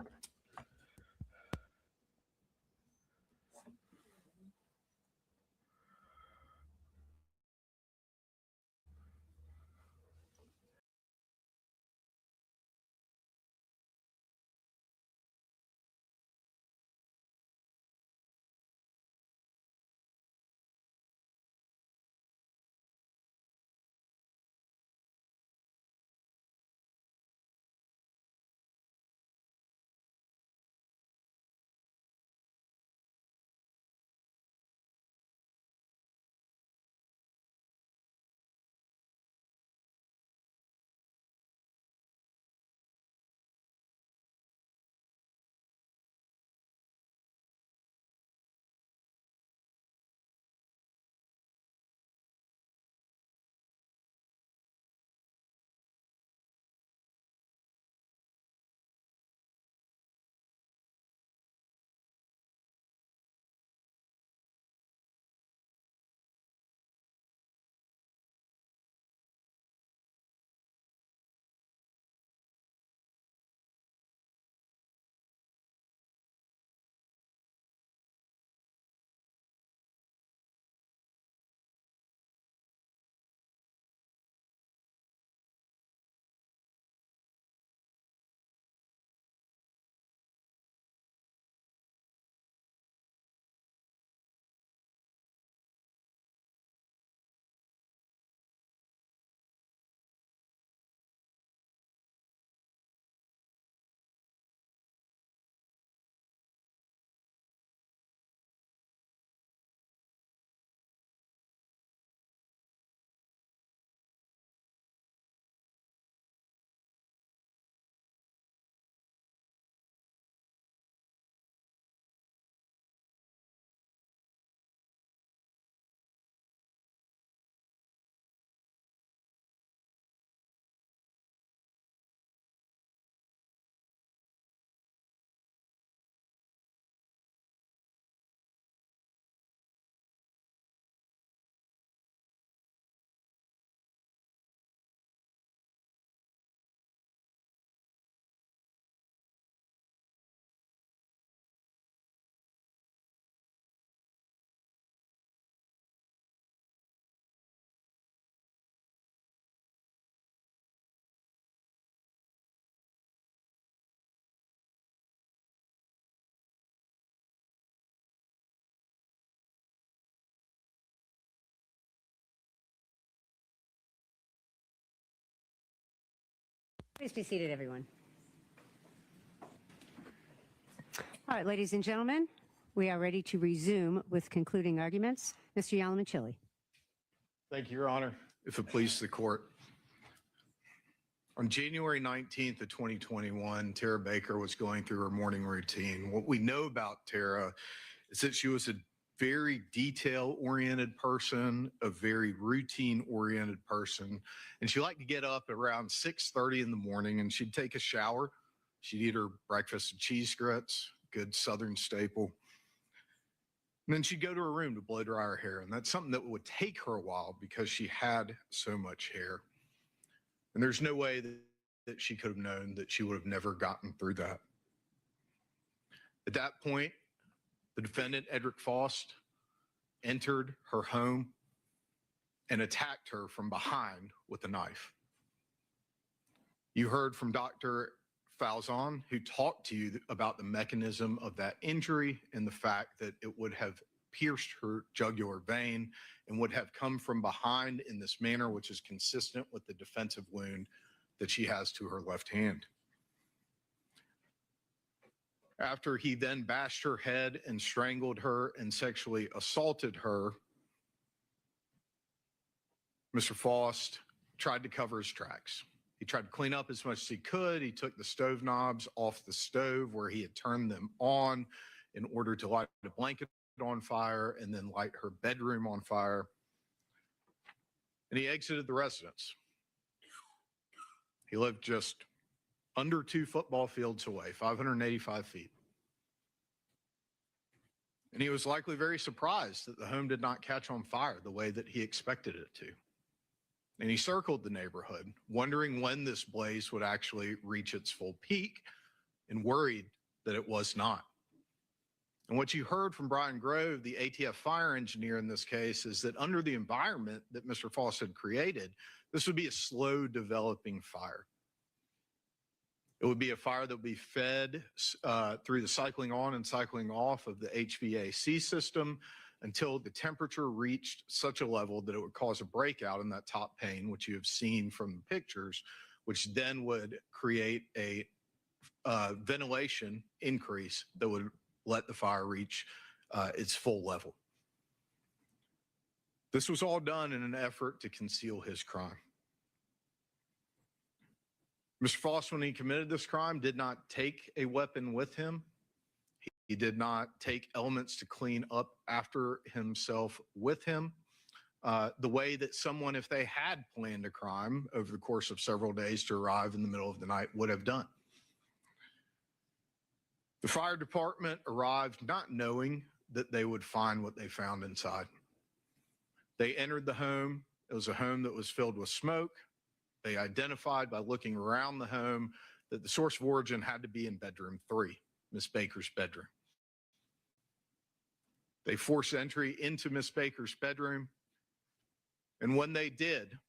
Please be seated, everyone. All right, ladies and gentlemen, we are ready to resume with concluding arguments. Mr. Yalamanchili. Thank you, Your Honor. If it pleases the court. On January 19th of 2021, Tara Baker was going through her morning routine. What we know about Tara is that she was a very detail-oriented person, a very routine-oriented person, and she liked to get up around 6:30 in the morning, and she'd take a shower. She'd eat her breakfast of cheese grits, good Southern staple. And then she'd go to her room to blow dry her hair, and that's something that would take her a while because she had so much hair. And there's no way that she could have known that she would have never gotten through that. At that point, the defendant, Edric Faust, entered her home and attacked her from behind with a knife. You heard from Dr. Falzon, who talked to you about the mechanism of that injury and the fact that it would have pierced her jugular vein and would have come from behind in this manner, which is consistent with the defensive wound that she has to her left hand. After he then bashed her head and strangled her and sexually assaulted her, Mr. Faust tried to cover his tracks. He tried to clean up as much as he could. He took the stove knobs off the stove where he had turned them on in order to light a blanket on fire and then light her bedroom on fire. And he exited the residence. He lived just under 2 football fields away, 585 feet. And he was likely very surprised that the home did not catch on fire the way that he expected it to. And he circled the neighborhood, wondering when this blaze would actually reach its full peak and worried that it was not. And what you heard from Brian Grove, the ATF fire engineer in this case, is that under the environment that Mr. Faust had created, this would be a slow developing fire. It would be a fire that would be fed through the cycling on and cycling off of the HVAC system until the temperature reached such a level that it would cause a breakout in that top pane, which you have seen from the pictures, which then would create a ventilation increase that would let the fire reach its full level. This was all done in an effort to conceal his crime. Mr. Faust, when he committed this crime, did not take a weapon with him. He did not take elements to clean up after himself with him, the way that someone, if they had planned a crime over the course of several days to arrive in the middle of the night, would have done. The fire department arrived not knowing that they would find what they found inside. They entered the home. It was a home that was filled with smoke. They identified by looking around the home that the source of origin had to be in bedroom 3, Miss Baker's bedroom. They forced entry into Miss Baker's bedroom. And when they did,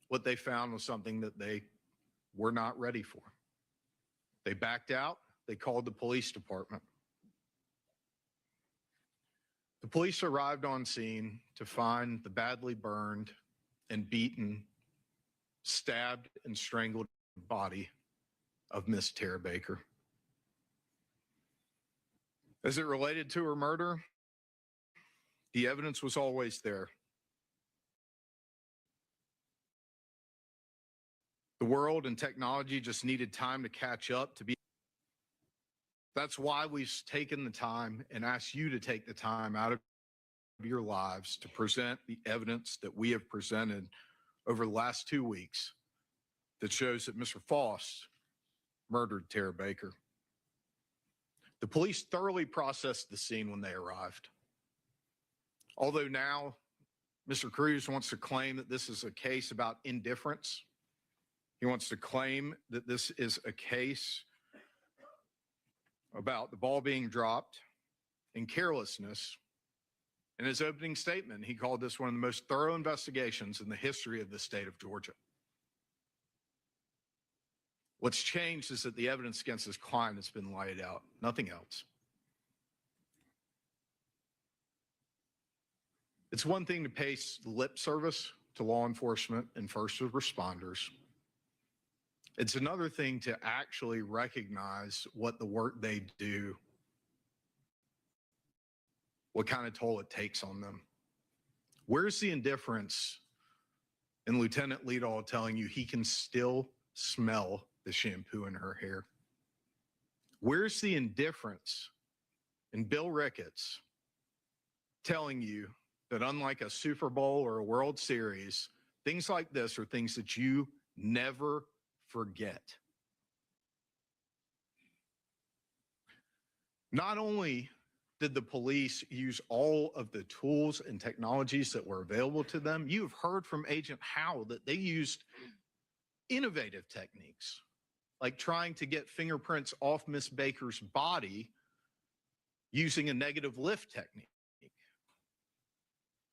what they found was something that they were not ready for. They backed out. They called the police department. The police arrived on scene to find the badly burned and beaten, stabbed and strangled body of Miss Tara Baker. As it related to her murder, the evidence was always there. The world and technology just needed time to catch up to be. That's why we've taken the time and asked you to take the time out of your lives to present the evidence that we have presented over the last 2 weeks that shows that Mr. Faust murdered Tara Baker. The police thoroughly processed the scene when they arrived. Although now Mr. Cruz wants to claim that this is a case about indifference, he wants to claim that this is a case about the ball being dropped and carelessness. In his opening statement, he called this one of the most thorough investigations in the history of the state of Georgia. What's changed is that the evidence against his client has been laid out, nothing else. It's one thing to pay lip service to law enforcement and first responders. It's another thing to actually recognize what the work they do, what kind of toll it takes on them. Where's the indifference in Lieutenant Liedall telling you he can still smell the shampoo in her hair? Where's the indifference in Bill Ricketts telling you that unlike a Super Bowl or a World Series, things like this are things that you never forget? Not only did the police use all of the tools and technologies that were available to them, you've heard from Agent Howe that they used innovative techniques, like trying to get fingerprints off Miss Baker's body using a negative lift technique.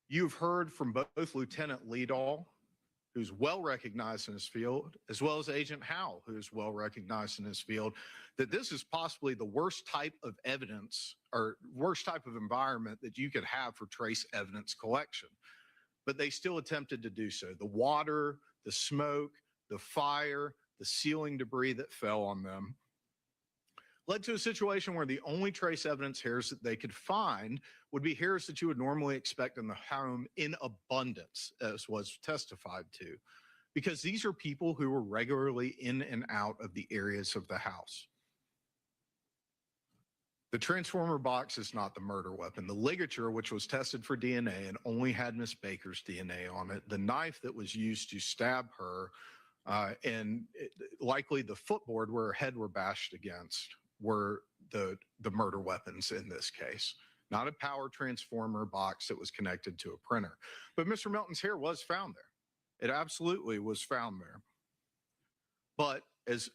You've heard from both Lieutenant Liedall, who's well recognized in his field, as well as Agent Howe, who's well recognized in his field, that this is possibly the worst type of evidence or worst type of environment that you could have for trace evidence collection. But they still attempted to do so. The water, the smoke, the fire, the ceiling debris that fell on them led to a situation where the only trace evidence hairs that they could find would be hairs that you would normally expect in the home in abundance, as was testified to, because these are people who were regularly in and out of the areas of the house. The transformer box is not the murder weapon. The ligature, which was tested for DNA and only had Miss Baker's DNA on it, the knife that was used to stab her, likely the footboard where her head were bashed against, were the murder weapons in this case, not a power transformer box that was connected to a printer. But Mr. Melton's hair was found there. It absolutely was found there. But as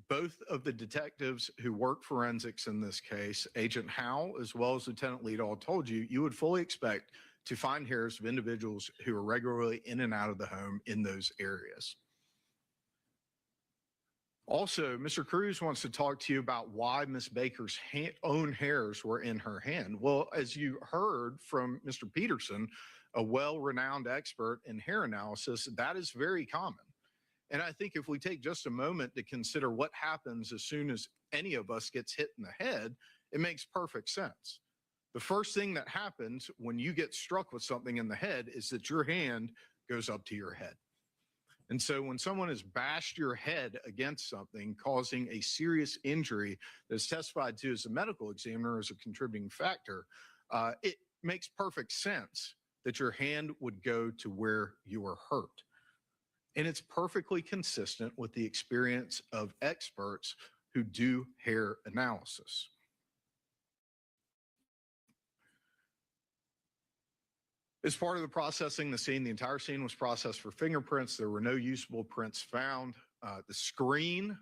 both of the detectives who worked forensics in this case, Agent Howe as well as Lieutenant Liedall, told you, you would fully expect to find hairs of individuals who are regularly in and out of the home in those areas. Also, Mr. Cruz wants to talk to you about why Miss Baker's own hairs were in her hand. Well, as you heard from Mr. Peterson, a well-renowned expert in hair analysis, that is very common. And I think if we take just a moment to consider what happens as soon as any of us gets hit in the head, it makes perfect sense. The first thing that happens when you get struck with something in the head is that your hand goes up to your head. And so when someone has bashed your head against something, causing a serious injury that's testified to as a medical examiner as a contributing factor, it makes perfect sense that your hand would go to where you were hurt. And it's perfectly consistent with the experience of experts who do hair analysis. As part of the processing the scene, the entire scene was processed for fingerprints. There were no usable prints found. The screen,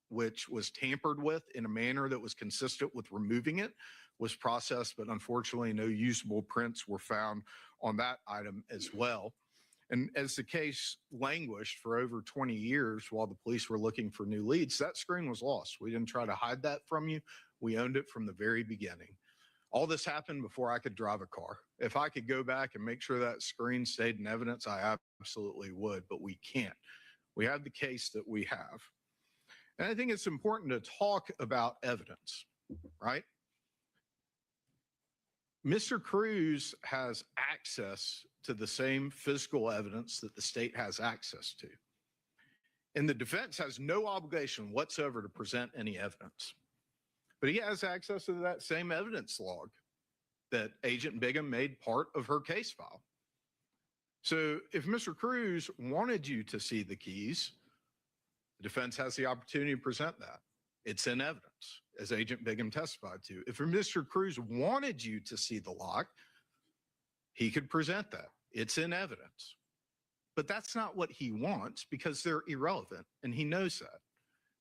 which was tampered with in a manner that was consistent with removing it, was processed, but unfortunately no usable prints were found on that item as well. And as the case languished for over 20 years while the police were looking for new leads, that screen was lost. We didn't try to hide that from you. We owned it from the very beginning. All this happened before I could drive a car. If I could go back and make sure that screen stayed in evidence, I absolutely would, but we can't. We have the case that we have. And I think it's important to talk about evidence, right? Mr. Cruz has access to the same physical evidence that the state has access to. And the defense has no obligation whatsoever to present any evidence. But he has access to that same evidence log that Agent Bigham made part of her case file. So if Mr. Cruz wanted you to see the keys, the defense has the opportunity to present that. It's in evidence, as Agent Bigham testified to. If Mr. Cruz wanted you to see the lock, he could present that. It's in evidence. But that's not what he wants because they're irrelevant, and he knows that.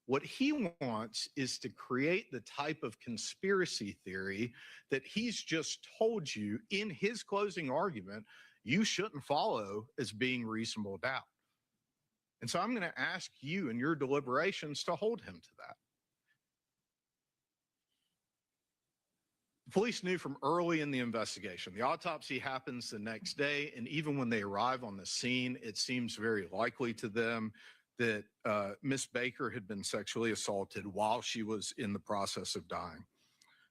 What he wants is to create the type of conspiracy theory that he's just told you in his closing argument you shouldn't follow as being reasonable doubt. And so I'm going to ask you in your deliberations to hold him to that. The police knew from early in the investigation. The autopsy happens the next day, and even when they arrive on the scene, it seems very likely to them that Miss Baker had been sexually assaulted while she was in the process of dying.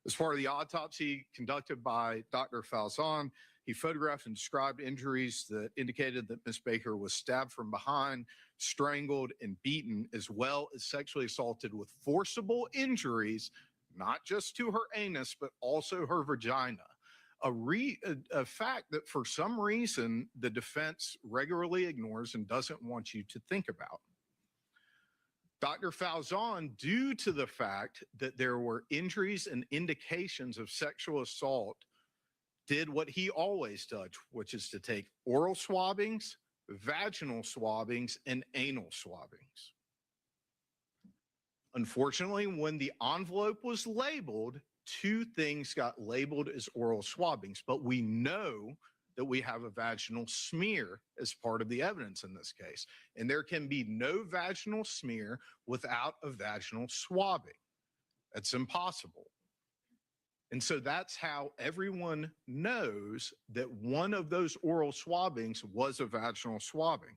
As part of the autopsy conducted by Dr. Falzon, he photographed and described injuries that indicated that Miss Baker was stabbed from behind, strangled, and beaten, as well as sexually assaulted with forcible injuries, not just to her anus, but also her vagina. A fact that for some reason the defense regularly ignores and doesn't want you to think about. Dr. Falzon, due to the fact that there were injuries and indications of sexual assault, did what he always does, which is to take oral swabbings, vaginal swabbings, and anal swabbings. Unfortunately, when the envelope was labeled, two things got labeled as oral swabbings, but we know that we have a vaginal smear as part of the evidence in this case. And there can be no vaginal smear without a vaginal swabbing. That's impossible. And so that's how everyone knows that one of those oral swabbings was a vaginal swabbing.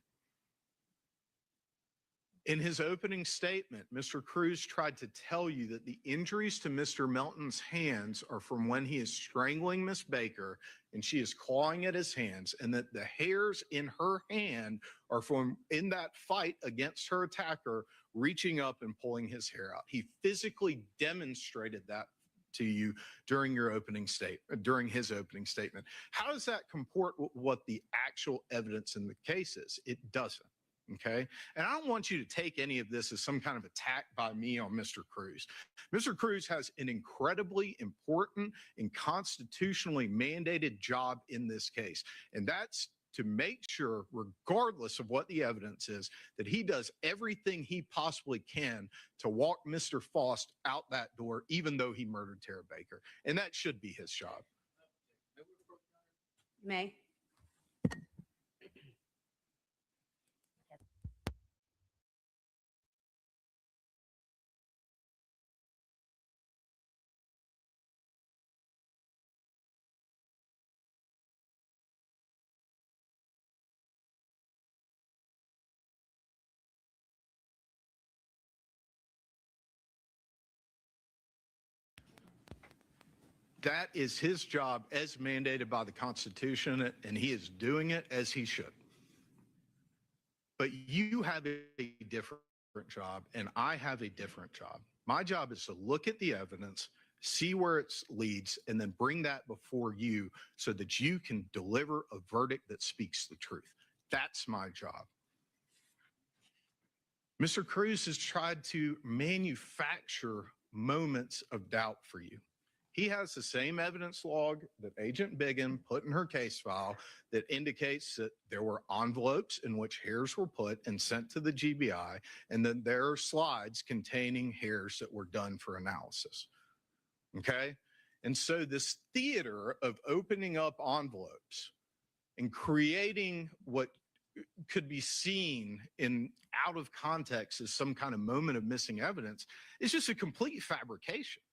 In his opening statement, Mr. Cruz tried to tell you that the injuries to Mr. Melton's hands are from when he is strangling Miss Baker and she is clawing at his hands, and that the hairs in her hand are from in that fight against her attacker, reaching up and pulling his hair out. He physically demonstrated that to you during your opening statement, during his opening statement. How does that comport with what the actual evidence in the case is? It doesn't. Okay. And I don't want you to take any of this as some kind of attack by me on Mr. Cruz. Mr. Cruz has an incredibly important and constitutionally mandated job in this case. And that's to make sure, regardless of what the evidence is, that he does everything he possibly can to walk Mr. Faust out that door, even though he murdered Tara Baker. And that should be his job. May. That is his job as mandated by the Constitution, and he is doing it as he should. But you have a different job, and I have a different job. My job is to look at the evidence, see where it leads, and then bring that before you so that you can deliver a verdict that speaks the truth. That's my job. Mr. Cruz has tried to manufacture moments of doubt for you. He has the same evidence log that Agent Biggin put in her case file that indicates that there were envelopes in which hairs were put and sent to the GBI, and then there are slides containing hairs that were done for analysis. Okay? And so this theater of opening up envelopes and creating what could be seen in out of context as some kind of moment of missing evidence is just a complete fabrication.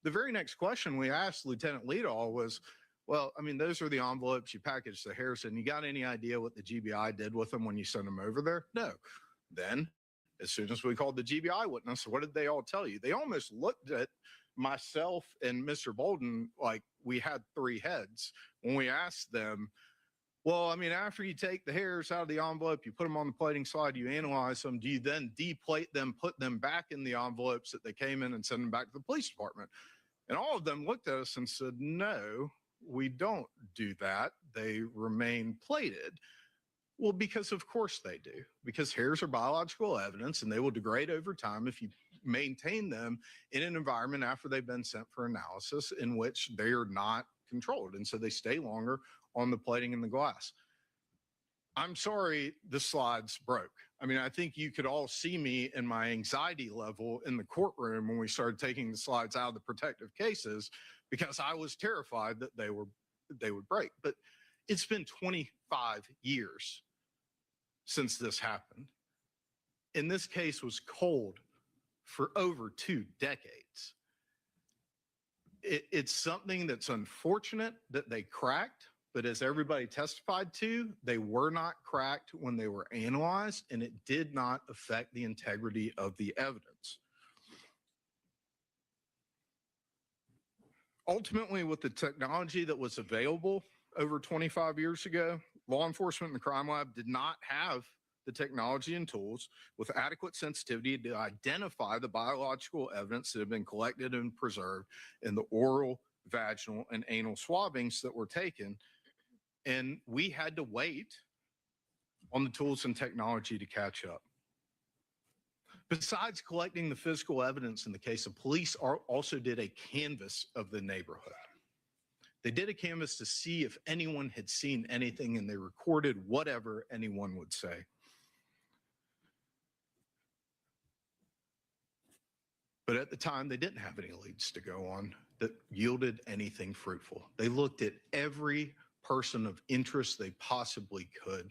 The very next question we asked Lieutenant Leadall was, well, I mean, those are the envelopes you packaged the hairs in. You got any idea what the GBI did with them when you sent them over there? No. Then, as soon as we called the GBI witness, what did they all tell you? They almost looked at myself and Mr. Bolden like we had three heads when we asked them, well, I mean, after you take the hairs out of the envelope, you put them on the plating slide, you analyze them, do you then deplate them, put them back in the envelopes that they came in and send them back to the police department? And all of them looked at us and said, no, we don't do that. They remain plated. Well, because of course they do, because hairs are biological evidence and they will degrade over time if you maintain them in an environment after they've been sent for analysis in which they are not controlled. And so they stay longer on the plating and the glass. I'm sorry the slides broke. I mean, I think you could all see me in my anxiety level in the courtroom when we started taking the slides out of the protective cases because I was terrified that they would break. But it's been 25 years since this happened. And this case was cold for over 2 decades. It's something that's unfortunate that they cracked. but as everybody testified to, they were not cracked when they were analyzed, and it did not affect the integrity of the evidence. Ultimately, with the technology that was available over 25 years ago, law enforcement and the crime lab did not have the technology and tools with adequate sensitivity to identify the biological evidence that had been collected and preserved in the oral, vaginal, and anal swabbings that were taken. And we had to wait on the tools and technology to catch up. Besides collecting the physical evidence in the case, the police also did a canvass of the neighborhood. They did a canvass to see if anyone had seen anything, and they recorded whatever anyone would say. But at the time, they didn't have any leads to go on that yielded anything fruitful. They looked at every person of interest they possibly could.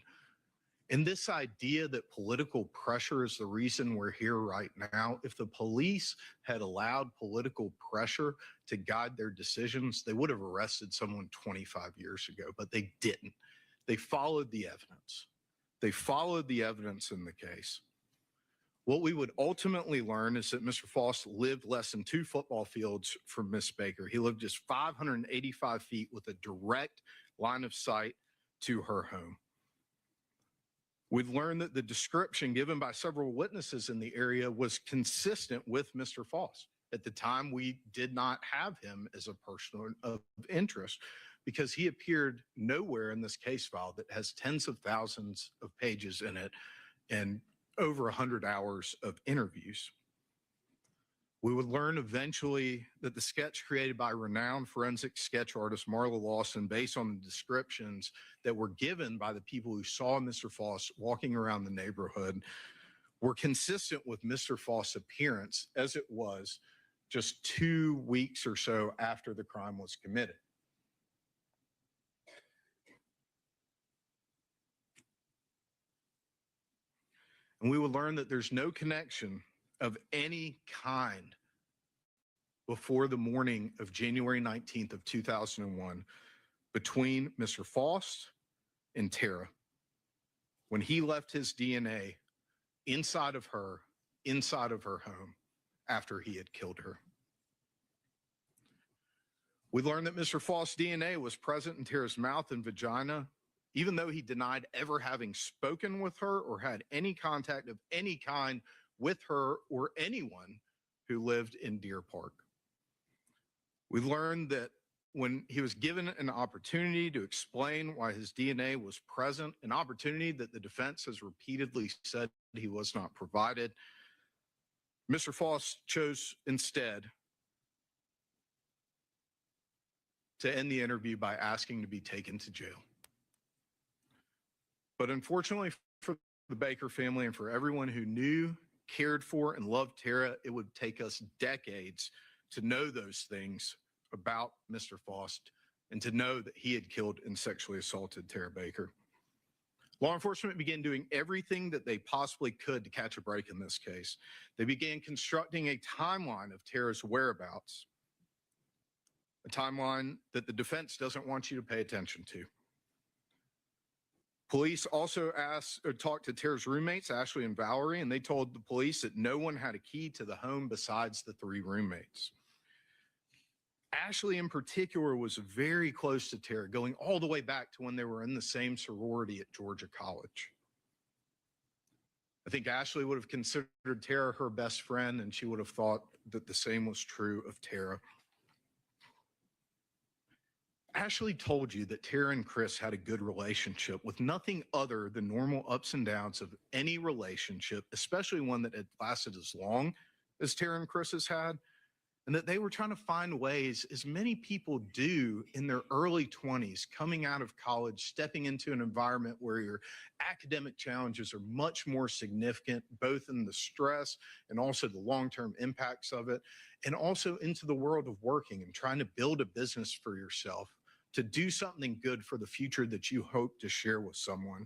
And this idea that political pressure is the reason we're here right now, if the police had allowed political pressure to guide their decisions, they would have arrested someone 25 years ago, but they didn't. They followed the evidence. They followed the evidence in the case. What we would ultimately learn is that Mr. Foss lived less than 2 football fields from Miss Baker. He lived just 585 feet with a direct line of sight to her home. We've learned that the description given by several witnesses in the area was consistent with Mr. Foss. At the time, we did not have him as a person of interest because he appeared nowhere in this case file that has tens of thousands of pages in it and over 100 hours of interviews. We would learn eventually that the sketch created by renowned forensic sketch artist Marla Lawson, based on the descriptions that were given by the people who saw Mr. Foss walking around the neighborhood, were consistent with Mr. Foss' appearance as it was just 2 weeks or so after the crime was committed. And we would learn that there's no connection of any kind before the morning of January 19th of 2001 between Mr. Foss and Tara when he left his DNA inside of her home after he had killed her. We learned that Mr. Foss' DNA was present in Tara's mouth and vagina, even though he denied ever having spoken with her or had any contact of any kind with her or anyone who lived in Deer Park. We learned that when he was given an opportunity to explain why his DNA was present, an opportunity that the defense has repeatedly said he was not provided, Mr. Foss chose instead to end the interview by asking to be taken to jail. But unfortunately for the Baker family and for everyone who knew, cared for, and loved Tara, it would take us decades to know those things about Mr. Foss and to know that he had killed and sexually assaulted Tara Baker. Law enforcement began doing everything that they possibly could to catch a break in this case. They began constructing a timeline of Tara's whereabouts, a timeline that the defense doesn't want you to pay attention to. Police also talked to Tara's roommates, Ashley and Valerie, and they told the police that no one had a key to the home besides the 3 roommates. Ashley in particular was very close to Tara, going all the way back to when they were in the same sorority at Georgia College. I think Ashley would have considered Tara her best friend, and she would have thought that the same was true of Tara. Ashley told you that Tara and Chris had a good relationship with nothing other than normal ups and downs of any relationship, especially one that had lasted as long as Tara and Chris's had, and that they were trying to find ways, as many people do in their early 20s, coming out of college, stepping into an environment where your academic challenges are much more significant, both in the stress and also the long-term impacts of it, and also into the world of working and trying to build a business for yourself, to do something good for the future that you hope to share with someone.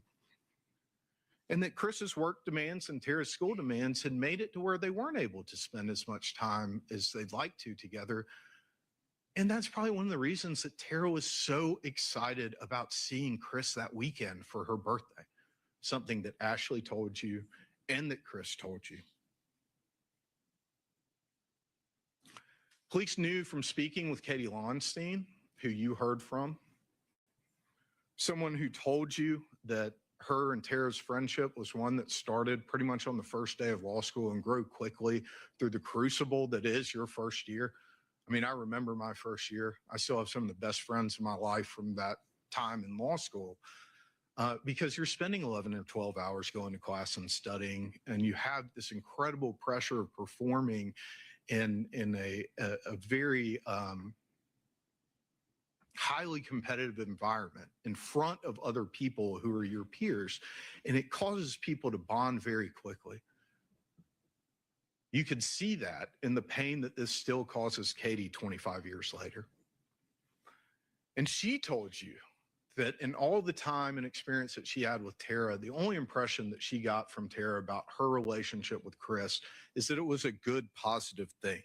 And that Chris's work demands and Tara's school demands had made it to where they weren't able to spend as much time as they'd like to together. And that's probably one of the reasons that Tara was so excited about seeing Chris that weekend for her birthday. Something that Ashley told you and that Chris told you. Police knew from speaking with Katie Lonstein, who you heard from, someone who told you that her and Tara's friendship was one that started pretty much on the first day of law school and grew quickly through the crucible that is your first year. I mean, I remember my first year. I still have some of the best friends in my life from that time in law school because you're spending 11 or 12 hours going to class and studying, and you have this incredible pressure of performing in a very highly competitive environment in front of other people who are your peers, and it causes people to bond very quickly. You could see that in the pain that this still causes Katie 25 years later. And she told you that in all the time and experience that she had with Tara, the only impression that she got from Tara about her relationship with Chris is that it was a good, positive thing.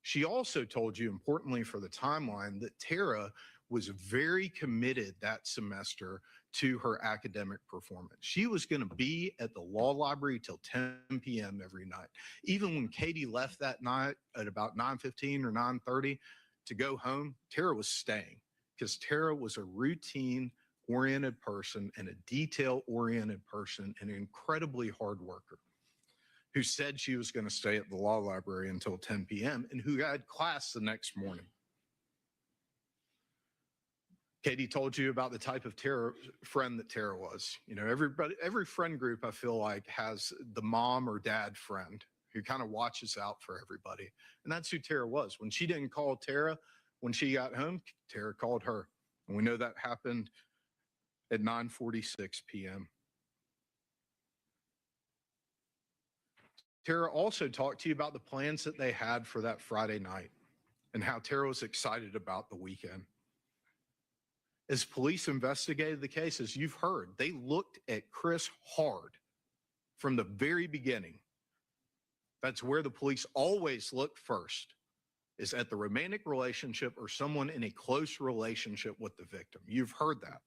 She also told you, importantly for the timeline, that Tara was very committed that semester to her academic performance. She was going to be at the law library till 10 p.m. every night. Even when Katie left that night at about 9:15 or 9:30 to go home, Tara was staying because Tara was a routine-oriented person and a detail-oriented person and an incredibly hard worker who said she was going to stay at the law library until 10 p.m. and who had class the next morning. Katie told you about the type of friend that Tara was. You know, every friend group I feel like has the mom or dad friend who kind of watches out for everybody. And that's who Tara was. When she didn't call Tara when she got home, Tara called her. And we know that happened at 9:46 p.m. Tara also talked to you about the plans that they had for that Friday night and how Tara was excited about the weekend. As police investigated the case, as you've heard, they looked at Chris hard from the very beginning. That's where the police always look first, is at the romantic relationship or someone in a close relationship with the victim. You've heard that.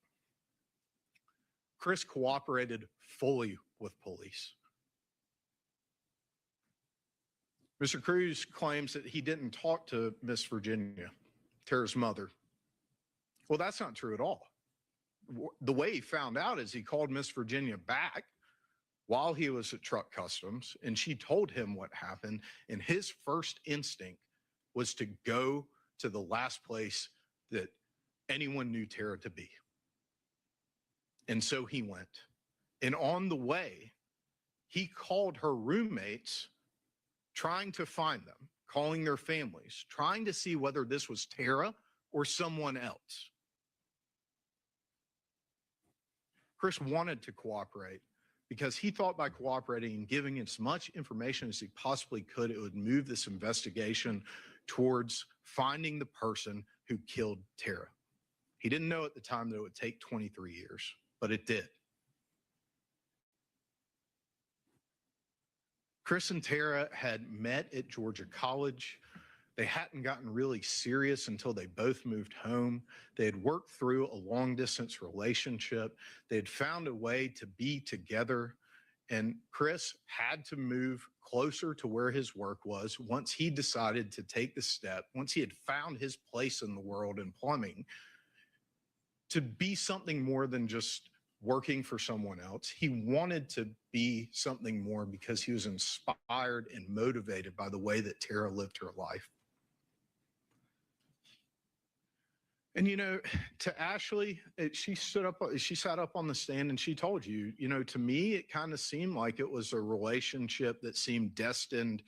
Chris cooperated fully with police. Mr. Cruz claims that he didn't talk to Miss Virginia, Tara's mother. Well, that's not true at all. The way he found out is he called Miss Virginia back while he was at Truck Customs, and she told him what happened, and his first instinct was to go to the last place that anyone knew Tara to be. And so he went. And on the way, he called her roommates, trying to find them, calling their families, trying to see whether this was Tara or someone else. Chris wanted to cooperate because he thought by cooperating and giving as much information as he possibly could, it would move this investigation towards finding the person who killed Tara. He didn't know at the time that it would take 23 years, but it did. Chris and Tara had met at Georgia College. They hadn't gotten really serious until they both moved home. They had worked through a long distance relationship. They had found a way to be together. And Chris had to move closer to where his work was once he decided to take the step, once he had found his place in the world in plumbing, to be something more than just working for someone else. He wanted to be something more because he was inspired and motivated by the way that Tara lived her life. And, you know, to Ashley, she sat up on the stand and she told you, you know, to me, it kind of seemed like it was a relationship that seemed destined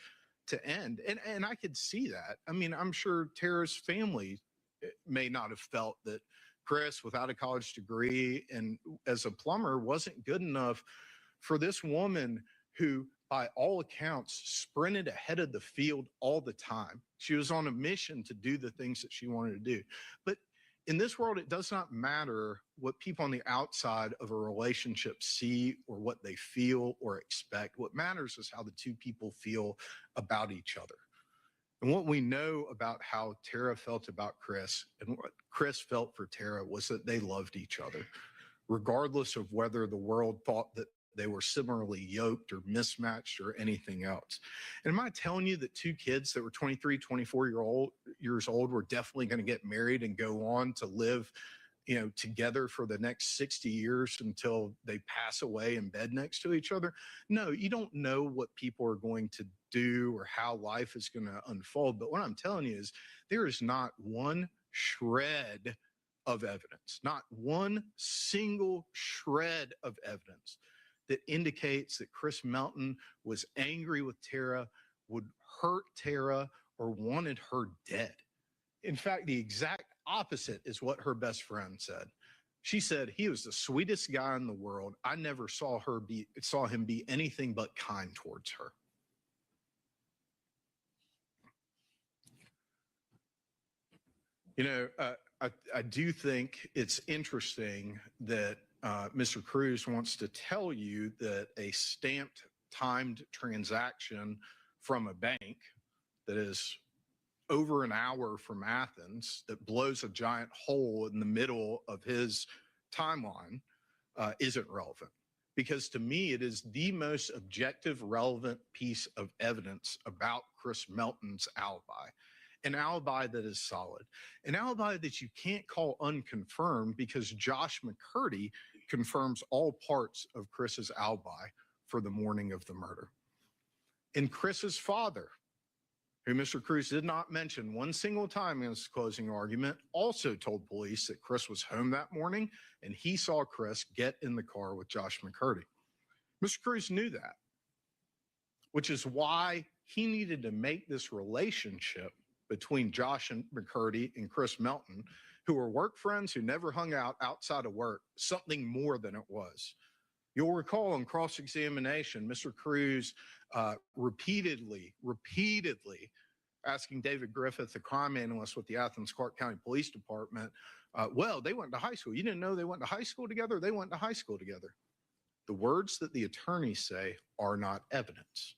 to end. And I could see that. I mean, I'm sure Tara's family may not have felt that Chris, without a college degree and as a plumber, wasn't good enough for this woman who, by all accounts, sprinted ahead of the field all the time. She was on a mission to do the things that she wanted to do. But in this world, it does not matter what people on the outside of a relationship see or what they feel or expect. What matters is how the two people feel about each other. And what we know about how Tara felt about Chris and what Chris felt for Tara was that they loved each other, regardless of whether the world thought that they were similarly yoked or mismatched or anything else. And am I telling you that two kids that were 23, 24 years old were definitely going to get married and go on to live, together for the next 60 years until they pass away in bed next to each other? No, you don't know what people are going to do or how life is going to unfold. But what I'm telling you is there is not one shred of evidence, not one single shred of evidence that indicates that Chris Melton was angry with Tara, would hurt Tara, or wanted her dead. In fact, the exact opposite is what her best friend said. She said, he was the sweetest guy in the world. I never saw him be anything but kind towards her. I do think it's interesting that Mr. Cruz wants to tell you that a stamped timed transaction from a bank that is over an hour from Athens that blows a giant hole in the middle of his timeline isn't relevant. Because to me, it is the most objective, relevant piece of evidence about Chris Melton's alibi. An alibi that is solid, an alibi that you can't call unconfirmed because Josh McCurdy confirms all parts of Chris's alibi for the morning of the murder. And Chris's father, who Mr. Cruz did not mention one single time in his closing argument, also told police that Chris was home that morning and he saw Chris get in the car with Josh McCurdy. Mr. Cruz knew that, which is why he needed to make this relationship between Josh and McCurdy and Chris Melton, who were work friends who never hung out outside of work, something more than it was. You'll recall in cross-examination, Mr. Cruz repeatedly asking David Griffith, the crime analyst with the Athens Clark County Police Department, well, they went to high school. You didn't know they went to high school together? They went to high school together. The words that the attorneys say are not evidence.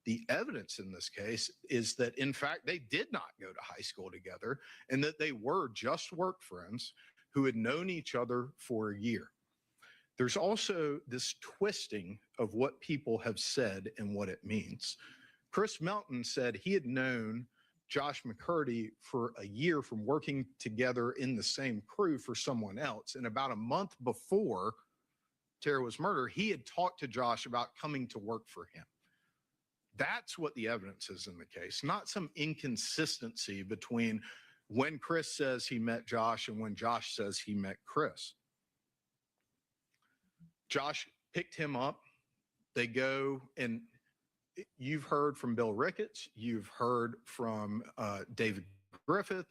The evidence in this case is that, in fact, they did not go to high school together and that they were just work friends who had known each other for a year. There's also this twisting of what people have said and what it means. Chris Melton said he had known Josh McCurdy for a year from working together in the same crew for someone else. And about a month before Tara was murdered, he had talked to Josh about coming to work for him. That's what the evidence is in the case, not some inconsistency between when Chris says he met Josh and when Josh says he met Chris. Josh picked him up. They go, and you've heard from Bill Ricketts, you've heard from David Griffith,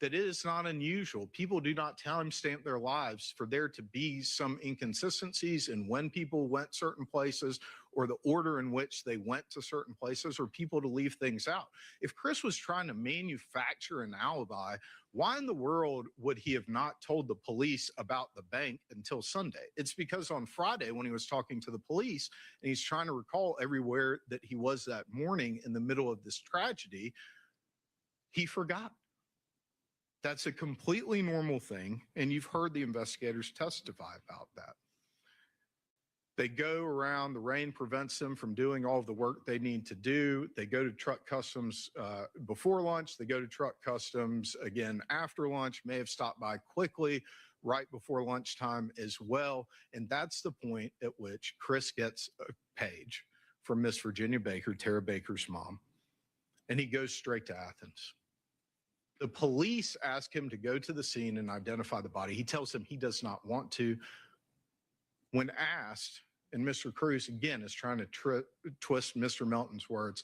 that it is not unusual. People do not timestamp their lives for there to be some inconsistencies in when people went certain places or the order in which they went to certain places, or people to leave things out. If Chris was trying to manufacture an alibi, why in the world would he have not told the police about the bank until Sunday? It's because on Friday, when he was talking to the police and he's trying to recall everywhere that he was that morning in the middle of this tragedy, he forgot. That's a completely normal thing, and you've heard the investigators testify about that. They go around, the rain prevents them from doing all of the work they need to do. They go to truck customs before lunch. They go to truck customs again after lunch, may have stopped by quickly right before lunchtime as well. And that's the point at which Chris gets a page from Miss Virginia Baker, Tara Baker's mom, and he goes straight to Athens. The police ask him to go to the scene and identify the body. He tells them he does not want to. When asked, and Mr. Cruz, again, is trying to twist Mr. Melton's words,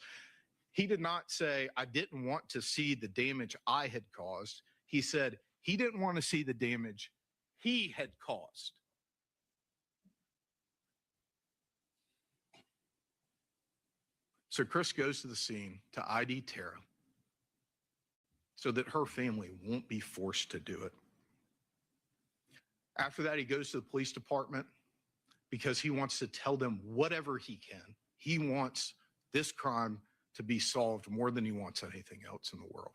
he did not say, I didn't want to see the damage I had caused. He said he didn't want to see the damage he had caused. So Chris goes to the scene to ID Tara, so that her family won't be forced to do it. After that, he goes to the police department because he wants to tell them whatever he can. He wants this crime to be solved more than he wants anything else in the world.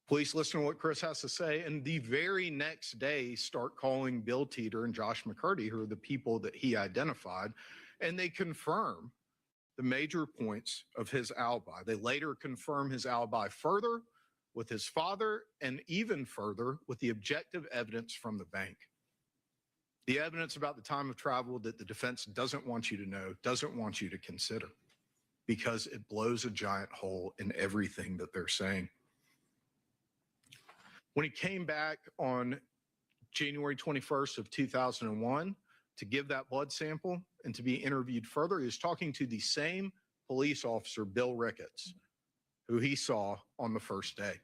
Police listen to what Chris has to say, and the very next day start calling Bill Teeter and Josh McCurdy, who are the people that he identified, and they confirm the major points of his alibi. They later confirm his alibi further with his father and even further with the objective evidence from the bank. The evidence about the time of travel that the defense doesn't want you to know, doesn't want you to consider, because it blows a giant hole in everything that they're saying. When he came back on January 21st of 2001 to give that blood sample and to be interviewed further, he was talking to the same police officer, Bill Ricketts, who he saw on the first day.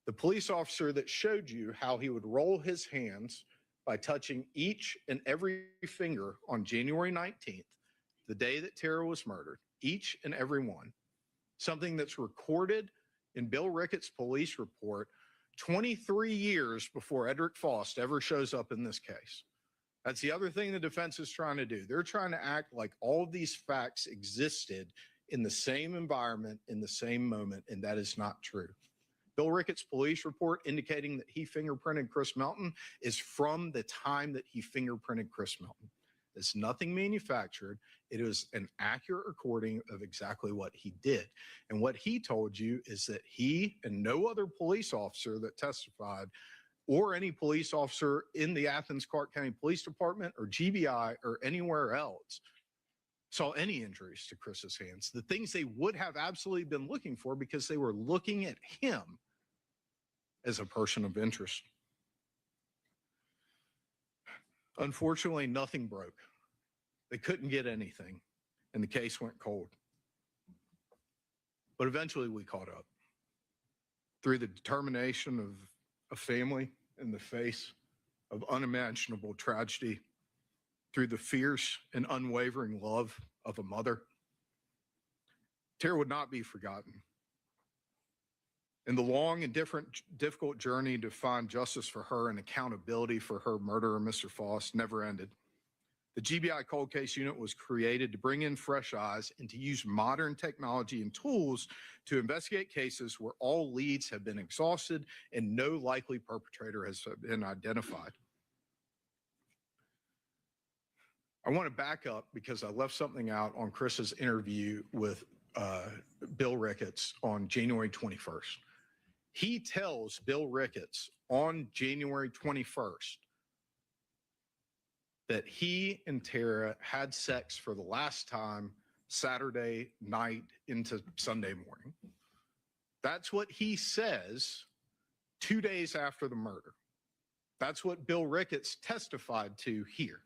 The police officer that showed you how he would roll his hands by touching each and every finger on January 19th, the day that Tara was murdered, each and every one, something that's recorded in Bill Ricketts' police report 23 years before Edric Faust ever shows up in this case. That's the other thing the defense is trying to do. They're trying to act like all of these facts existed in the same environment, in the same moment, and that is not true. Bill Ricketts' police report indicating that he fingerprinted Chris Melton is from the time that he fingerprinted Chris Melton. It's nothing manufactured. It is an accurate recording of exactly what he did. And what he told you is that he and no other police officer that testified, or any police officer in the Athens-Clarke County Police Department or GBI or anywhere else, saw any injuries to Chris's hands. The things they would have absolutely been looking for, because they were looking at him as a person of interest. Unfortunately, nothing broke. They couldn't get anything, and the case went cold. But eventually we caught up. Through the determination of a family in the face of unimaginable tragedy, through the fierce and unwavering love of a mother, Tara would not be forgotten. And the long and difficult journey to find justice for her and accountability for her murderer, Mr. Faust, never ended. The GBI Cold Case Unit was created to bring in fresh eyes and to use modern technology and tools to investigate cases where all leads have been exhausted and no likely perpetrator has been identified. I want to back up because I left something out on Chris's interview with Bill Ricketts on January 21st. He tells Bill Ricketts on January 21st that he and Tara had sex for the last time Saturday night into Sunday morning. That's what he says 2 days after the murder. That's what Bill Ricketts testified to here.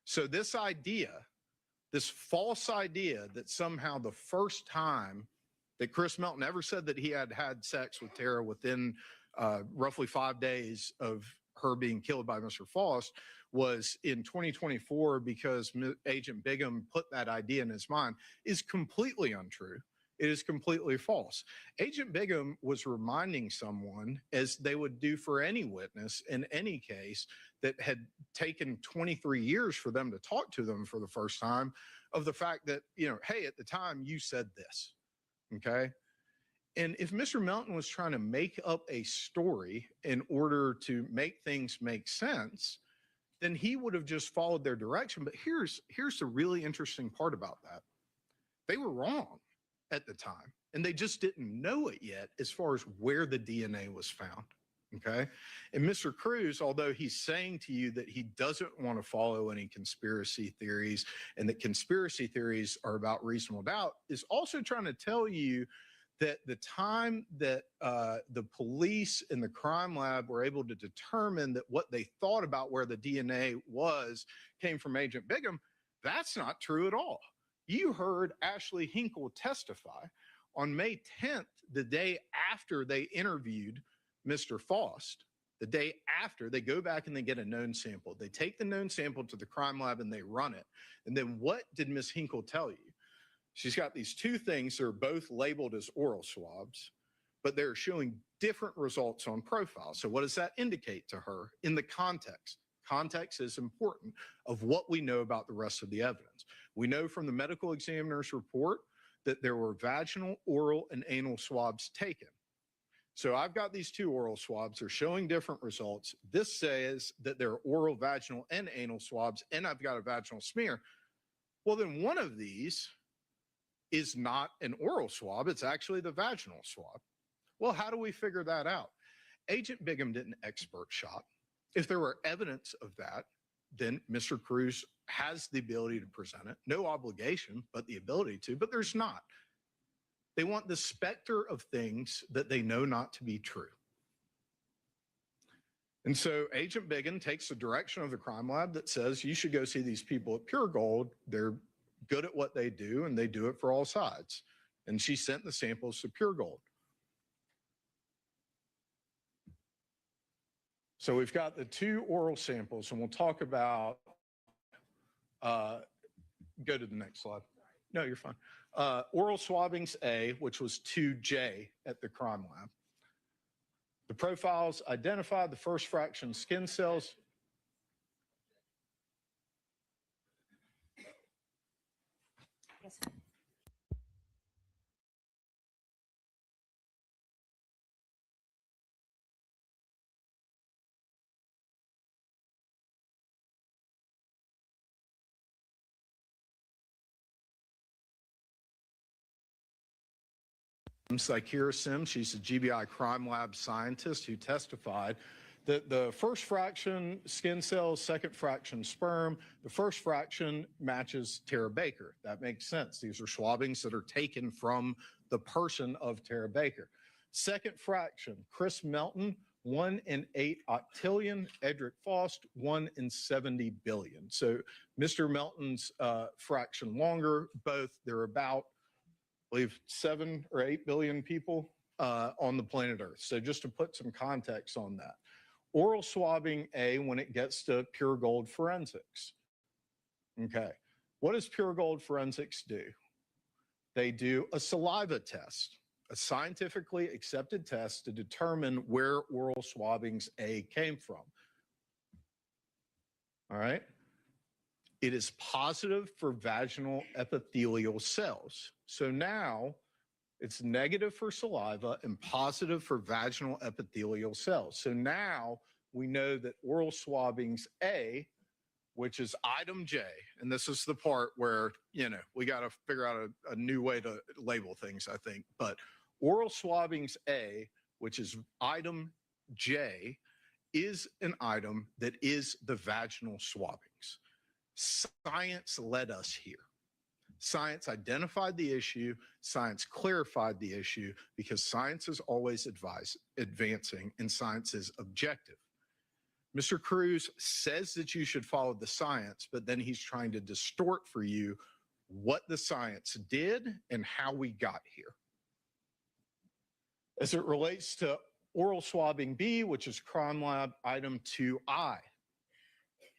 So this idea, this false idea that somehow the first time that Chris Melton ever said that he had had sex with Tara within roughly 5 days of her being killed by Mr. Faust was in 2024 because Agent Bigham put that idea in his mind is completely untrue. It is completely false. Agent Bigham was reminding someone, as they would do for any witness in any case that had taken 23 years for them to talk to them for the first time, of the fact that, you know, hey, at the time you said this, okay? And if Mr. Melton was trying to make up a story in order to make things make sense, then he would have just followed their direction. But here's the really interesting part about that. They were wrong at the time, and they just didn't know it yet as far as where the DNA was found, okay? And Mr. Cruz, although he's saying to you that he doesn't want to follow any conspiracy theories and that conspiracy theories are about reasonable doubt, is also trying to tell you that the time that the police and the crime lab were able to determine that what they thought about where the DNA was came from Agent Bigham, that's not true at all. You heard Ashley Hinkle testify on May 10th, the day after they interviewed Mr. Faust. The day after, they go back and they get a known sample. They take the known sample to the crime lab and they run it. And then what did Ms. Hinkle tell you? She's got these two things that are both labeled as oral swabs, but they're showing different results on profile. So what does that indicate to her in the context? Context is important of what we know about the rest of the evidence. We know from the medical examiner's report that there were vaginal, oral, and anal swabs taken. So I've got these two oral swabs. They're showing different results. This says that there are oral, vaginal, and anal swabs, and I've got a vaginal smear. Well, then one of these is not an oral swab. It's actually the vaginal swab. Well, how do we figure that out? Agent Bigham didn't expert shot. If there were evidence of that, then Mr. Cruz has the ability to present it. No obligation, but the ability to, but there's not. They want the specter of things that they know not to be true. And so Agent Bigham takes the direction of the crime lab that says you should go see these people at Pure Gold. They're good at what they do, and they do it for all sides. And she sent the samples to Pure Gold. So we've got the two oral samples, and we'll talk about, go to the next slide. No, you're fine. Oral swabbings A, which was 2J at the crime lab. The profiles identified the first fraction skin cells. Yes. Sykira Sims, she's a GBI crime lab scientist who testified that the first fraction skin cells, second fraction sperm, the first fraction matches Tara Baker. That makes sense. These are swabbings that are taken from the person of Tara Baker. Second fraction, Chris Melton, 1 in 8 octillion, Edric Faust, 1 in 70 billion. So Mr. Melton's fraction longer, both they're about, I believe, 7 or 8 billion people on the planet Earth. So just to put some context on that. Oral swabbing A when it gets to Pure Gold Forensics. Okay. What does Pure Gold Forensics do? They do a saliva test, a scientifically accepted test to determine where oral swabbings A came from. All right. It is positive for vaginal epithelial cells. So now it's negative for saliva and positive for vaginal epithelial cells. So now we know that oral swabbings A, which is item J, and this is the part where, you know, we got to figure out a new way to label things, I think. But oral swabbings A, which is item J, is an item that is the vaginal swabbings. Science led us here. Science identified the issue. Science clarified the issue because science is always advancing and science is objective. Mr. Cruz says that you should follow the science, but then he's trying to distort for you what the science did and how we got here. As it relates to oral swabbing B, which is crime lab item 2I.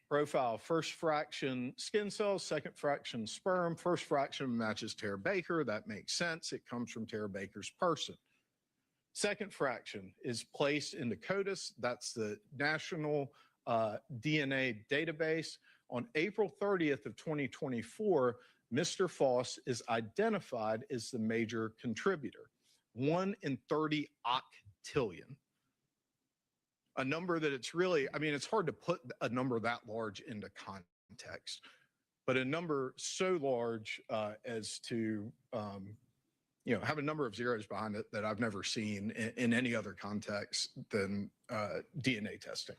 Profile, first fraction skin cells, second fraction sperm, first fraction matches Tara Baker. That makes sense. It comes from Tara Baker's person. Second fraction is placed in the CODIS. That's the National DNA Database. On April 30th of 2024, Mr. Foss is identified as the major contributor. 1 in 30 octillion. A number that it's really, I mean, it's hard to put a number that large into context, but a number so large as to, you know, have a number of zeros behind it that I've never seen in any other context than DNA testing.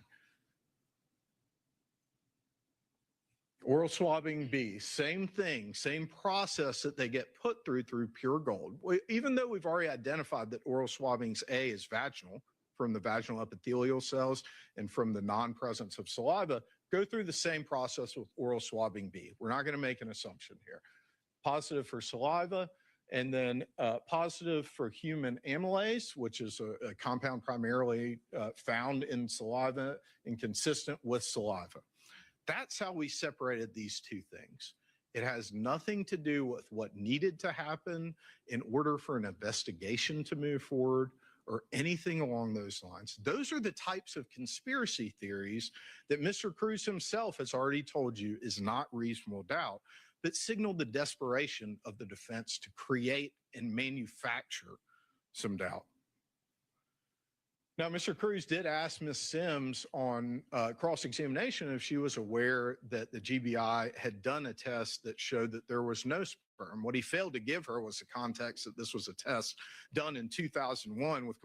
Oral swabbing B, same thing, same process that they get put through Pure Gold. Even though we've already identified that oral swabbings A is vaginal, from the vaginal epithelial cells and from the non-presence of saliva, go through the same process with oral swabbing B. We're not going to make an assumption here. Positive for saliva, and then positive for human amylase, which is a compound primarily found in saliva and consistent with saliva. That's how we separated these two things. It has nothing to do with what needed to happen in order for an investigation to move forward, or anything along those lines. Those are the types of conspiracy theories that Mr. Cruz himself has already told you is not reasonable doubt, but signal the desperation of the defense to create and manufacture some doubt. Now, Mr. Cruz did ask Ms. Sims on cross-examination if she was aware that the GBI had done a test that showed that there was no sperm. What he failed to give her was the context that this was a test done in 2001 with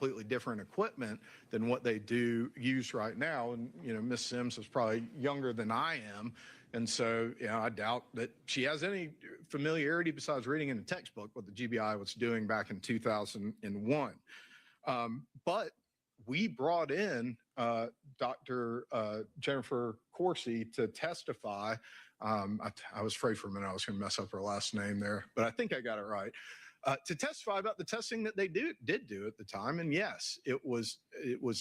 completely different equipment than what they do use right now. And, you know, Miss Sims is probably younger than I am. And so, you know, I doubt that she has any familiarity besides reading in a textbook what the GBI was doing back in 2001. But we brought in Dr. Jennifer Coursey to testify. I was afraid for a minute I was going to mess up her last name there, but I think I got it right. To testify about the testing that they did do at the time. And yes, it was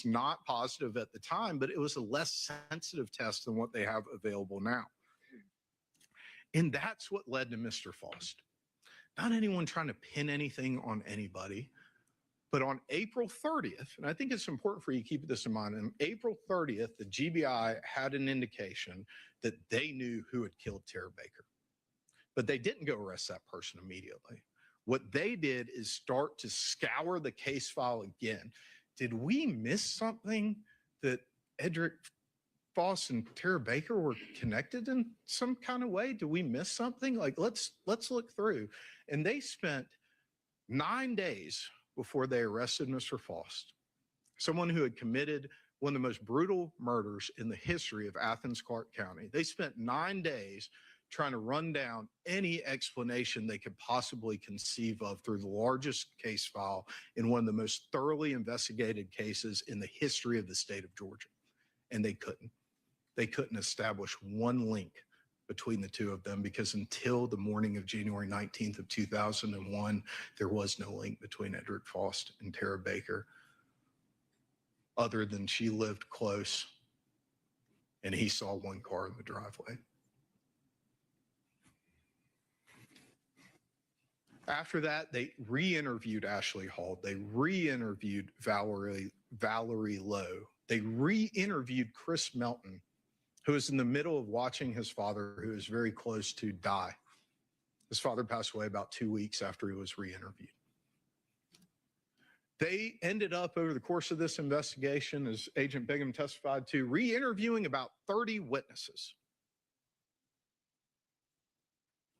not positive at the time, but it was a less sensitive test than what they have available now. And that's what led to Mr. Faust. Not anyone trying to pin anything on anybody, but on April 30th, and I think it's important for you to keep this in mind, on April 30th, the GBI had an indication that they knew who had killed Tara Baker, but they didn't go arrest that person immediately. What they did is start to scour the case file again. Did we miss something that Edric Foss and Tara Baker were connected in some kind of way? Did we miss something? Like, let's look through. And they spent 9 days before they arrested Mr. Faust, someone who had committed one of the most brutal murders in the history of Athens, Clarke County. They spent 9 days trying to run down any explanation they could possibly conceive of through the largest case file in one of the most thoroughly investigated cases in the history of the state of Georgia. And they couldn't. They couldn't establish one link between the two of them, because until the morning of January 19th of 2001, there was no link between Edric Faust and Tara Baker, other than she lived close and he saw one car in the driveway. After that, they re-interviewed Ashley Hall. They re-interviewed Valerie Lowe. They re-interviewed Chris Melton, who was in the middle of watching his father, who was very close to die. His father passed away about 2 weeks after he was re-interviewed. They ended up, over the course of this investigation, as Agent Bingham testified to, re-interviewing about 30 witnesses,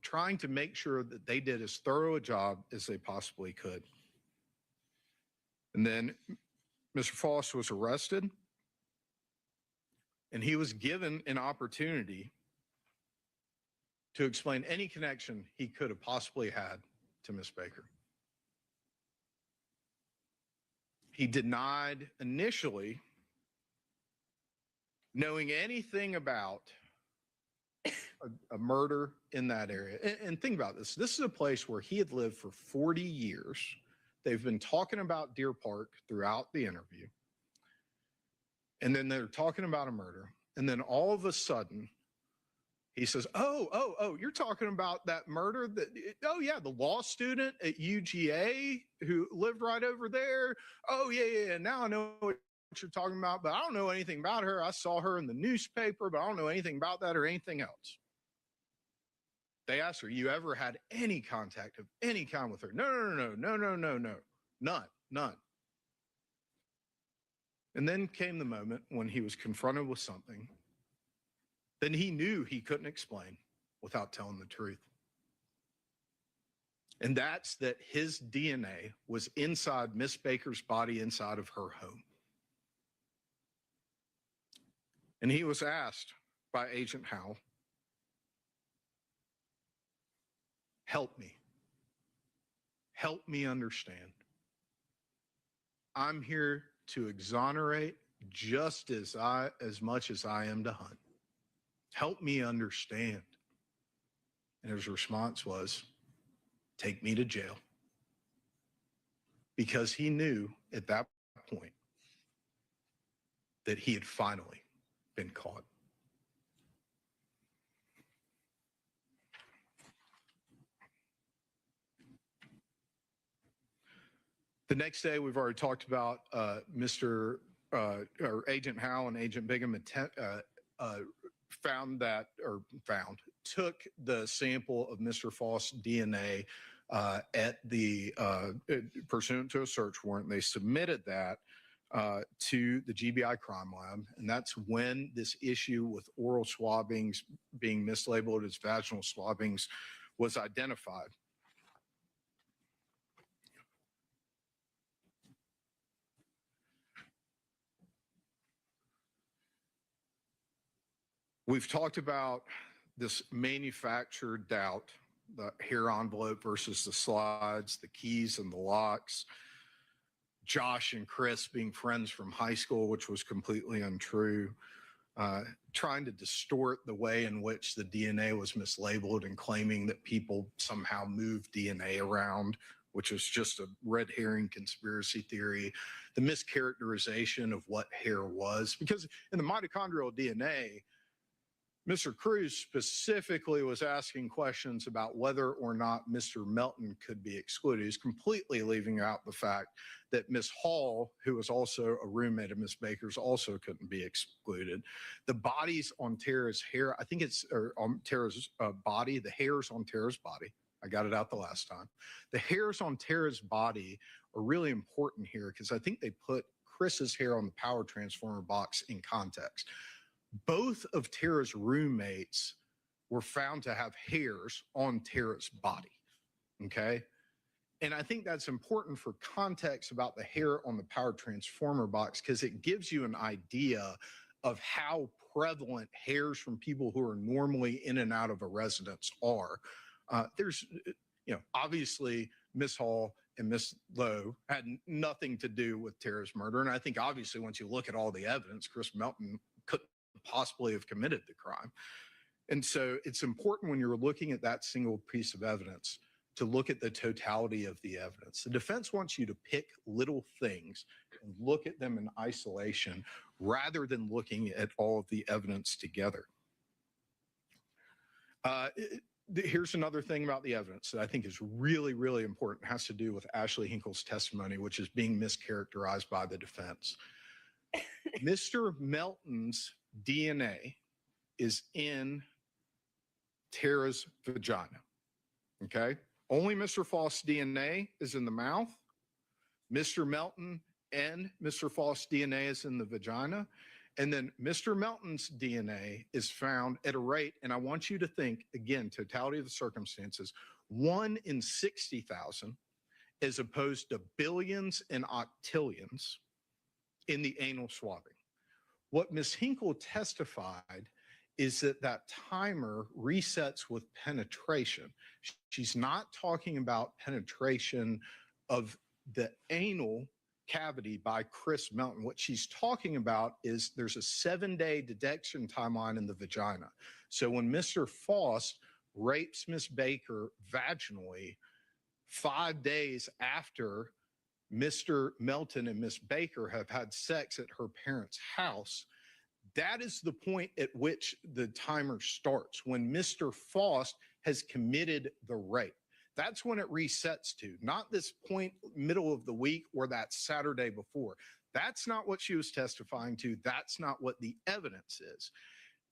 trying to make sure that they did as thorough a job as they possibly could. And then Mr. Faust was arrested, and he was given an opportunity to explain any connection he could have possibly had to Miss Baker. He denied initially knowing anything about a murder in that area. And think about this. This is a place where he had lived for 40 years. They've been talking about Deer Park throughout the interview. And then they're talking about a murder. And then all of a sudden, he says, oh, you're talking about that murder that, oh yeah, the law student at UGA who lived right over there. Oh yeah. Now I know what you're talking about, but I don't know anything about her. I saw her in the newspaper, but I don't know anything about that or anything else. They asked her, you ever had any contact of any kind with her? No. None. And then came the moment when he was confronted with something then he knew he couldn't explain without telling the truth. And that's that his DNA was inside Miss Baker's body, inside of her home. And he was asked by Agent Howell, help me understand. I'm here to exonerate just as much as I am to hunt. Help me understand. And his response was, take me to jail. Because he knew at that point that he had finally been caught. The next day, we've already talked about Agent Howell and Agent Bingham took the sample of Mr. Faust's DNA at the pursuant to a search warrant. They submitted that to the GBI crime lab, and that's when this issue with oral swabbings being mislabeled as vaginal swabbings was identified. We've talked about this manufactured doubt, the hair envelope versus the slides, the keys and the locks, Josh and Chris being friends from high school, which was completely untrue, trying to distort the way in which the DNA was mislabeled and claiming that people somehow moved DNA around, which was just a red herring conspiracy theory, the mischaracterization of what hair was. Because in the mitochondrial DNA, Mr. Cruz specifically was asking questions about whether or not Mr. Melton could be excluded. He's completely leaving out the fact that Miss Hall, who was also a roommate of Miss Baker's, also couldn't be excluded. The bodies on Tara's hair, I think it's or on Tara's body, the hairs on Tara's body. I got it out the last time. The hairs on Tara's body are really important here because I think they put Chris's hair on the power transformer box in context. Both of Tara's roommates were found to have hairs on Tara's body, okay? And I think that's important for context about the hair on the power transformer box because it gives you an idea of how prevalent hairs from people who are normally in and out of a residence are. There's, you know, obviously Miss Hall and Miss Lowe had nothing to do with Tara's murder. And I think obviously once you look at all the evidence, Chris Melton couldn't possibly have committed the crime. And so it's important when you're looking at that single piece of evidence to look at the totality of the evidence. The defense wants you to pick little things and look at them in isolation rather than looking at all of the evidence together. Here's another thing about the evidence that I think is really, really important. It has to do with Ashley Hinkle's testimony, which is being mischaracterized by the defense. Mr. Melton's DNA is in Tara's vagina, okay? Only Mr. Faust's DNA is in the mouth. Mr. Melton and Mr. Faust's DNA is in the vagina. And then Mr. Melton's DNA is found at a rate, and I want you to think, again, totality of the circumstances, 1 in 60,000 as opposed to billions and octillions in the anal swabbing. What Ms. Hinkle testified is that that timer resets with penetration. She's not talking about penetration of the anal cavity by Chris Melton. What she's talking about is there's a 7-day detection timeline in the vagina. So when Mr. Faust rapes Miss Baker vaginally, 5 days after Mr. Melton and Miss Baker have had sex at her parents' house, that is the point at which the timer starts, when Mr. Faust has committed the rape. That's when it resets to, not this point middle of the week or that Saturday before. That's not what she was testifying to. That's not what the evidence is.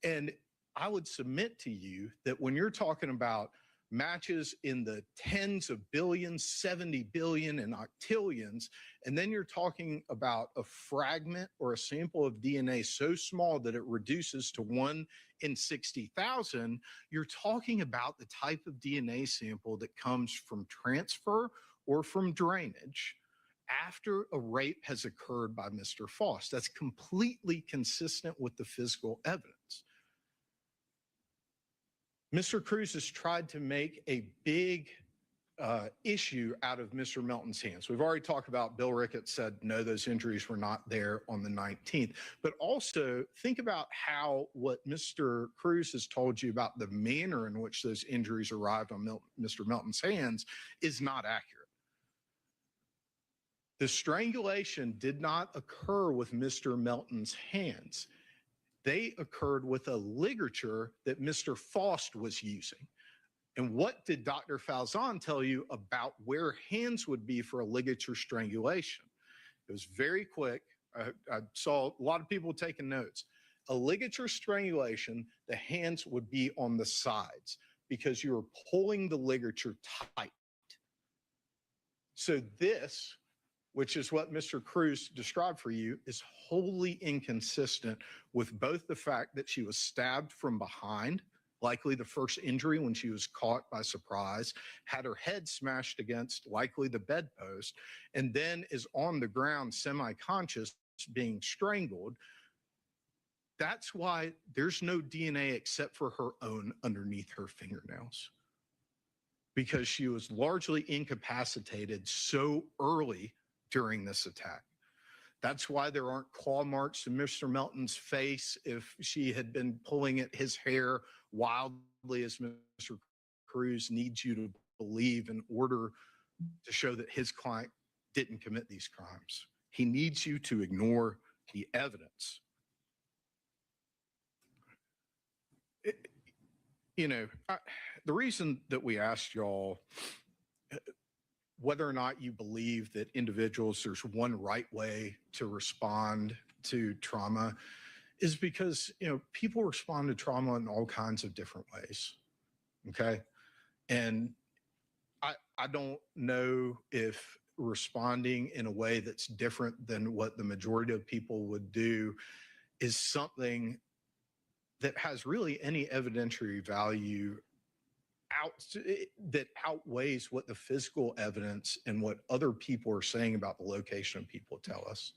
And I would submit to you that when you're talking about matches in the tens of billions, 70 billion and octillions, and then you're talking about a fragment or a sample of DNA so small that it reduces to 1 in 60,000, you're talking about the type of DNA sample that comes from transfer or from drainage after a rape has occurred by Mr. Faust. That's completely consistent with the physical evidence. Mr. Cruz has tried to make a big issue out of Mr. Melton's hands. We've already talked about Bill Ricketts said, no, those injuries were not there on the 19th. But also think about how what Mr. Cruz has told you about the manner in which those injuries arrived on Mr. Melton's hands is not accurate. The strangulation did not occur with Mr. Melton's hands. They occurred with a ligature that Mr. Faust was using. And what did Dr. Falzon tell you about where hands would be for a ligature strangulation? It was very quick. I saw a lot of people taking notes. A ligature strangulation, the hands would be on the sides because you were pulling the ligature tight. So this, which is what Mr. Cruz described for you, is wholly inconsistent with both the fact that she was stabbed from behind, likely the first injury when she was caught by surprise, had her head smashed against likely the bedpost, and then is on the ground semi-conscious being strangled. That's why there's no DNA except for her own underneath her fingernails, because she was largely incapacitated so early during this attack. That's why there aren't claw marks in Mr. Melton's face if she had been pulling at his hair wildly, as Mr. Cruz needs you to believe in order to show that his client didn't commit these crimes. He needs you to ignore the evidence. The reason that we asked y'all whether or not you believe that individuals, there's one right way to respond to trauma, is because, people respond to trauma in all kinds of different ways. Okay. And I don't know if responding in a way that's different than what the majority of people would do is something that has really any evidentiary value that outweighs what the physical evidence and what other people are saying about the location of people tell us.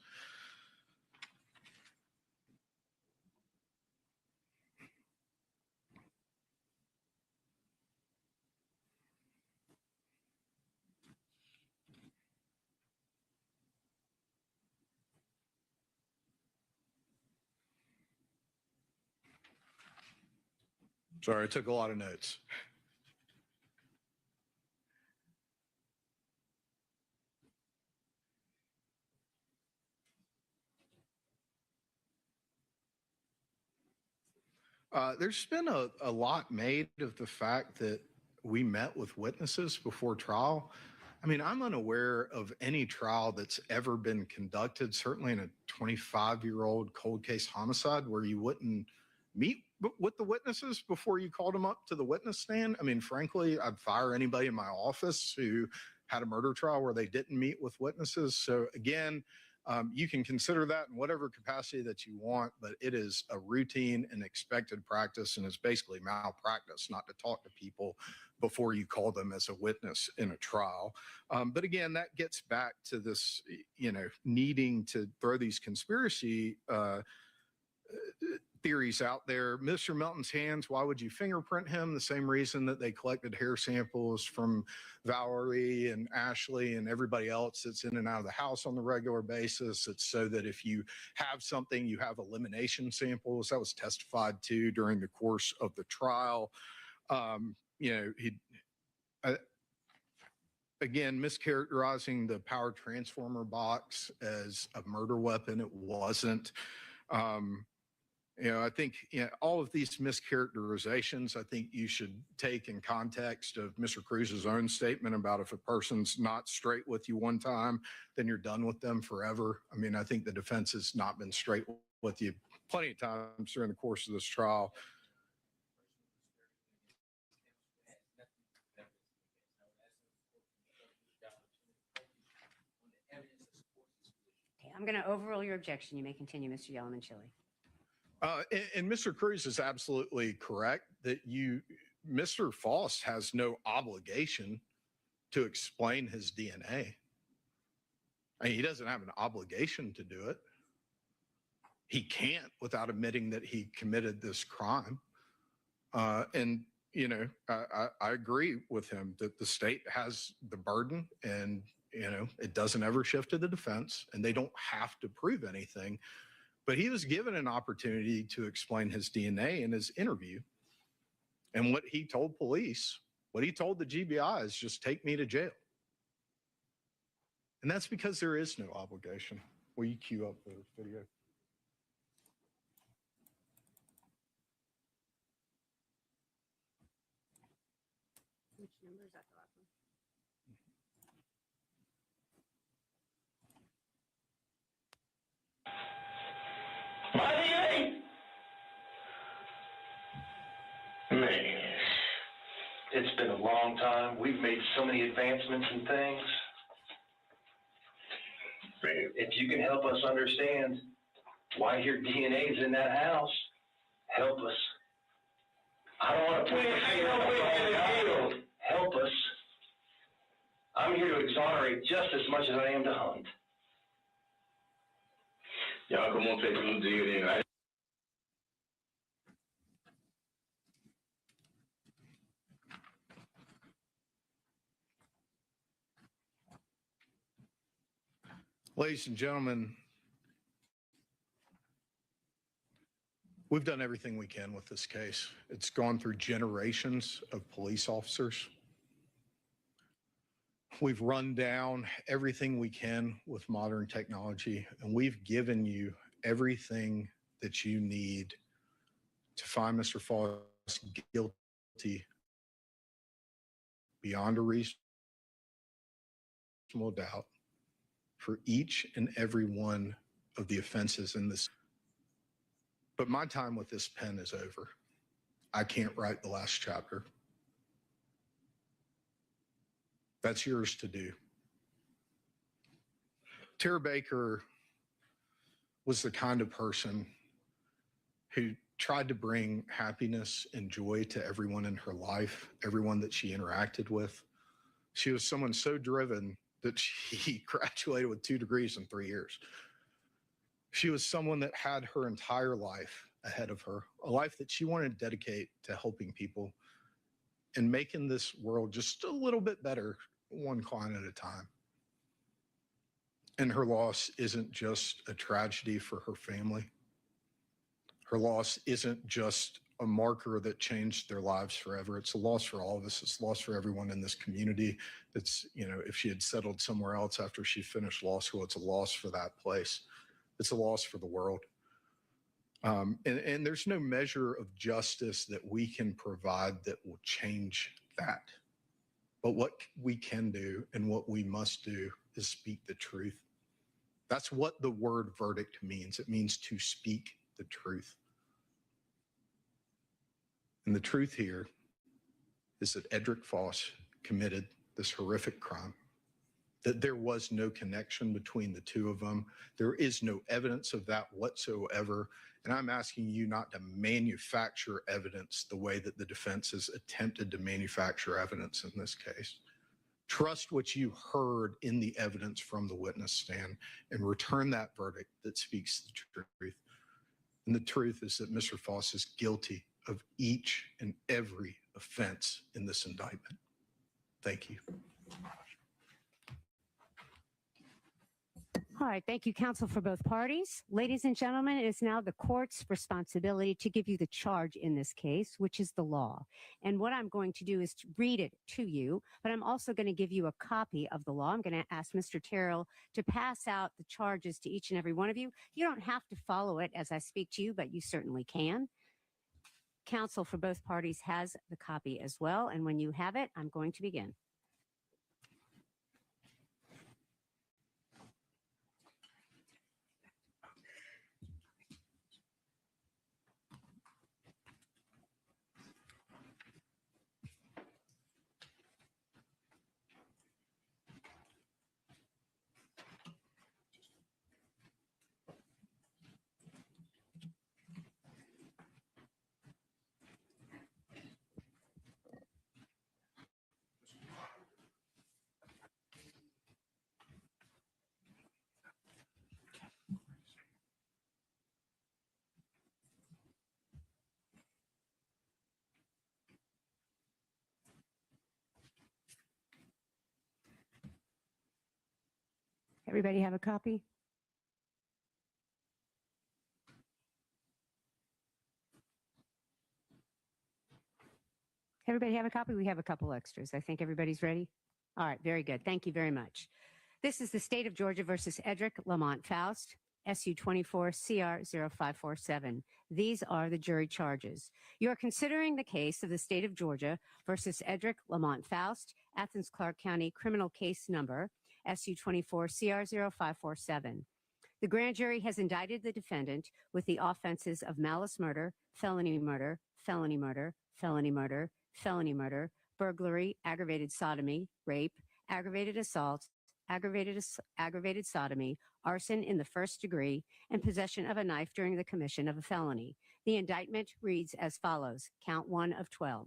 Sorry, I took a lot of notes. There's been a lot made of the fact that we met with witnesses before trial. I mean, I'm unaware of any trial that's ever been conducted, certainly in a 25-year-old cold case homicide, where you wouldn't meet with the witnesses before you called them up to the witness stand. I mean, frankly, I'd fire anybody in my office who had a murder trial where they didn't meet with witnesses. So again, you can consider that in whatever capacity that you want, but it is a routine and expected practice, and it's basically malpractice not to talk to people before you call them as a witness in a trial. But again, that gets back to this, needing to throw these conspiracy theories out there. Mr. Melton's hands, why would you fingerprint him? The same reason that they collected hair samples from Valerie and Ashley and everybody else that's in and out of the house on the regular basis. It's so that if you have something, you have elimination samples. That was testified to during the course of the trial. Again, mischaracterizing the power transformer box as a murder weapon. It wasn't. I think all of these mischaracterizations, I think you should take in context of Mr. Cruz's own statement about if a person's not straight with you one time, then you're done with them forever. I mean, I think the defense has not been straight with you plenty of times during the course of this trial. Okay, I'm going to overrule your objection. You may continue, Mr. Yellowman-Chili. And Mr. Cruz is absolutely correct that Mr. Faust has no obligation to explain his DNA. I mean, he doesn't have an obligation to do it. He can't without admitting that he committed this crime. I agree with him that the state has the burden, and, it doesn't ever shift to the defense, and they don't have to prove anything. But he was given an opportunity to explain his DNA in his interview. And what he told police, what he told the GBI is just take me to jail. And that's because there is no obligation. Will you cue up the video? Which number is that, the last one? Man, it's been a long time. We've made so many advancements in things. If you can help us understand why your DNA is in that house, help us. I don't want to put your finger on the field. Help us. I'm here to exonerate just as much as I am to hunt. Y'all come on, take a little DNA. Ladies and gentlemen, we've done everything we can with this case. It's gone through generations of police officers. We've run down everything we can with modern technology, and we've given you everything that you need to find Mr. Foss guilty beyond a reasonable doubt for each and every one of the offenses in this. But my time with this pen is over. I can't write the last chapter. That's yours to do. Tara Baker was the kind of person who tried to bring happiness and joy to everyone in her life, everyone that she interacted with. She was someone so driven that she graduated with 2 degrees in 3 years. She was someone that had her entire life ahead of her, a life that she wanted to dedicate to helping people and making this world just a little bit better, one client at a time. And her loss isn't just a tragedy for her family. Her loss isn't just a marker that changed their lives forever. It's a loss for all of us. It's a loss for everyone in this community. It's, you know, if she had settled somewhere else after she finished law school, it's a loss for that place. It's a loss for the world. And there's no measure of justice that we can provide that will change that. But what we can do and what we must do is speak the truth. That's what the word verdict means. It means to speak the truth. And the truth here is that Edric Foss committed this horrific crime, that there was no connection between the two of them. There is no evidence of that whatsoever. And I'm asking you not to manufacture evidence the way that the defense has attempted to manufacture evidence in this case. Trust what you heard in the evidence from the witness stand and return that verdict that speaks the truth. And the truth is that Mr. Foss is guilty of each and every offense in this indictment. Thank you. All right, thank you, counsel, for both parties. Ladies and gentlemen, it is now the court's responsibility to give you the charge in this case, which is the law. And what I'm going to do is to read it to you, but I'm also going to give you a copy of the law. I'm going to ask Mr. Terrell to pass out the charges to each and every one of you. You don't have to follow it as I speak to you, but you certainly can. Counsel for both parties has the copy as well, and when you have it, I'm going to begin. Everybody have a copy? Everybody have a copy? We have a couple extras. I think everybody's ready. All right, very good. Thank you very much. This is the State of Georgia versus Edric Lamont Faust, SU 24 CR 0547. These are the jury charges. You are considering the case of the State of Georgia versus Edric Lamont Faust, Athens Clarke County criminal case number SU 24 CR 0547. The grand jury has indicted the defendant with the offenses of malice murder, felony murder, felony murder, felony murder, felony murder, burglary, aggravated sodomy, rape, aggravated assault, aggravated sodomy, arson in the first degree, and possession of a knife during the commission of a felony. The indictment reads as follows, count 1 of 12.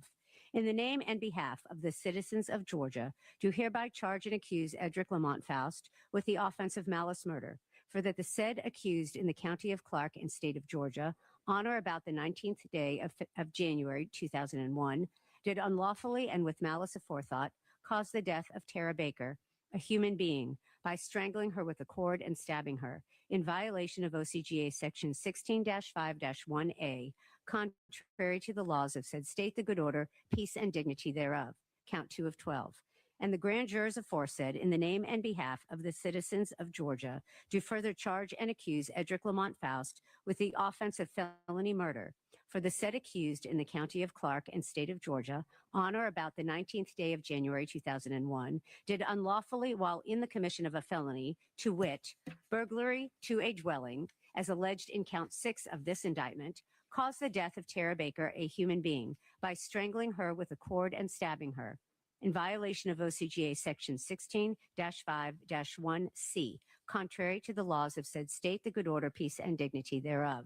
In the name and behalf of the citizens of Georgia, do hereby charge and accuse Edric Lamont Faust with the offense of malice murder, for that the said accused in the county of Clarke and state of Georgia, on or about the 19th day of January 2001, did unlawfully and with malice aforethought cause the death of Tara Baker, a human being, by strangling her with a cord and stabbing her in violation of OCGA Section 16-5-1A, contrary to the laws of said state, the good order, peace, and dignity thereof. Count 2 of 12. And the grand jurors aforesaid, in the name and behalf of the citizens of Georgia, do further charge and accuse Edric Lamont Faust with the offense of felony murder for the said accused in the county of Clark and state of Georgia on or about the 19th day of January 2001 did unlawfully, while in the commission of a felony, to wit, burglary to a dwelling, as alleged in count 6 of this indictment, cause the death of Tara Baker, a human being, by strangling her with a cord and stabbing her in violation of OCGA Section 16-5-1C, contrary to the laws of said state, the good order, peace, and dignity thereof.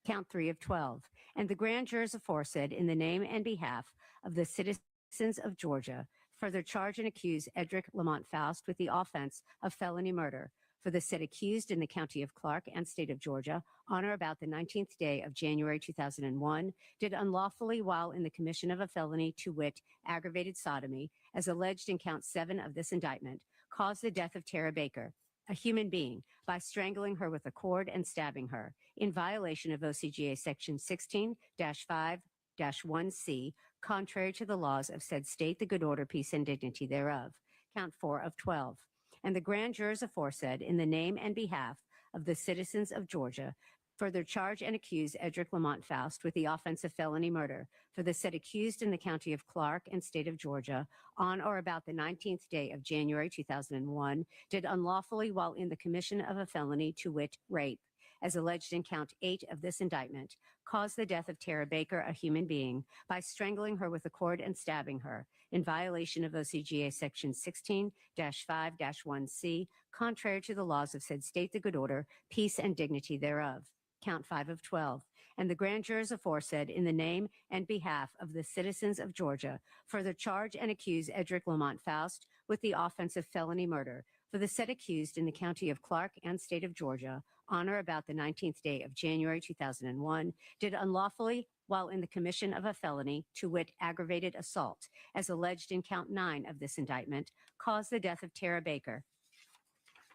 Count 3 of 12. And the grand jurors aforesaid, in the name and behalf of the citizens of Georgia, further charge and accuse Edric Lamont Faust with the offense of felony murder for the said accused in the county of Clark and state of Georgia on or about the 19th day of January 2001 did unlawfully, while in the commission of a felony, to wit, aggravated sodomy, as alleged in count 7 of this indictment, cause the death of Tara Baker, a human being, by strangling her with a cord and stabbing her in violation of OCGA Section 16-5-1C, contrary to the laws of said state, the good order, peace, and dignity thereof. Count 4 of 12. And the grand jurors aforesaid, in the name and behalf of the citizens of Georgia, further charge and accuse Edric Lamont Faust with the offense of felony murder for the said accused in the county of Clark and state of Georgia on or about the 19th day of January 2001 did unlawfully, while in the commission of a felony, to wit, rape, as alleged in count 8 of this indictment, cause the death of Tara Baker, a human being, by strangling her with a cord and stabbing her in violation of OCGA Section 16-5-1C, contrary to the laws of said state, the good order, peace, and dignity thereof. Count 5 of 12. And the grand jurors aforesaid, in the name and behalf of the citizens of Georgia, further charge and accuse Edric Lamont Faust with the offense of felony murder for the said accused in the county of Clark and state of Georgia on or about the 19th day of January 2001 did unlawfully, while in the commission of a felony, to wit, aggravated assault, as alleged in count 9 of this indictment, cause the death of Tara Baker,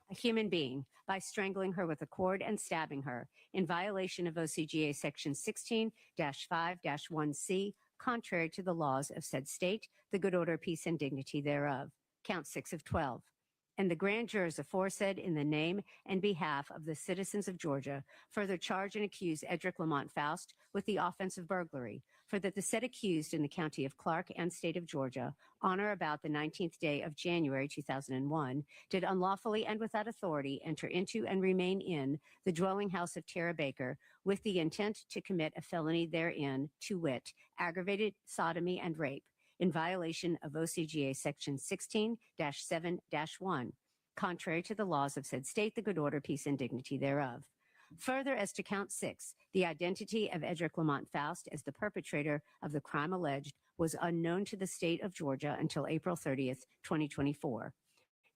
a human being, by strangling her with a cord and stabbing her in violation of OCGA Section 16-5-1C, contrary to the laws of said state, the good order, peace, and dignity thereof. Count 6 of 12. And the grand jurors aforesaid, in the name and behalf of the citizens of Georgia, further charge and accuse Edric Lamont Faust with the offense of burglary for that the said accused in the county of Clark and state of Georgia on or about the 19th day of January 2001 did unlawfully and without authority enter into and remain in the dwelling house of Tara Baker with the intent to commit a felony therein, to wit, aggravated sodomy and rape, in violation of OCGA Section 16-7-1, contrary to the laws of said state, the good order, peace, and dignity thereof. Further, as to count 6, the identity of Edric Lamont Faust as the perpetrator of the crime alleged was unknown to the state of Georgia until April 30th, 2024.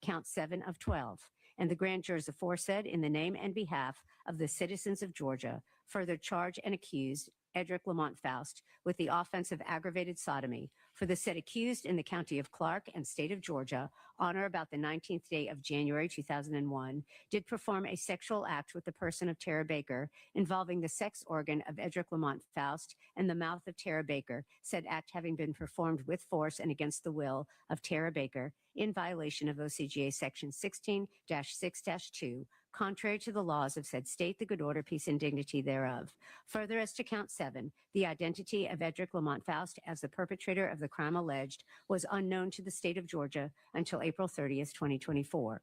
Count 7 of 12. And the grand jurors aforesaid, in the name and behalf of the citizens of Georgia, further charge and accuse Edric Lamont Faust with the offense of aggravated sodomy for the said accused in the county of Clark and state of Georgia on or about the 19th day of January 2001 did perform a sexual act with the person of Tara Baker involving the sex organ of Edric Lamont Faust and the mouth of Tara Baker, said act having been performed with force and against the will of Tara Baker in violation of OCGA Section 16-6-2, contrary to the laws of said state, the good order, peace, and dignity thereof. Further, as to count 7, the identity of Edric Lamont Faust as the perpetrator of the crime alleged was unknown to the state of Georgia until April 30th, 2024.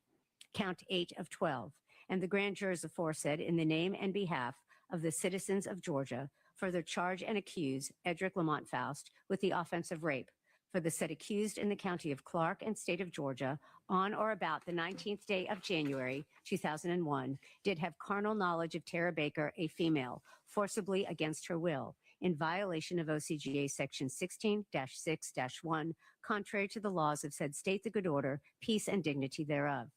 Count 8 of 12. And the grand jurors aforesaid, in the name and behalf of the citizens of Georgia, further charge and accuse Edric Lamont Faust with the offense of rape for the said accused in the county of Clark and state of Georgia on or about the 19th day of January 2001 did have carnal knowledge of Tara Baker, a female, forcibly against her will in violation of OCGA Section 16-6-1, contrary to the laws of said state, the good order, peace, and dignity thereof.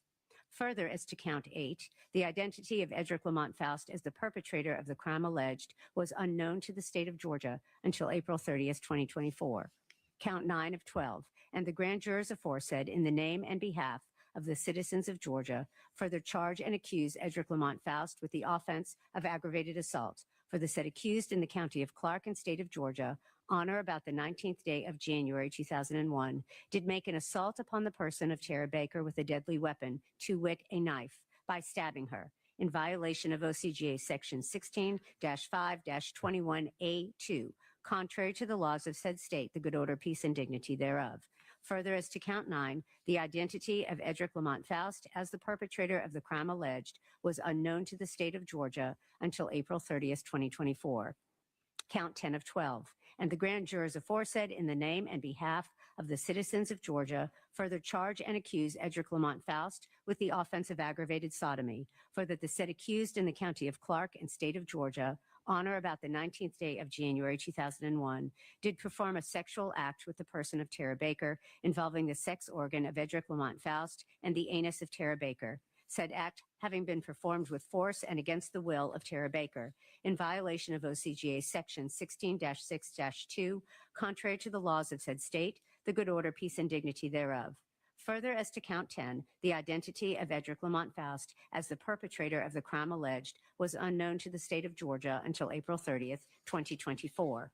Further, as to count 8, the identity of Edric Lamont Faust as the perpetrator of the crime alleged was unknown to the state of Georgia until April 30th, 2024. Count 9 of 12, and the grand jurors aforesaid, in the name and behalf of the citizens of Georgia, further charge and accuse Edric Lamont Faust with the offense of aggravated assault for the said accused in the county of Clark and state of Georgia on or about the 19th day of January 2001 did make an assault upon the person of Tara Baker with a deadly weapon, to wit, a knife, by stabbing her in violation of OCGA section 16-5-21A2, contrary to the laws of said state, the good order, peace, and dignity thereof. Further, as to count 9, the identity of Edric Lamont Faust as the perpetrator of the crime alleged was unknown to the state of Georgia until April 30th, 2024. Count 10 of 12, and the grand jurors aforesaid in the name and behalf of the citizens of Georgia further charge and accuse Edric Lamont Faust with the offense of aggravated sodomy, for that the said accused in the county of Clark and state of Georgia on or about the 19th day of January 2001 did perform a sexual act with the person of Tara Baker involving the sex organ of Edric Lamont Faust and the anus of Tara Baker. Said act having been performed with force and against the will of Tara Baker in violation of OCGA section 16-6-2, contrary to the laws of said state, the good order, peace, and dignity thereof. Further, as to count 10, the identity of Edric Lamont Faust as the perpetrator of the crime alleged was unknown to the state of Georgia until April 30th, 2024.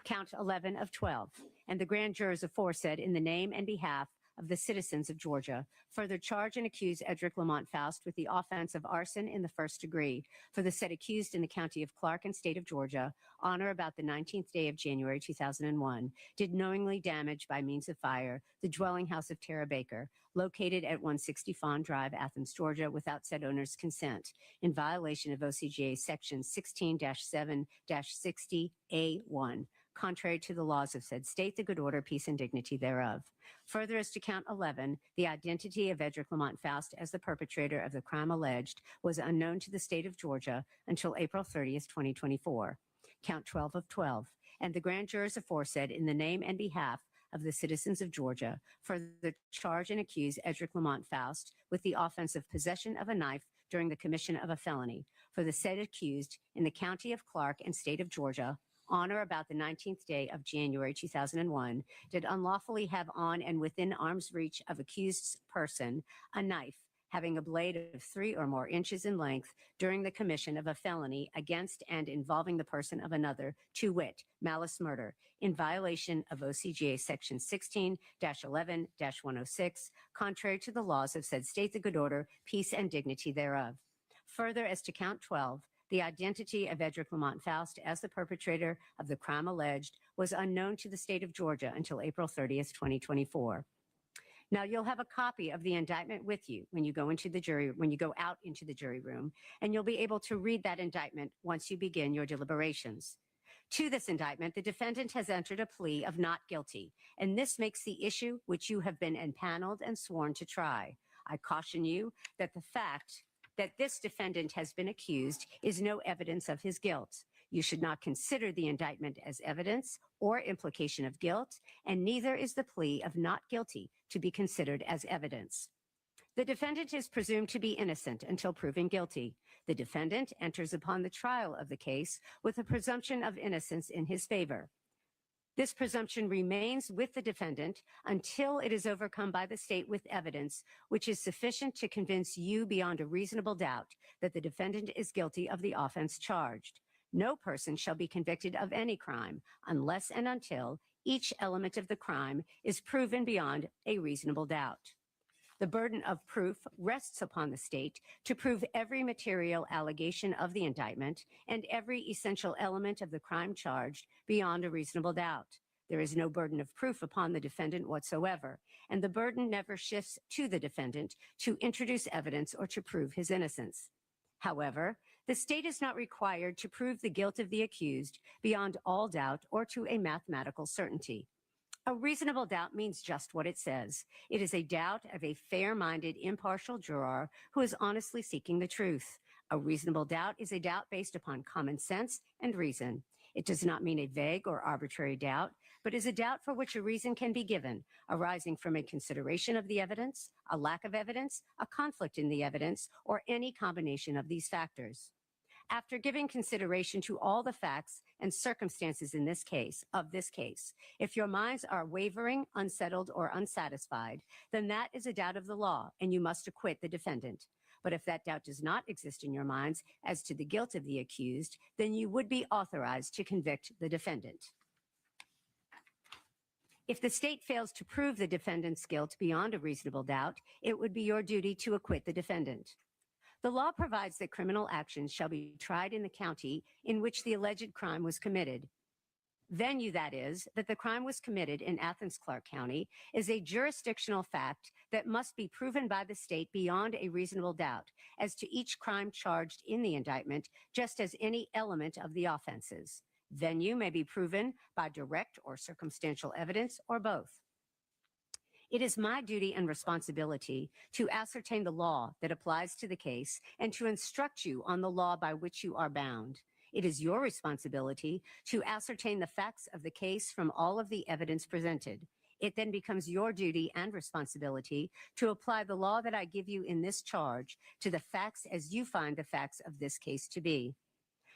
Count 11 of 12, and the grand jurors aforesaid in the name and behalf of the citizens of Georgia further charge and accuse Edric Lamont Faust with the offense of arson in the first degree for the said accused in the county of Clark and state of Georgia on or about the 19th day of January 2001 did knowingly damage by means of fire the dwelling house of Tara Baker located at 160 Fawn Drive, Athens, Georgia, without said owner's consent in violation of OCGA section 16-7-60A1, contrary to the laws of said state, the good order, peace, and dignity thereof. Further, as to count 11, the identity of Edric Lamont Faust as the perpetrator of the crime alleged was unknown to the state of Georgia until April 30th, 2024. Count 12 of 12, and the grand jurors aforesaid in the name and behalf of the citizens of Georgia further charge and accuse Edric Lamont Faust with the offense of possession of a knife during the commission of a felony for the said accused in the county of Clark and state of Georgia on or about the 19th day of January 2001, did unlawfully have on and within arm's reach of accused's person a knife having a blade of 3 or more inches in length during the commission of a felony against and involving the person of another, to wit, malice murder, in violation of OCGA section 16-11-106, contrary to the laws of said state, the good order, peace, and dignity thereof. Further, as to count 12, the identity of Edric Lamont Faust as the perpetrator of the crime alleged was unknown to the state of Georgia until April 30th, 2024. Now, you'll have a copy of the indictment with you when you go out into the jury room, and you'll be able to read that indictment once you begin your deliberations. To this indictment, the defendant has entered a plea of not guilty, and this makes the issue which you have been empaneled and sworn to try. I caution you that the fact that this defendant has been accused is no evidence of his guilt. You should not consider the indictment as evidence or implication of guilt, and neither is the plea of not guilty to be considered as evidence. The defendant is presumed to be innocent until proven guilty. The defendant enters upon the trial of the case with a presumption of innocence in his favor. This presumption remains with the defendant until it is overcome by the state with evidence which is sufficient to convince you beyond a reasonable doubt that the defendant is guilty of the offense charged. No person shall be convicted of any crime unless and until each element of the crime is proven beyond a reasonable doubt. The burden of proof rests upon the state to prove every material allegation of the indictment and every essential element of the crime charged beyond a reasonable doubt. There is no burden of proof upon the defendant whatsoever, and the burden never shifts to the defendant to introduce evidence or to prove his innocence. However, the state is not required to prove the guilt of the accused beyond all doubt or to a mathematical certainty. A reasonable doubt means just what it says. It is a doubt of a fair-minded, impartial juror who is honestly seeking the truth. A reasonable doubt is a doubt based upon common sense and reason. It does not mean a vague or arbitrary doubt, but is a doubt for which a reason can be given, arising from a consideration of the evidence, a lack of evidence, a conflict in the evidence, or any combination of these factors. After giving consideration to all the facts and circumstances in this case, if your minds are wavering, unsettled, or unsatisfied, then that is a doubt of the law, and you must acquit the defendant. But if that doubt does not exist in your minds as to the guilt of the accused, then you would be authorized to convict the defendant. If the state fails to prove the defendant's guilt beyond a reasonable doubt, it would be your duty to acquit the defendant. The law provides that criminal actions shall be tried in the county in which the alleged crime was committed. Venue, that is, that the crime was committed in Athens-Clarke County, is a jurisdictional fact that must be proven by the state beyond a reasonable doubt as to each crime charged in the indictment, just as any element of the offenses. Venue may be proven by direct or circumstantial evidence or both. It is my duty and responsibility to ascertain the law that applies to the case and to instruct you on the law by which you are bound. It is your responsibility to ascertain the facts of the case from all of the evidence presented. It then becomes your duty and responsibility to apply the law that I give you in this charge to the facts as you find the facts of this case to be.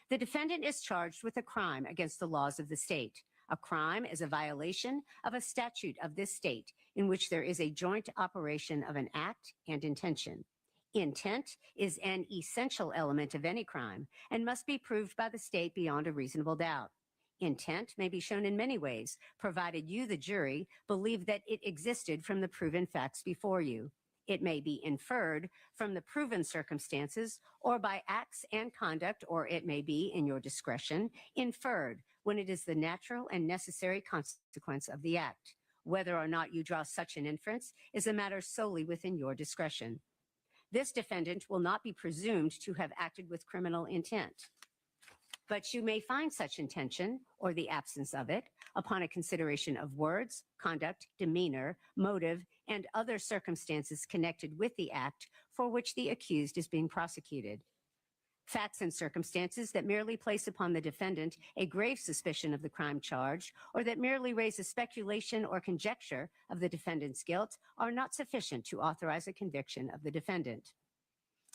The defendant is charged with a crime against the laws of the state. A crime is a violation of a statute of this state in which there is a joint operation of an act and intention. Intent is an essential element of any crime and must be proved by the state beyond a reasonable doubt. Intent may be shown in many ways, provided you, the jury, believe that it existed from the proven facts before you. It may be inferred from the proven circumstances or by acts and conduct, or it may be, in your discretion, inferred when it is the natural and necessary consequence of the act. Whether or not you draw such an inference is a matter solely within your discretion. This defendant will not be presumed to have acted with criminal intent, but you may find such intention, or the absence of it, upon a consideration of words, conduct, demeanor, motive, and other circumstances connected with the act for which the accused is being prosecuted. Facts and circumstances that merely place upon the defendant a grave suspicion of the crime charged, or that merely raise a speculation or conjecture of the defendant's guilt, are not sufficient to authorize a conviction of the defendant.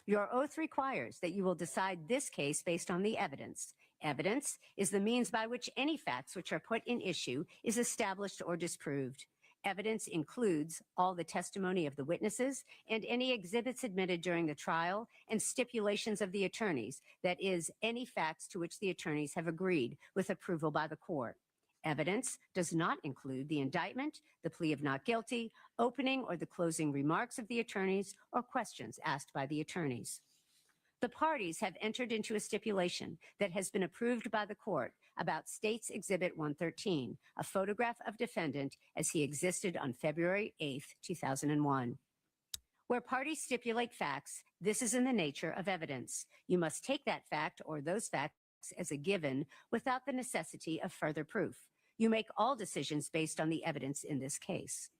Your oath requires that you will decide this case based on the evidence. Evidence is the means by which any facts which are put in issue is established or disproved. Evidence includes all the testimony of the witnesses and any exhibits admitted during the trial and stipulations of the attorneys, that is, any facts to which the attorneys have agreed with approval by the court. Evidence does not include the indictment, the plea of not guilty, opening or the closing remarks of the attorneys, or questions asked by the attorneys. The parties have entered into a stipulation that has been approved by the court about State's Exhibit 113, a photograph of defendant as he existed on February 8, 2001. Where parties stipulate facts, this is in the nature of evidence. You must take that fact or those facts as a given without the necessity of further proof. You make all decisions based on the evidence in this case.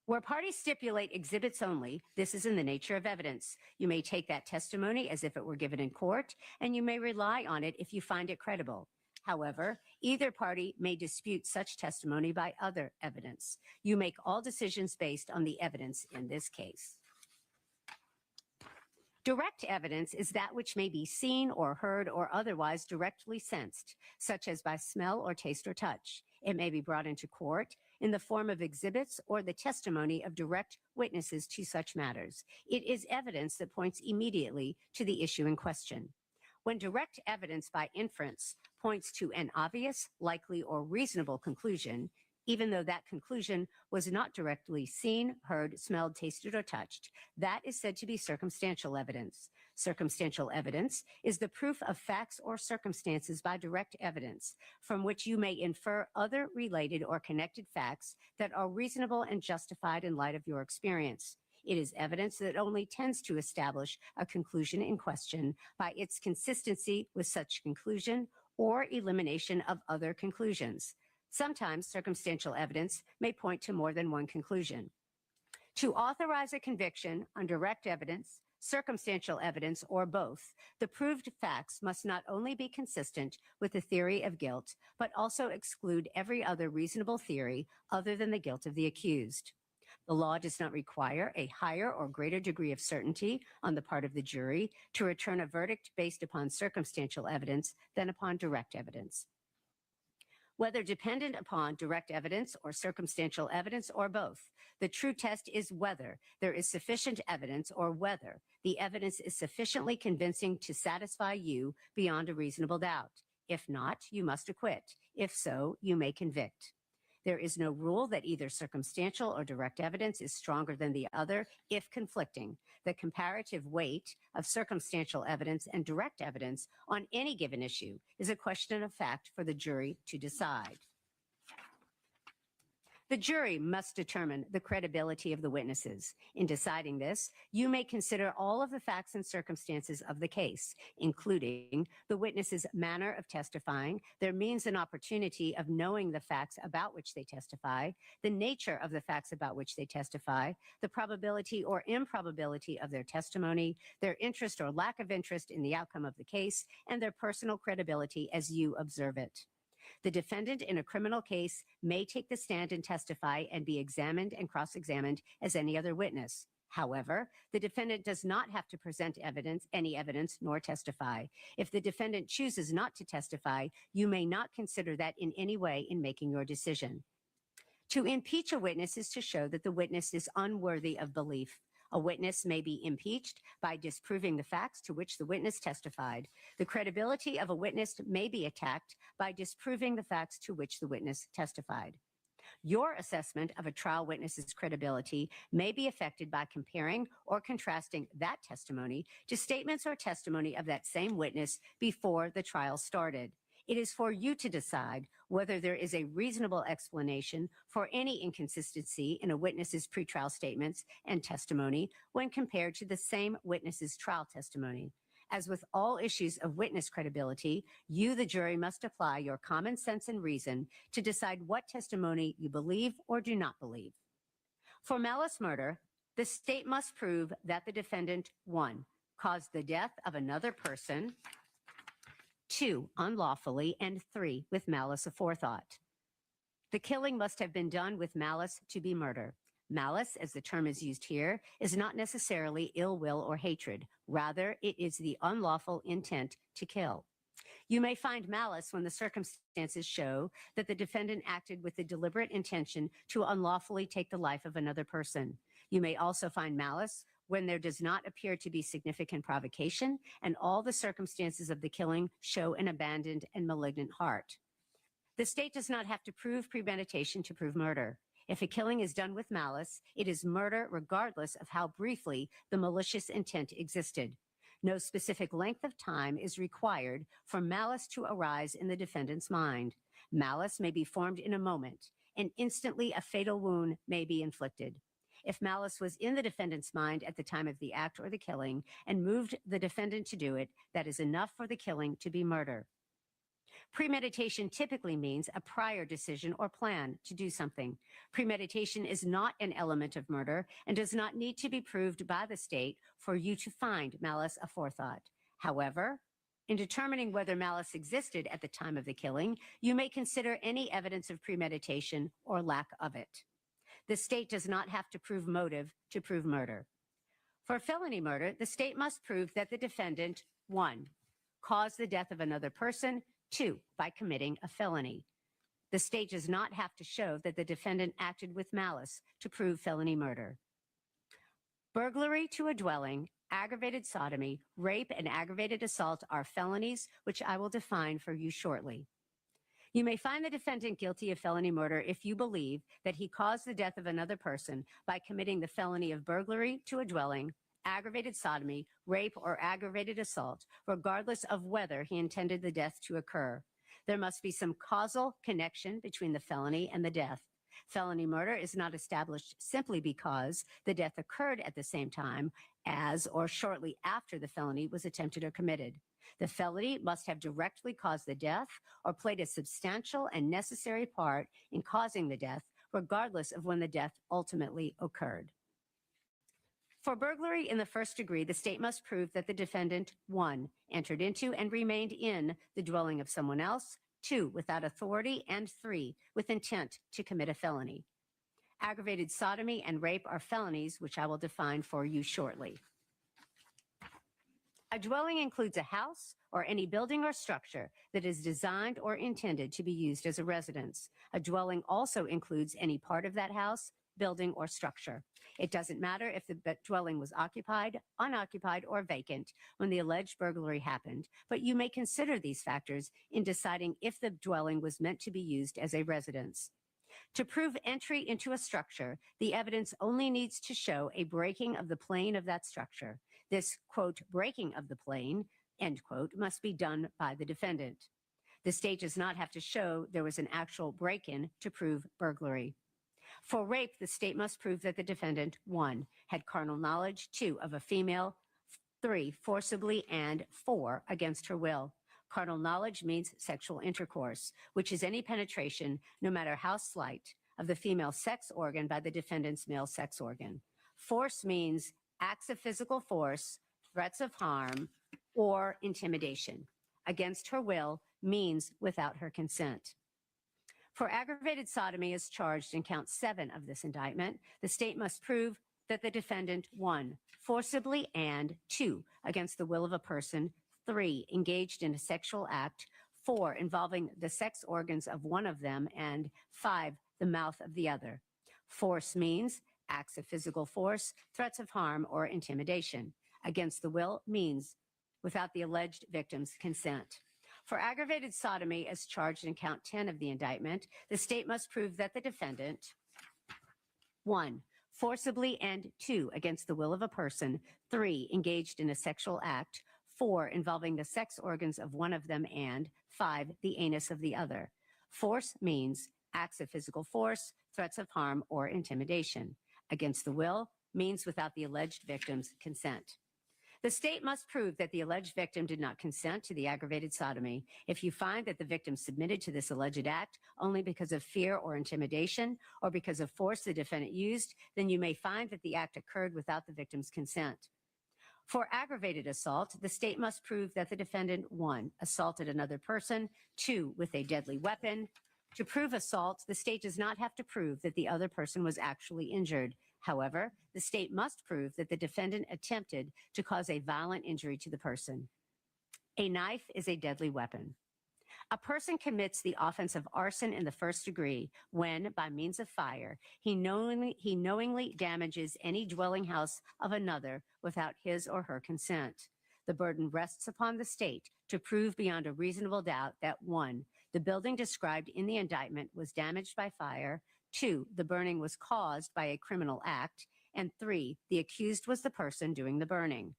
Where parties stipulate exhibits only, this is in the nature of evidence. You may take that testimony as if it were given in court, and you may rely on it if you find it credible. However, either party may dispute such testimony by other evidence. You make all decisions based on the evidence in this case. Direct evidence is that which may be seen or heard or otherwise directly sensed, such as by smell or taste or touch. It may be brought into court in the form of exhibits or the testimony of direct witnesses to such matters. It is evidence that points immediately to the issue in question. When direct evidence by inference points to an obvious, likely, or reasonable conclusion, even though that conclusion was not directly seen, heard, smelled, tasted, or touched, that is said to be circumstantial evidence. Circumstantial evidence is the proof of facts or circumstances by direct evidence, from which you may infer other related or connected facts that are reasonable and justified in light of your experience. It is evidence that only tends to establish a conclusion in question by its consistency with such conclusion or elimination of other conclusions. Sometimes circumstantial evidence may point to more than one conclusion. To authorize a conviction on direct evidence, circumstantial evidence, or both, the proved facts must not only be consistent with the theory of guilt, but also exclude every other reasonable theory other than the guilt of the accused. The law does not require a higher or greater degree of certainty on the part of the jury to return a verdict based upon circumstantial evidence than upon direct evidence. Whether dependent upon direct evidence or circumstantial evidence or both, the true test is whether there is sufficient evidence or whether the evidence is sufficiently convincing to satisfy you beyond a reasonable doubt. If not, you must acquit. If so, you may convict. There is no rule that either circumstantial or direct evidence is stronger than the other if conflicting. The comparative weight of circumstantial evidence and direct evidence on any given issue is a question of fact for the jury to decide. The jury must determine the credibility of the witnesses. In deciding this, you may consider all of the facts and circumstances of the case, including the witness's manner of testifying, their means and opportunity of knowing the facts about which they testify, the nature of the facts about which they testify, the probability or improbability of their testimony, their interest or lack of interest in the outcome of the case, and their personal credibility as you observe it. The defendant in a criminal case may take the stand and testify and be examined and cross-examined as any other witness. However, the defendant does not have to present any evidence, nor testify. If the defendant chooses not to testify, you may not consider that in any way in making your decision. To impeach a witness is to show that the witness is unworthy of belief. A witness may be impeached by disproving the facts to which the witness testified. The credibility of a witness may be attacked by disproving the facts to which the witness testified. Your assessment of a trial witness's credibility may be affected by comparing or contrasting that testimony to statements or testimony of that same witness before the trial started. It is for you to decide whether there is a reasonable explanation for any inconsistency in a witness's pretrial statements and testimony when compared to the same witness's trial testimony. As with all issues of witness credibility, you, the jury, must apply your common sense and reason to decide what testimony you believe or do not believe. For malice murder, the state must prove that the defendant, 1, caused the death of another person, 2, unlawfully, and 3, with malice aforethought. The killing must have been done with malice to be murder. Malice, as the term is used here, is not necessarily ill will or hatred. Rather, it is the unlawful intent to kill. You may find malice when the circumstances show that the defendant acted with the deliberate intention to unlawfully take the life of another person. You may also find malice when there does not appear to be significant provocation and all the circumstances of the killing show an abandoned and malignant heart. The state does not have to prove premeditation to prove murder. If a killing is done with malice, it is murder regardless of how briefly the malicious intent existed. No specific length of time is required for malice to arise in the defendant's mind. Malice may be formed in a moment, and instantly a fatal wound may be inflicted. If malice was in the defendant's mind at the time of the act or the killing and moved the defendant to do it, that is enough for the killing to be murder. Premeditation typically means a prior decision or plan to do something. Premeditation is not an element of murder and does not need to be proved by the state for you to find malice aforethought. However, in determining whether malice existed at the time of the killing, you may consider any evidence of premeditation or lack of it. The state does not have to prove motive to prove murder. For felony murder, the state must prove that the defendant, 1, caused the death of another person, 2, by committing a felony. The state does not have to show that the defendant acted with malice to prove felony murder. Burglary to a dwelling, aggravated sodomy, rape, and aggravated assault are felonies, which I will define for you shortly. You may find the defendant guilty of felony murder if you believe that he caused the death of another person by committing the felony of burglary to a dwelling, aggravated sodomy, rape, or aggravated assault, regardless of whether he intended the death to occur. There must be some causal connection between the felony and the death. Felony murder is not established simply because the death occurred at the same time as or shortly after the felony was attempted or committed. The felony must have directly caused the death or played a substantial and necessary part in causing the death, regardless of when the death ultimately occurred. For burglary in the first degree, the state must prove that the defendant, 1, entered into and remained in the dwelling of someone else, 2, without authority, and 3, with intent to commit a felony. Aggravated sodomy and rape are felonies, which I will define for you shortly. A dwelling includes a house or any building or structure that is designed or intended to be used as a residence. A dwelling also includes any part of that house, building, or structure. It doesn't matter if the dwelling was occupied, unoccupied, or vacant when the alleged burglary happened, but you may consider these factors in deciding if the dwelling was meant to be used as a residence. To prove entry into a structure, the evidence only needs to show a breaking of the plane of that structure. This, quote, breaking of the plane, end quote, must be done by the defendant. The state does not have to show there was an actual break-in to prove burglary. For rape, the state must prove that the defendant, 1, had carnal knowledge, 2, of a female, 3, forcibly, and 4, against her will. Carnal knowledge means sexual intercourse, which is any penetration, no matter how slight, of the female sex organ by the defendant's male sex organ. Force means acts of physical force, threats of harm, or intimidation. Against her will means without her consent. For aggravated sodomy as charged in count 7 of this indictment, the state must prove that the defendant, 1, forcibly, and 2, against the will of a person, 3, engaged in a sexual act, 4, involving the sex organs of one of them, and 5, the mouth of the other. Force means acts of physical force, threats of harm, or intimidation. Against the will means without the alleged victim's consent. For aggravated sodomy as charged in count 10 of the indictment, the state must prove that the defendant, 1, forcibly, and 2, against the will of a person, 3, engaged in a sexual act, 4, involving the sex organs of one of them, and 5, the anus of the other. Force means acts of physical force, threats of harm, or intimidation. Against the will means without the alleged victim's consent. The state must prove that the alleged victim did not consent to the aggravated sodomy. If you find that the victim submitted to this alleged act only because of fear or intimidation, or because of force the defendant used, then you may find that the act occurred without the victim's consent. For aggravated assault, the state must prove that the defendant, 1, assaulted another person, 2, with a deadly weapon. To prove assault, the state does not have to prove that the other person was actually injured. However, the state must prove that the defendant attempted to cause a violent injury to the person. A knife is a deadly weapon. A person commits the offense of arson in the first degree when, by means of fire, he knowingly damages any dwelling house of another without his or her consent. The burden rests upon the state to prove beyond a reasonable doubt that 1, the building described in the indictment was damaged by fire, 2, the burning was caused by a criminal act, and 3, the accused was the person doing the burning.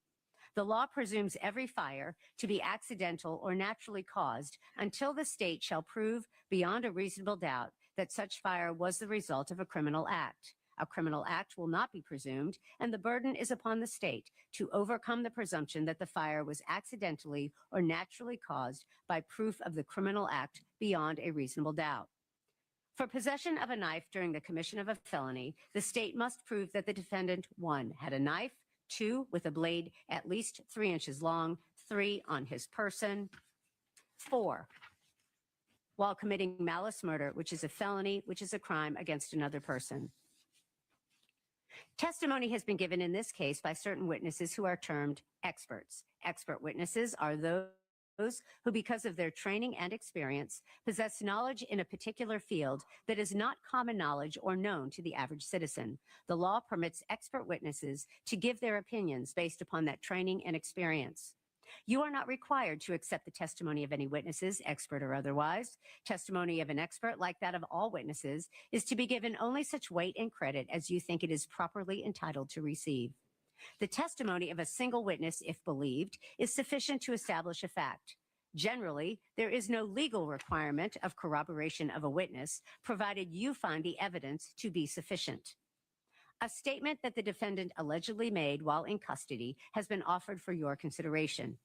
The law presumes every fire to be accidental or naturally caused until the state shall prove beyond a reasonable doubt that such fire was the result of a criminal act. A criminal act will not be presumed, and the burden is upon the state to overcome the presumption that the fire was accidentally or naturally caused by proof of the criminal act beyond a reasonable doubt. For possession of a knife during the commission of a felony, the state must prove that the defendant, 1, had a knife, 2, with a blade at least 3 inches long, 3, on his person, 4, while committing malice murder, which is a felony, which is a crime against another person. Testimony has been given in this case by certain witnesses who are termed experts. Expert witnesses are those who, because of their training and experience, possess knowledge in a particular field that is not common knowledge or known to the average citizen. The law permits expert witnesses to give their opinions based upon that training and experience. You are not required to accept the testimony of any witnesses, expert or otherwise. Testimony of an expert, like that of all witnesses, is to be given only such weight and credit as you think it is properly entitled to receive. The testimony of a single witness, if believed, is sufficient to establish a fact. Generally, there is no legal requirement of corroboration of a witness, provided you find the evidence to be sufficient. A statement that the defendant allegedly made while in custody has been offered for your consideration.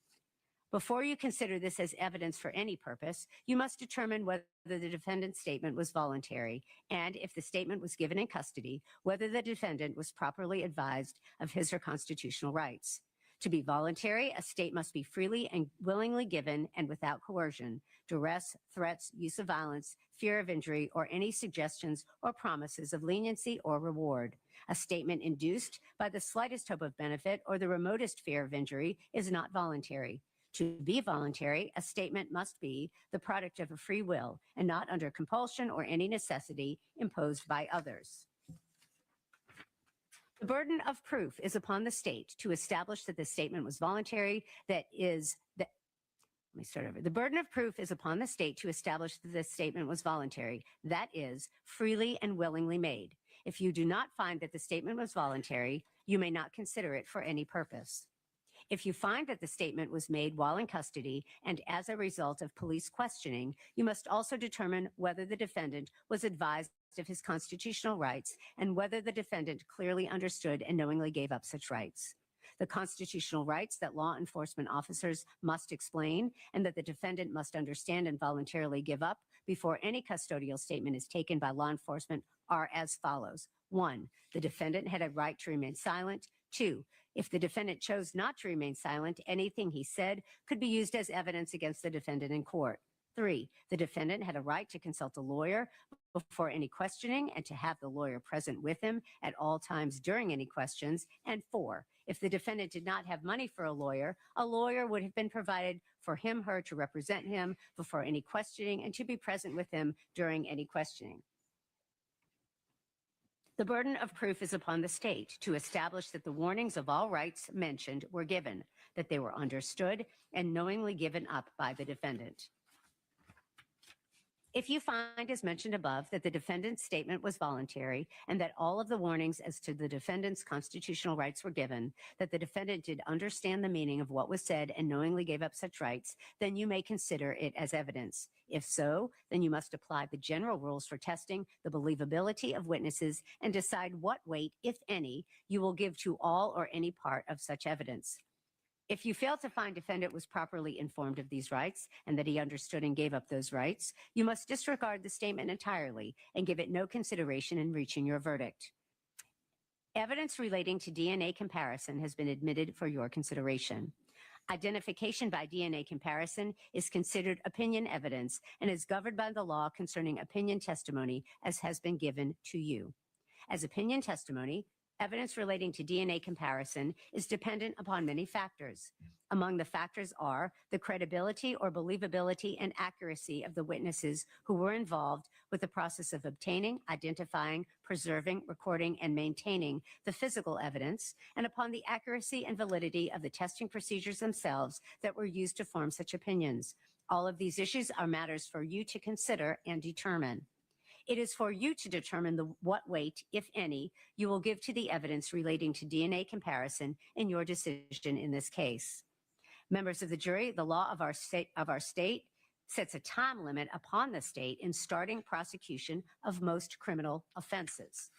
Before you consider this as evidence for any purpose, you must determine whether the defendant's statement was voluntary, and if the statement was given in custody, whether the defendant was properly advised of his or constitutional rights. To be voluntary, a state must be freely and willingly given and without coercion, duress, threats, use of violence, fear of injury, or any suggestions or promises of leniency or reward. A statement induced by the slightest hope of benefit or the remotest fear of injury is not voluntary. To be voluntary, a statement must be the product of a free will and not under compulsion or any necessity imposed by others. The burden of proof is upon the state to establish that the statement was voluntary, let me start over. The burden of proof is upon the state to establish that this statement was voluntary, that is, freely and willingly made. If you do not find that the statement was voluntary, you may not consider it for any purpose. If you find that the statement was made while in custody and as a result of police questioning, you must also determine whether the defendant was advised of his constitutional rights and whether the defendant clearly understood and knowingly gave up such rights. The constitutional rights that law enforcement officers must explain and that the defendant must understand and voluntarily give up before any custodial statement is taken by law enforcement are as follows. 1, the defendant had a right to remain silent. 2, if the defendant chose not to remain silent, anything he said could be used as evidence against the defendant in court. 3, the defendant had a right to consult a lawyer before any questioning and to have the lawyer present with him at all times during any questions. And 4, if the defendant did not have money for a lawyer would have been provided for him, her to represent him before any questioning and to be present with him during any questioning. The burden of proof is upon the state to establish that the warnings of all rights mentioned were given, that they were understood and knowingly given up by the defendant. If you find, as mentioned above, that the defendant's statement was voluntary and that all of the warnings as to the defendant's constitutional rights were given, that the defendant did understand the meaning of what was said and knowingly gave up such rights, then you may consider it as evidence. If so, then you must apply the general rules for testing the believability of witnesses and decide what weight, if any, you will give to all or any part of such evidence. If you fail to find defendant was properly informed of these rights and that he understood and gave up those rights, you must disregard the statement entirely and give it no consideration in reaching your verdict. Evidence relating to DNA comparison has been admitted for your consideration. Identification by DNA comparison is considered opinion evidence and is governed by the law concerning opinion testimony as has been given to you. As opinion testimony, evidence relating to DNA comparison is dependent upon many factors. Among the factors are the credibility or believability and accuracy of the witnesses who were involved with the process of obtaining, identifying, preserving, recording, and maintaining the physical evidence, and upon the accuracy and validity of the testing procedures themselves that were used to form such opinions. All of these issues are matters for you to consider and determine. It is for you to determine what weight, if any, you will give to the evidence relating to DNA comparison in your decision in this case. Members of the jury, the law of our state sets a time limit upon the state in starting prosecution of most criminal offenses.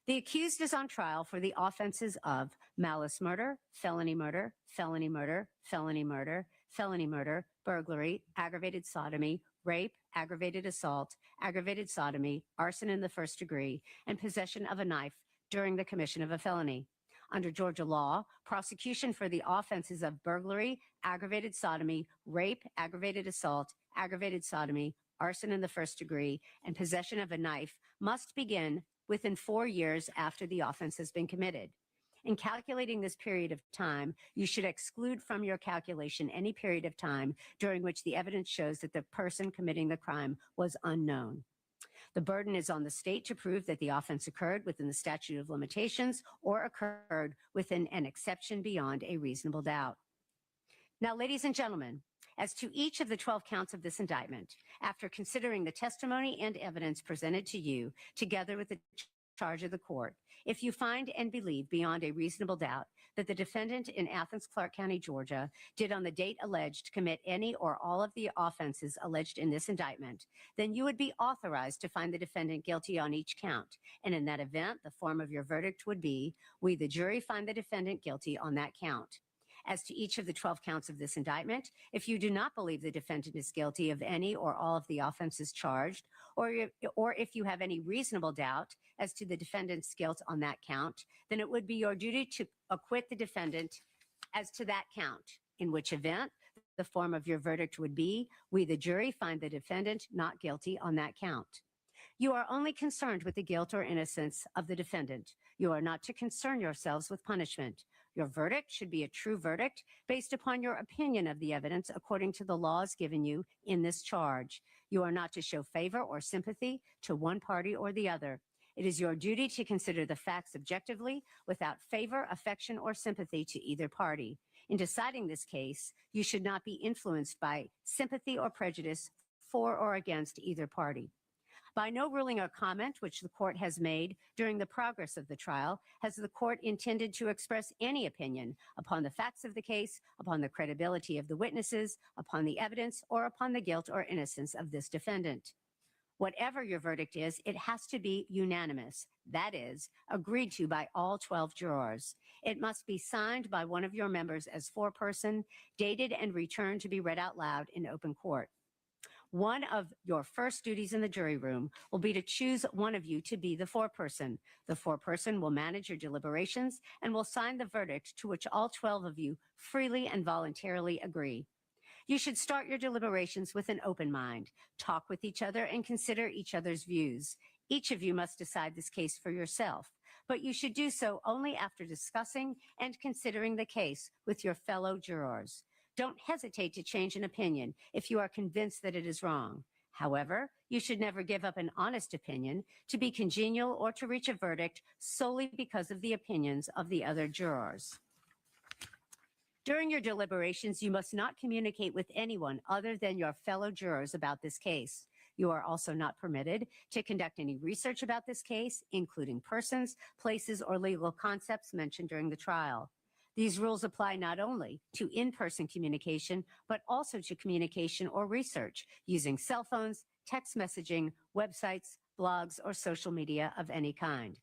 The accused is on trial for the offenses of malice murder, felony murder, felony murder, felony murder, felony murder, burglary, aggravated sodomy, rape, aggravated assault, aggravated sodomy, arson in the first degree, and possession of a knife during the commission of a felony. Under Georgia law, prosecution for the offenses of burglary, aggravated sodomy, rape, aggravated assault, aggravated sodomy, arson in the first degree, and possession of a knife must begin within 4 years after the offense has been committed. In calculating this period of time, you should exclude from your calculation any period of time during which the evidence shows that the person committing the crime was unknown. The burden is on the state to prove that the offense occurred within the statute of limitations or occurred within an exception beyond a reasonable doubt. Now, ladies and gentlemen, as to each of the 12 counts of this indictment, after considering the testimony and evidence presented to you, together with the charge of the court, if you find and believe beyond a reasonable doubt that the defendant in Athens, Clarke County, Georgia, did on the date alleged commit any or all of the offenses alleged in this indictment, then you would be authorized to find the defendant guilty on each count. And in that event, the form of your verdict would be, we, the jury, find the defendant guilty on that count. As to each of the 12 counts of this indictment, if you do not believe the defendant is guilty of any or all of the offenses charged, or if you have any reasonable doubt as to the defendant's guilt on that count, then it would be your duty to acquit the defendant as to that count, in which event the form of your verdict would be, we, the jury, find the defendant not guilty on that count. You are only concerned with the guilt or innocence of the defendant. You are not to concern yourselves with punishment. Your verdict should be a true verdict based upon your opinion of the evidence according to the laws given you in this charge. You are not to show favor or sympathy to one party or the other. It is your duty to consider the facts objectively without favor, affection, or sympathy to either party. In deciding this case, you should not be influenced by sympathy or prejudice for or against either party. By no ruling or comment which the court has made during the progress of the trial has the court intended to express any opinion upon the facts of the case, upon the credibility of the witnesses, upon the evidence, or upon the guilt or innocence of this defendant. Whatever your verdict is, it has to be unanimous, that is, agreed to by all 12 jurors. It must be signed by one of your members as foreperson, dated and returned to be read out loud in open court. One of your first duties in the jury room will be to choose one of you to be the foreperson. The foreperson will manage your deliberations and will sign the verdict to which all 12 of you freely and voluntarily agree. You should start your deliberations with an open mind, talk with each other, and consider each other's views. Each of you must decide this case for yourself, but you should do so only after discussing and considering the case with your fellow jurors. Don't hesitate to change an opinion if you are convinced that it is wrong. However, you should never give up an honest opinion to be congenial or to reach a verdict solely because of the opinions of the other jurors. During your deliberations, you must not communicate with anyone other than your fellow jurors about this case. You are also not permitted to conduct any research about this case, including persons, places, or legal concepts mentioned during the trial. These rules apply not only to in-person communication, but also to communication or research using cell phones, text messaging, websites, blogs, or social media of any kind.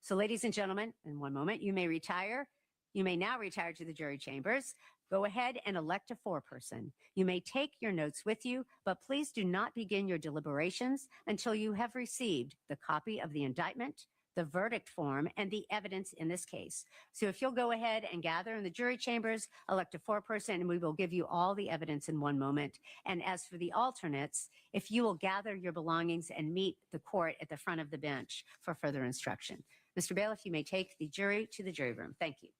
So, ladies and gentlemen, in one moment, you may retire. You may now retire to the jury chambers. Go ahead and elect a foreperson. You may take your notes with you, but please do not begin your deliberations until you have received the copy of the indictment, the verdict form, and the evidence in this case. So if you'll go ahead and gather in the jury chambers, elect a foreperson, and we will give you all the evidence in one moment. And as for the alternates, if you will gather your belongings and meet the court at the front of the bench for further instruction. Mr. Bailiff, you may take the jury to the jury room. Thank you.